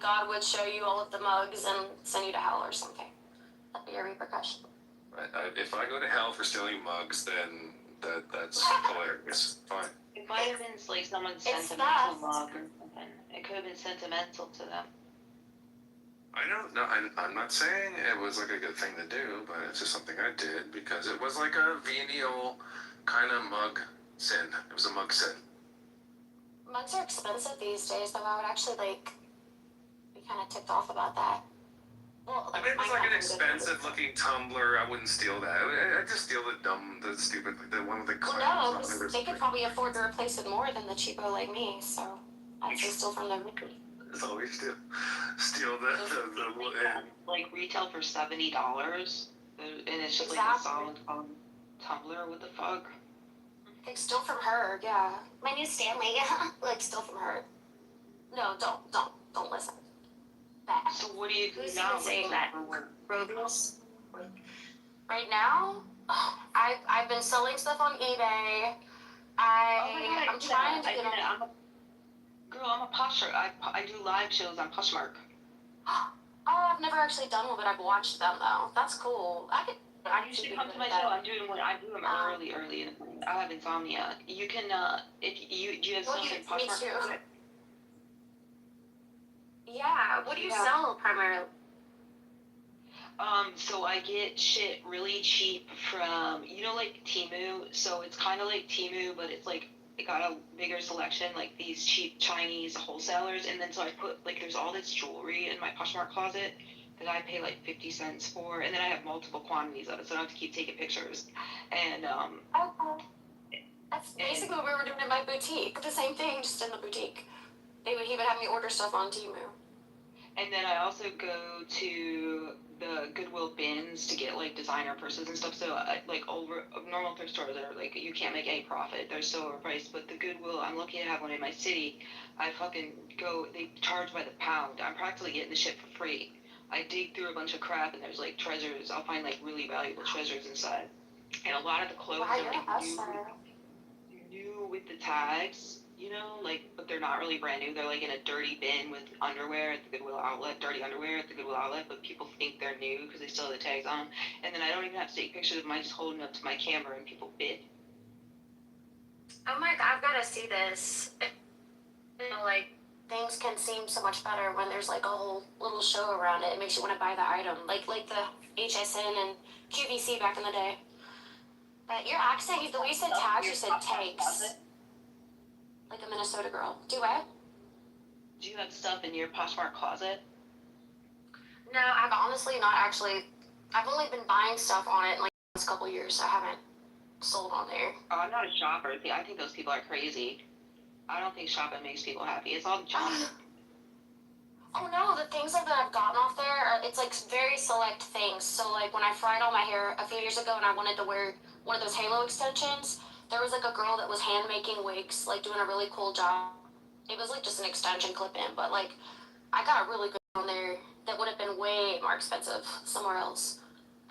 God would show you all of the mugs and send you to hell or something. That'd be a repercussion. If I go to hell for stealing mugs, then that's hilarious. Fine. It might have been like someone's sentimental mug or something. It could have been sentimental to them. I don't know. I'm not saying it was like a good thing to do, but it's just something I did because it was like a venial kind of mug sin. It was a mug sin. Mugs are expensive these days, though. I would actually be kind of ticked off about that. Well, if it was like an expensive-looking tumbler, I wouldn't steal that. I'd just steal the stupid, the one with the clouds. Well, no, because they could probably afford to replace it more than the cheapo like me, so I'd say steal from them. So we steal the like retail for $70, and it's just like a solid tumbler. What the fuck? Like steal from her, yeah. My new Stanley, like steal from her. No, don't listen. That. So what do you do Who's now? even saying that? Robles. Right now, I've been selling stuff on eBay. I'm trying to get on. Girl, I'm a Poshmark. I do live shows on Poshmark. Oh, I've never actually done one, but I've watched them though. That's cool. You should come to my show. I do them early in the morning. I have insomnia. You can do you have stuff in Poshmark? Me too. Yeah, what do you sell primarily? So I get shit really cheap from, like Temu. So it's kind of like Temu, but it's like, it got a bigger selection, like these cheap Chinese wholesalers. And then so I put, like, there's all this jewelry in my Poshmark closet that I pay like 50 cents for. And then I have multiple quantities of it, so I don't have to keep taking pictures. And, that's basically what we were doing in my boutique. The same thing, just in the boutique. He would have me order stuff on Temu. And then I also go to the Goodwill bins to get like designer purses and stuff. So like over normal thrift stores are like you can't make any profit. They're so overpriced. But the Goodwill, I'm lucky to have one in my city. I fucking go. They charge by the pound. I'm practically getting the shit for free. I dig through a bunch of crap and there's like treasures. I'll find like really valuable treasures inside. And a lot of the clothes are like new with the tags. But they're not really brand new. They're like in a dirty bin with underwear at the Goodwill outlet, dirty underwear at the Goodwill outlet, but people think they're new because they still have the tags on. And then I don't even have to take pictures of them. I just hold them up to my camera and people bid. Oh my God, I've got to see this. Things can seem so much better when there's like a whole little show around it. It makes you want to buy the item, like the HSN and QVC back in the day. Your accent, the way you said tags, you said takes. Like a Minnesota girl. Do what? Do you have stuff in your Poshmark closet? No, I've honestly not actually. I've only been buying stuff on it in like the last couple years, so I haven't sold on there. Oh, I'm not a shopper. I think those people are crazy. I don't think shopping makes people happy. It's all the junk. Oh no, the things that I've gotten off there, it's like very select things. So like when I fried all my hair a few years ago and I wanted to wear one of those halo extensions, there was like a girl that was hand making wigs, like doing a really cool job. It was like just an extension clip in, but like I got a really good one there that would have been way more expensive somewhere else.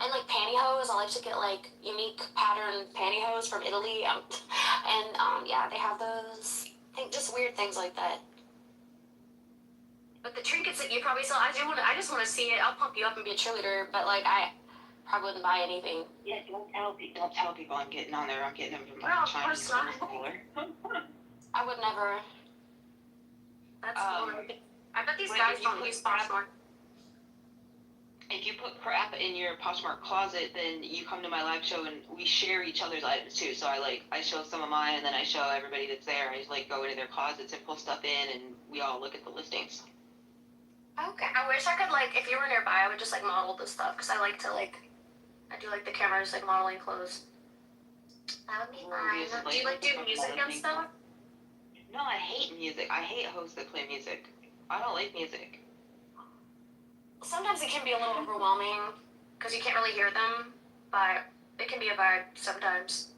And like pantyhose, I like to get like unique pattern pantyhose from Italy. Yeah, they have those. I think just weird things like that. But the trinkets that you probably sell, I just want to see it. I'll pump you up and be a cheerleader, but like I probably wouldn't buy anything. Yeah, don't tell people I'm getting on there. I'm getting them from No, like of Chinese course not. store. I would never. That's I bet these but guys if you don't put use crap- Poshmark. If you put crap in your Poshmark closet, then you come to my live show and we share each other's items too. So I show some of mine and then I show everybody that's there. I just like go into their closets and pull stuff in and we all look at the listings. Okay. I wish I could like, if you were nearby, I would just like model the stuff because I like to like, I do like the cameras like modeling clothes. That would be fine. Do you like do music and stuff? No, I hate music. I hate hosts that play music. I don't like music. Sometimes it can be a little overwhelming because you can't really hear them, but it can be a vibe sometimes.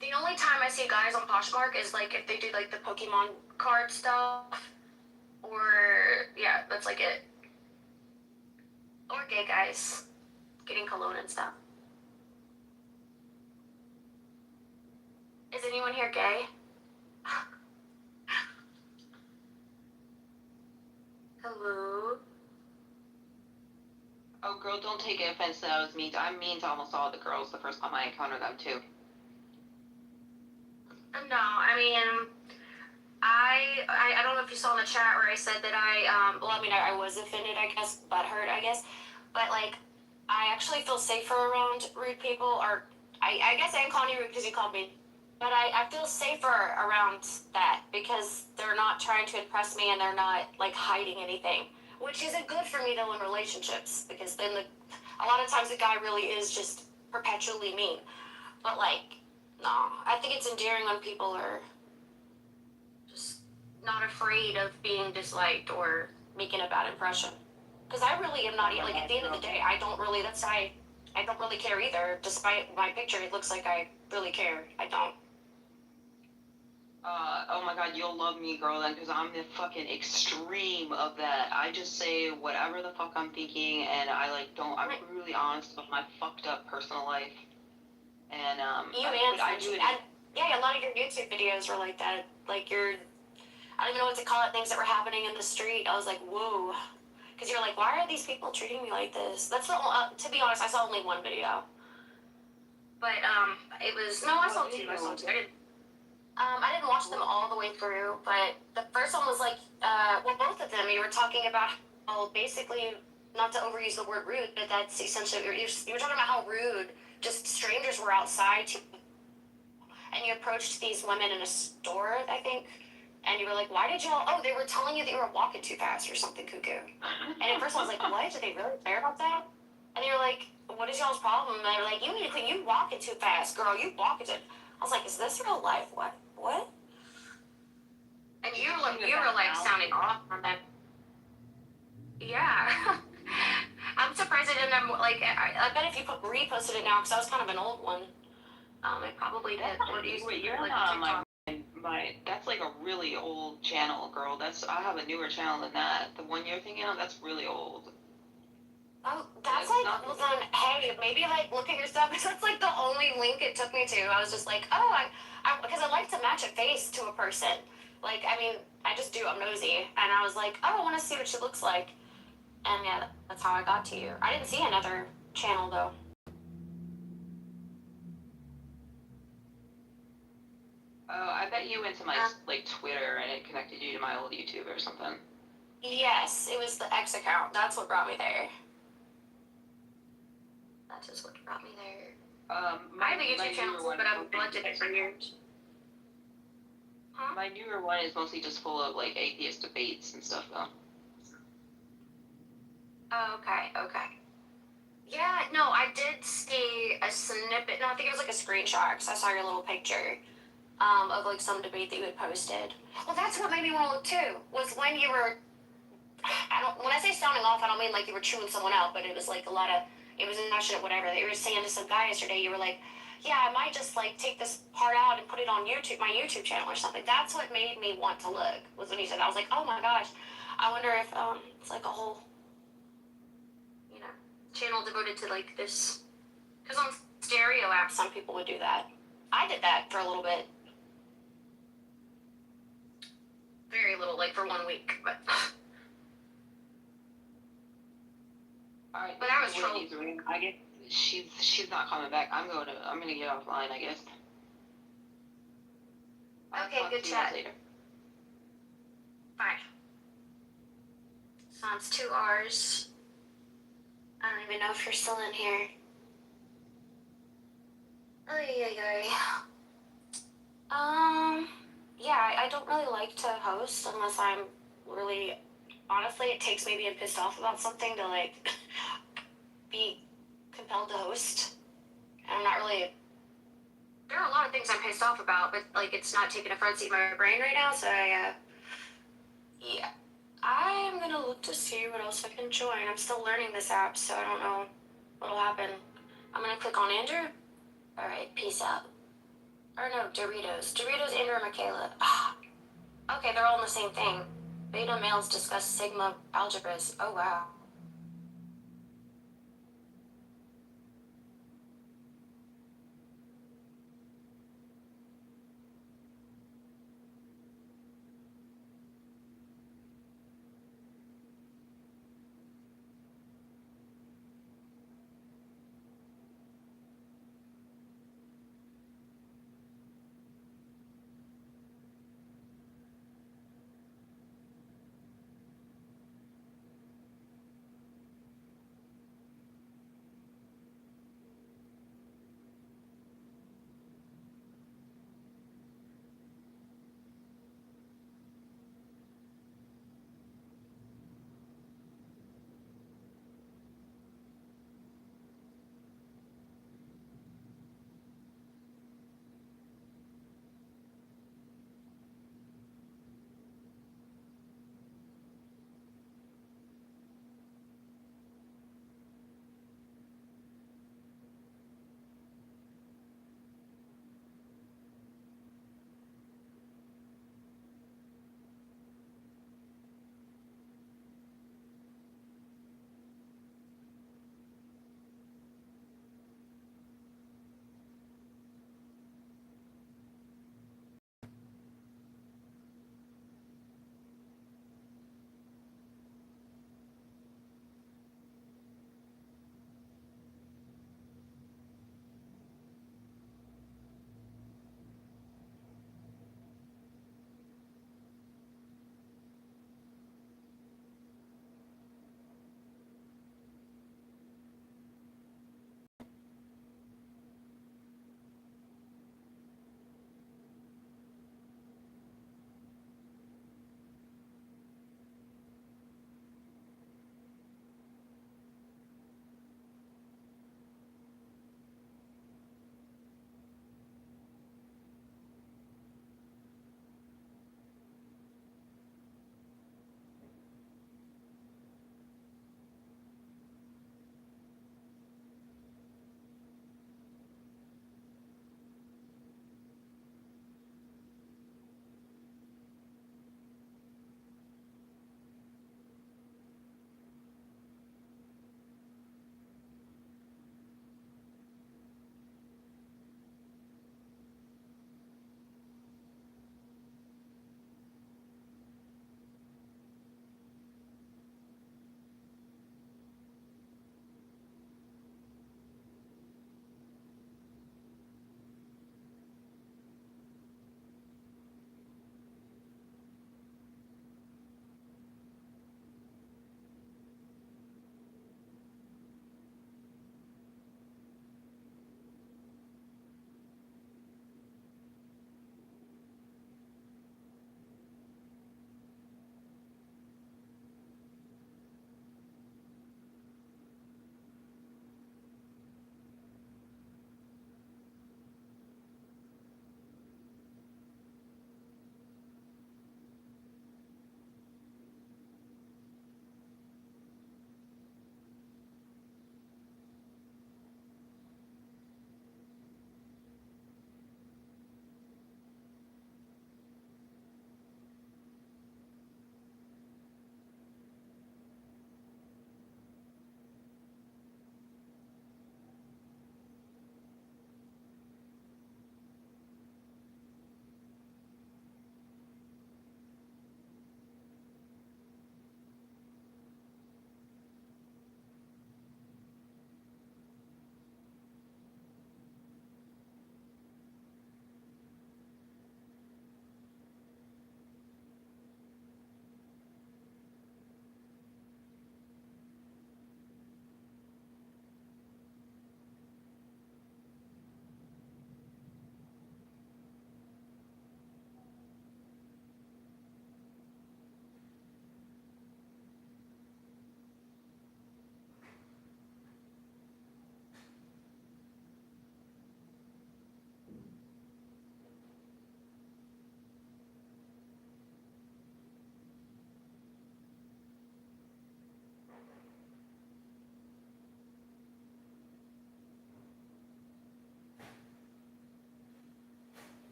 The only time I see guys on Poshmark is like if they do like the Pokemon card stuff, or yeah, that's like it. Or gay guys getting cologne and stuff. Is anyone here gay? Hello? Oh, girl, don't take offense that I was mean. I'm mean to almost all the girls the first time I encounter them, too. No, I mean, I don't know if you saw in the chat where I said that I was offended, I guess, butthurt, I guess. But, like, I actually feel safer around rude people, or I guess I am calling you rude because you called me. But I feel safer around that because they're not trying to impress me and they're not, like, hiding anything. Which isn't good for me, though, in relationships. Because then a lot of times the guy really is just perpetually mean. But, like, no. I think it's endearing when people are just not afraid of being disliked or making a bad impression. Because I really am not, like, at the end of the day, I don't really care either. Despite my picture, it looks like I really care. I don't. Oh my god, you'll love me, girl, then, because I'm the fucking extreme of that. I just say whatever the fuck I'm thinking, and I'm really honest about my fucked up personal life. And, I do it. Yeah, a lot of your YouTube videos were like that. Like I don't even know what to call it, things that were happening in the street. I was like, whoa. Because you're like, why are these people treating me like this? That's to be honest, I saw only one video. But, I saw two. I didn't watch them all the way through, but the first one was like, both of them, you were talking about how basically, not to overuse the word rude, but that's essentially, you were talking about how rude just strangers were outside and you approached these women in a store, I think, and you were like, why did y'all, they were telling you that you were walking too fast or something cuckoo. And at first I was like, what, do they really care about that? And you're like, what is y'all's problem? And they were like, you walking too fast, girl, you walking too. I was like, is this real life? What? And you were like sounding off on that. Yeah. I'm surprised it didn't have, like, I bet if you reposted it now, because that was kind of an old one, it probably did. That's like a really old channel, girl. I have a newer channel than that. The one you're thinking of, that's really old. Oh, that's like, well then, hey, maybe like look at your stuff, because that's like the only link it took me to. I was just like, because I like to match a face to a person. Like, I mean, I just do, I'm nosy. And I was like, I want to see what she looks like. And yeah, that's how I got to you. I didn't see another channel though. Oh, I bet you went to my, like, Twitter and it connected you to my old YouTube or something. Yes, it was the X account. That's what brought me there. That's just what brought me there. I have a YouTube channel too, but I've blended it for years. Huh? My newer one is mostly just full of, like, atheist debates and stuff, though. Oh, okay. Yeah, no, I did see a snippet. No, I think it was like a screenshot, because I saw your little picture of, like, some debate that you had posted. Well, that's what made me want to look, too, was when you were... when I say sounding off, I don't mean like you were chewing someone out, but it was like it was passionate, whatever. They were saying to some guy yesterday, you were like, yeah, I might just like take this part out and put it on YouTube, my YouTube channel or something. That's what made me want to look, was when you said that. I was like, oh my gosh, I wonder if it's like a whole, channel devoted to like this. Because on stereo apps, some people would do that. I did that for a little bit. Very little, like for 1 week, but. Alright, But I was Wendy's ring. I guess she's not coming back. I'm gonna get offline, I guess. I'll Okay, talk good to you guys chat. later. Bye. So it's 2 hours. I don't even know if you're still in here. Yeah, I don't really like to host unless I'm really, honestly, it takes me being pissed off about something to like be compelled to host. And I'm not really, there are a lot of things I'm pissed off about, but like it's not taking a front seat in my brain right now, so yeah. I am gonna look to see what else I can join. I'm still learning this app, so I don't know what'll happen. I'm gonna click on Andrew. Alright, peace out. Or no, Doritos. Doritos, Andrew, and Michaela. Okay, they're all in the same thing. Beta males discuss sigma algebras. Oh wow.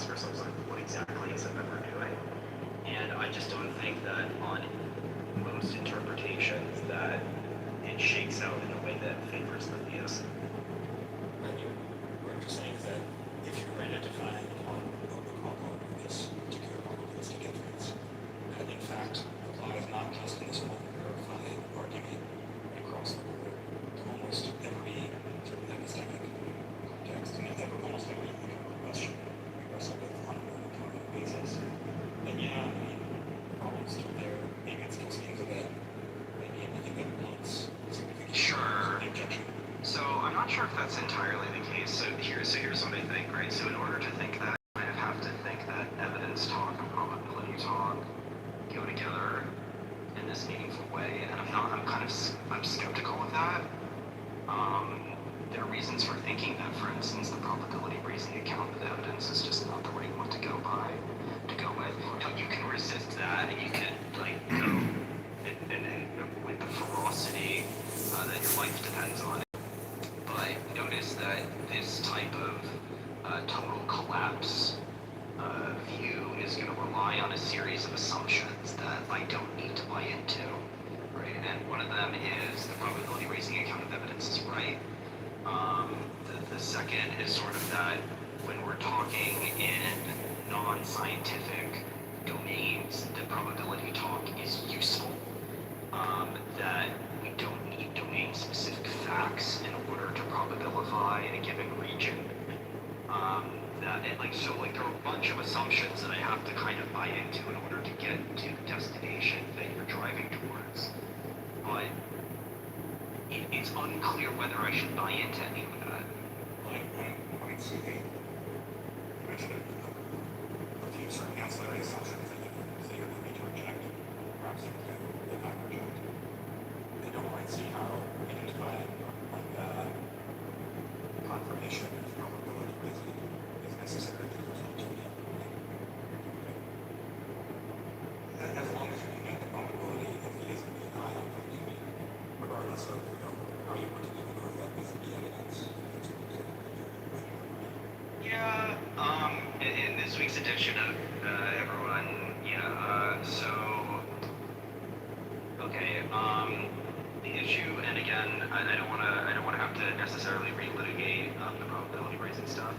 ask ourselves, like, what exactly is it that we're doing? And I just don't think that on most interpretations that it shakes out in a way that favors the theist. What you're saying is that if you're identifying this particular probabilistic evidence, that in fact applies not just in this one verified argument, but across the board to almost every sort of epistemic context, and almost every economic question we wrestle with on a more recurrent basis. And yeah, I mean, the problem's still there. Maybe it still seems a bit, maybe anything that wants significant objection. So I'm not sure if that's entirely the case. So here's what I think, right? So in order to think that, I kind of have to think that evidence talk and probability talk go together in this meaningful way, and I'm skeptical of that. There are reasons for thinking that, for instance, the probability reasoning account of evidence is just not the right one to go with. You can resist that, and you can go with the ferocity that your life depends on. But notice that this type of total collapse view is going to rely on a series of assumptions that I don't need to buy into, right? And one of them is the probability reasoning account of evidence is right. The second is sort of that when we're talking in non-scientific domains, the probability talk is useful. That we don't need domain-specific facts in order to probabilify in a given region. There are a bunch of assumptions that I have to kind of buy into in order to get to the destination that you're driving towards. But it's unclear whether I should buy into any of that. I might see you mentioned a few certain ancillary assumptions that you're going to reject, perhaps if I reject. I don't quite see how identifying confirmation of probability reasoning is necessary to result to it. As long as you can get the probability of theism being high on opportunity, regardless of how you put together that with the evidence. Yeah, in this week's edition of everyone, the issue, and again, I don't want to have to necessarily relitigate the probability raising stuff.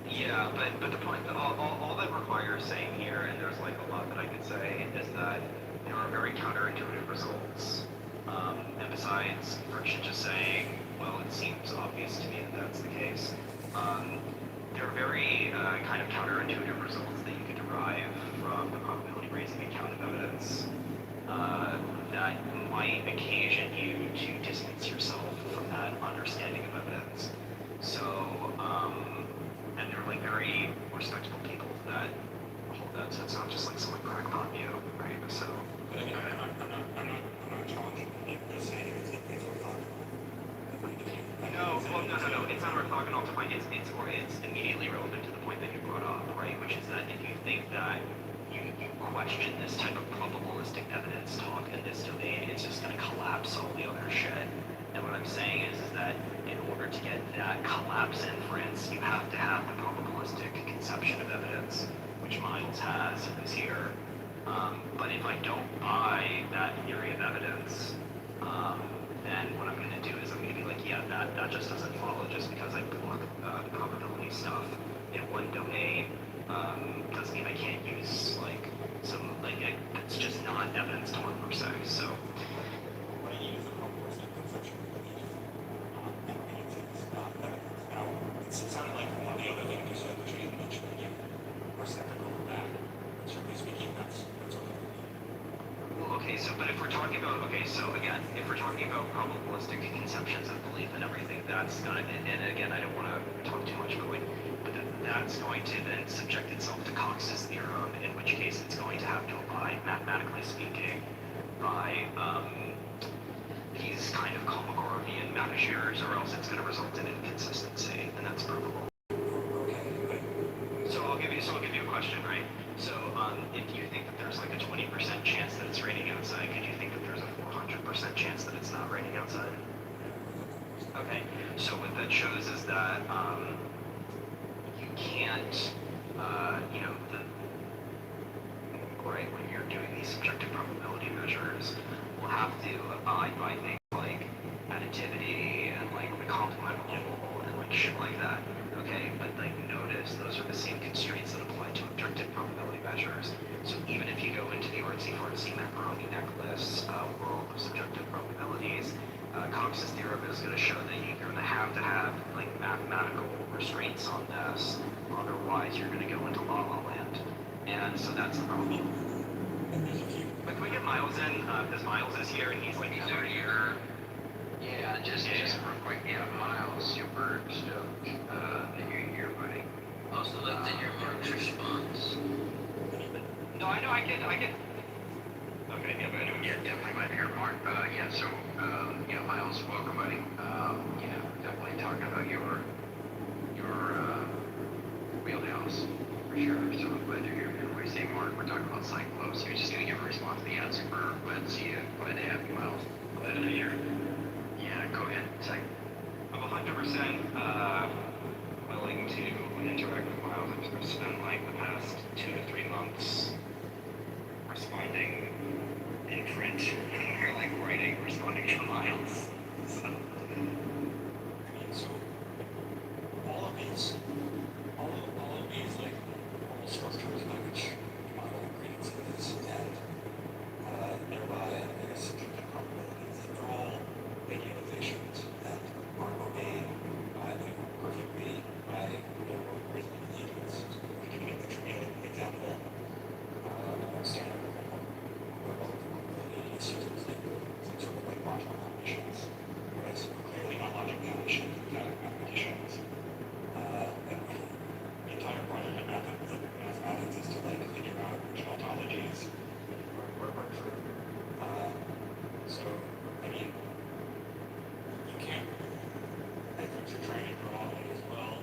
Yeah, but the point, all that requires saying here, and there's like a lot that I could say, is that there are very counterintuitive results. And besides Friction just saying, well, it seems obvious to me that that's the case, there are very kind of counterintuitive results that you could derive from the probability raising account of evidence that might occasion you to distance yourself from that understanding of evidence. So, and they're like very respectable people that hold that, so it's not just like some like crackpot view, right? So, but again, I'm not challenging it. I'm just saying it's orthogonal. No, it's not orthogonal to point. It's immediately relevant to the point that you brought up, right? Which is that if you think that you question this type of probabilistic evidence talk in this domain, it's just going to collapse all the other shit. And what I'm saying is that in order to get that collapse inference, you have to have the probabilistic conception of evidence, which Miles has, who's here. But if I don't buy that theory of evidence, then what I'm going to do is I'm going to be like, yeah, that just doesn't follow just because I block the probability stuff in one domain. Doesn't mean I can't use it's just not evidence talk per se. So what I need is a probabilistic conception of belief. It's not evidence. Now, it sounded like one of the other things you said, which you mentioned, that you were skeptical of that. Strictly speaking, that's okay. Well, okay, but if we're talking about, if we're talking about probabilistic conceptions of belief and everything, that's gonna, and again, I don't want to talk too much, but that's going to then subject itself to Cox's theorem, in which case it's going to have to abide, mathematically speaking, by these kind of Kolmogorovian measures, or else it's going to result in inconsistency, and that's provable. So I'll give you a question, right? So if you think that there's like a 20% chance that it's raining outside, could you think that there's a 400% chance that it's not raining outside? Okay, so what that shows is that can't, right, when you're doing these subjective probability measures, we'll have to abide by things like additivity and like the complement rule and like shit like that. Okay, but like notice those are the same constraints that apply to objective probability measures. So even if you go into the artsy-fartsy macaroni necklace world of subjective probabilities, Cox's theorem is going to show that you're going to have like mathematical restraints on this, otherwise you're going to go into la la land. And so that's the problem. But can we get Miles in? Because Miles is here and he's like never here. Yeah, just real quick, yeah, Miles, super stoked that you're here, buddy. Also love to hear Mark's response. No, I know, I can. Okay, yeah, but anyway. Yeah, definitely glad to hear Mark. Miles, welcome, buddy. Definitely talking about your wheelhouse for sure. So I'm glad you're here. When we say Mark, we're talking about Cyclops. You're just gonna give a response to the ad. Super glad to see you. Glad to have you, Miles. Glad to be here. Yeah, go ahead. I'm 100% willing to interact with Miles. I've spent like the past 2 to 3 months responding in print or like writing, responding to Miles. So, all of these like normal structures by which model gradients and thereby I guess subjective probabilities, they're all idealizations that are obeyed perfectly by reasonable agents. We can make the trivial example standard probability is using some sort of like logical conditions, whereas clearly not logical conditions, mathematicians. The entire project of mathematics is to like figure out which ontologies are true. So, I mean, you can't, I think you're trying to draw like as well,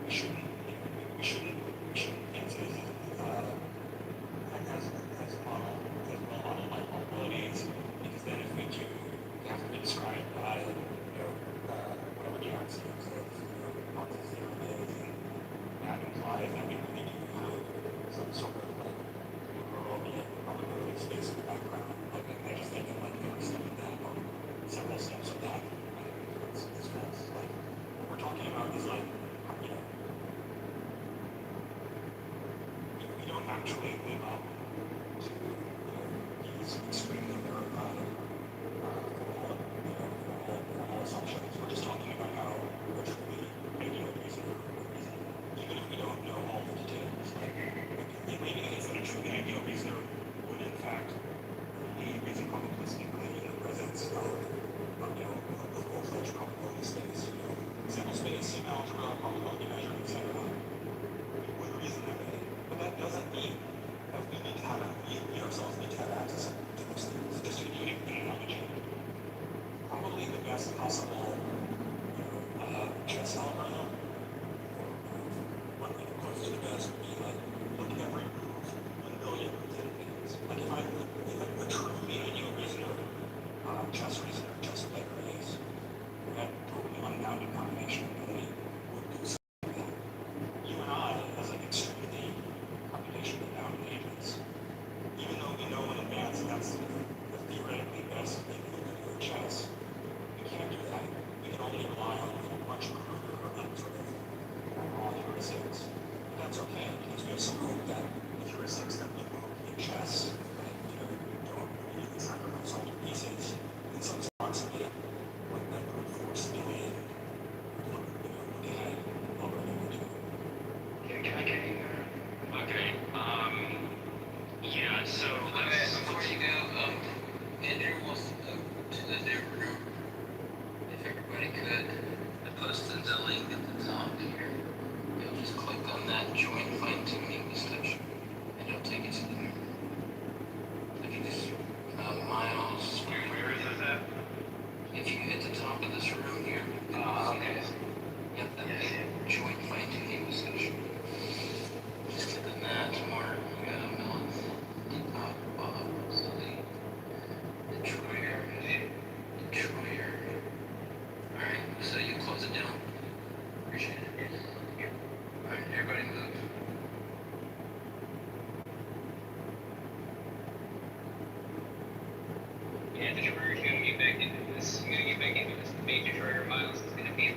we shouldn't think this as a model, as well modeled by probabilities, because then if we do have to be described by, whatever geometry of Marx's theorem is, and that implies that we need to have some sort of like overall probability space in the background. Like, I just think that like the first step of that, or several steps of that, is false. Like, what we're talking about is like, we don't actually live up to these extremely verified formal assumptions. We're just talking about how we're truly ideal reasoner would reason, even if we don't know all the details. Like, it may be the case that a truly ideal reasoner would in fact only reason probabilistically in the presence of a full-fledged probability space, sample space, sim algebra, probability measure, etc. We would reason that way. But that doesn't mean that we ourselves need to have access to those things. Just to do an analogy, probably the best possible chess algorithm, or one close to the best would be like, look at every move 1 billion moves in advance. Like if a truly ideal reasoner, chess reasoner, chess player is, that totally unbounded combination ability would do something like that. You and I, as like extremely computationally bound agents, even though we know in advance that's the theoretically best thing we can do in chess, we can't do that. We can only rely on much cruder sort of raw heuristics. But that's okay, because we have some hope that the heuristics that we move in chess, that don't really sacrifice all the pieces, in some approximate what that brute force billion look ahead algorithm would do. Okay, yeah, so Before you go, Andrew wants to go to the new room. If everybody could, I posted the link at the top here. You'll just click on that join fine-tuning discussion, and it'll take you to the new room. If you just, Miles, where is this at? if you hit the top of this room here. Okay. Yep, that join fine-tuning discussion. Just click on that, Mark, Melon, Bob, Sully, Detroiter. Alright, so you close it down. Appreciate it. Alright, you make it into this major charter miles is going to be,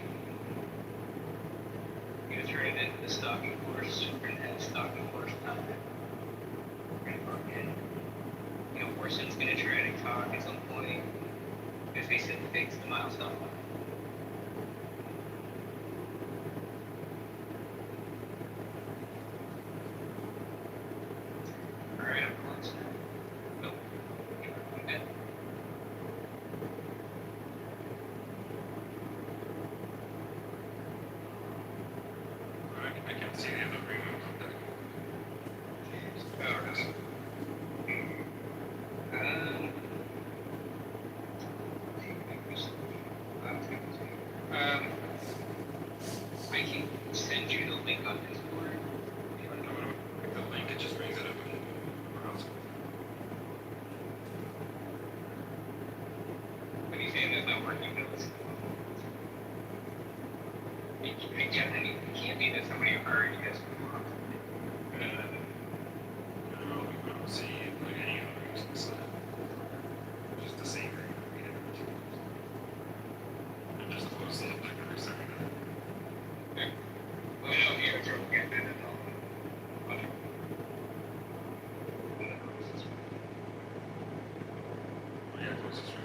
you're going to turn it into the stalking horse, we're going to have stalking horse time. We're going to market it. You know, Horson's going to try to talk at some point, because they said fix the milestone. Alright, I'm close. Nope. I'm good. I can't see the other agreement. I can send you the link on Discord. The link, it just brings it up in browser. When you say that's not working, though, it definitely can't be that somebody already has I don't see like any other reasons. Just the same thing. I'm just opposed to like every second. Well, no, here it's okay. Yeah, closest one.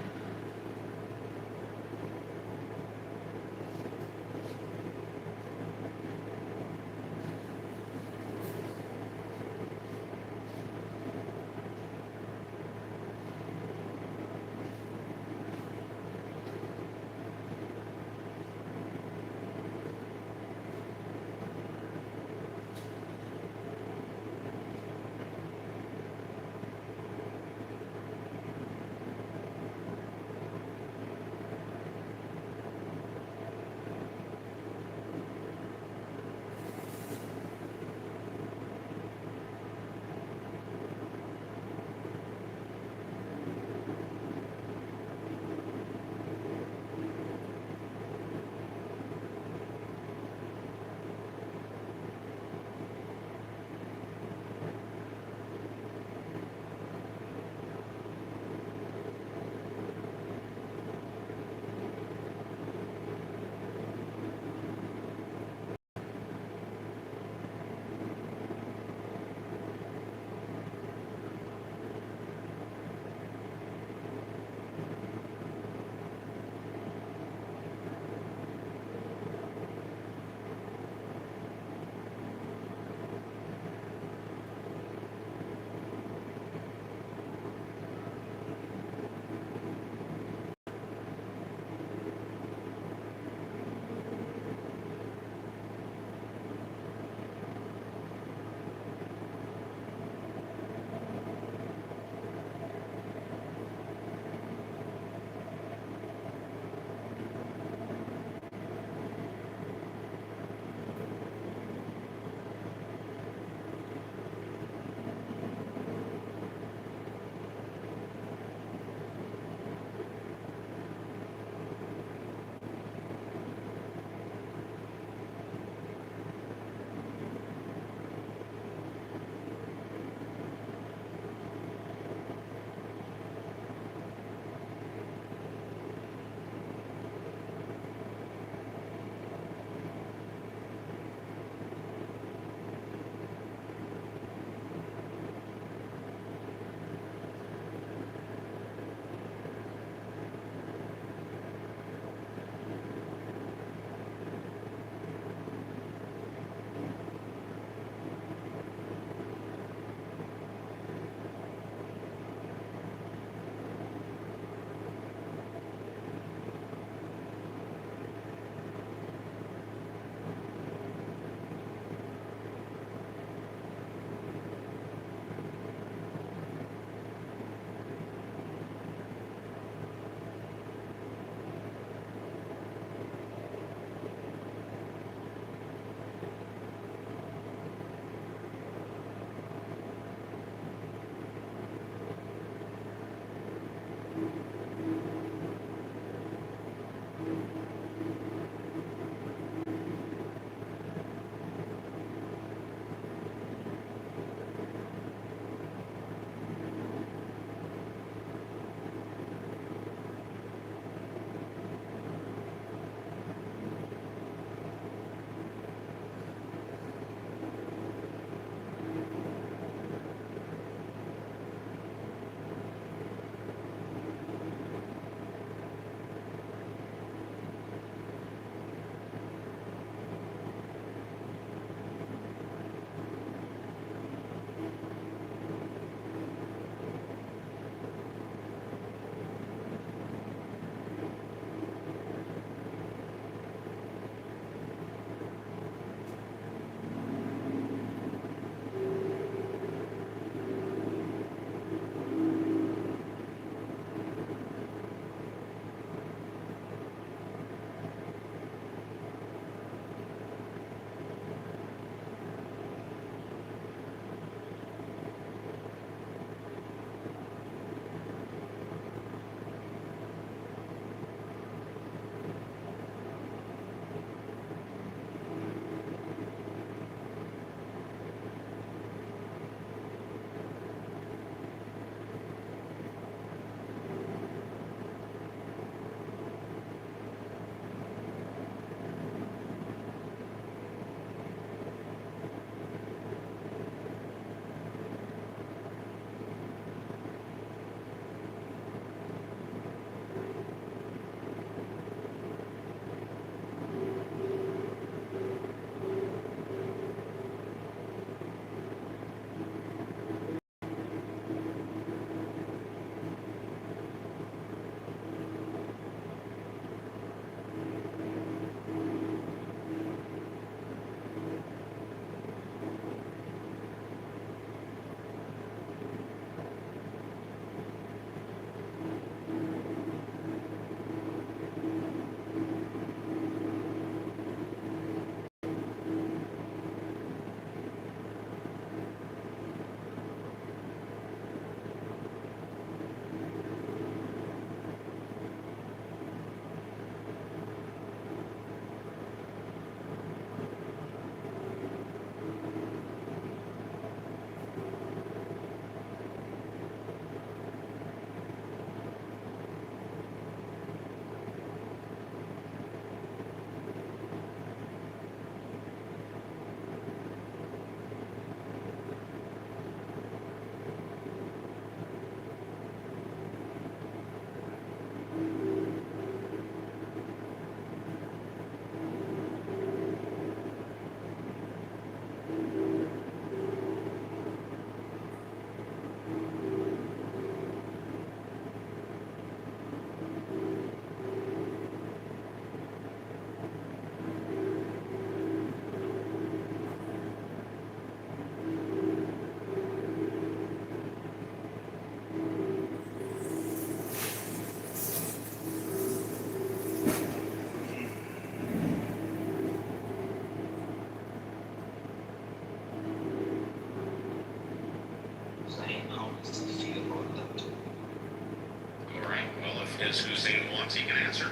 Hussein wants, he can answer.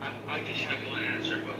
I can handle an answer, but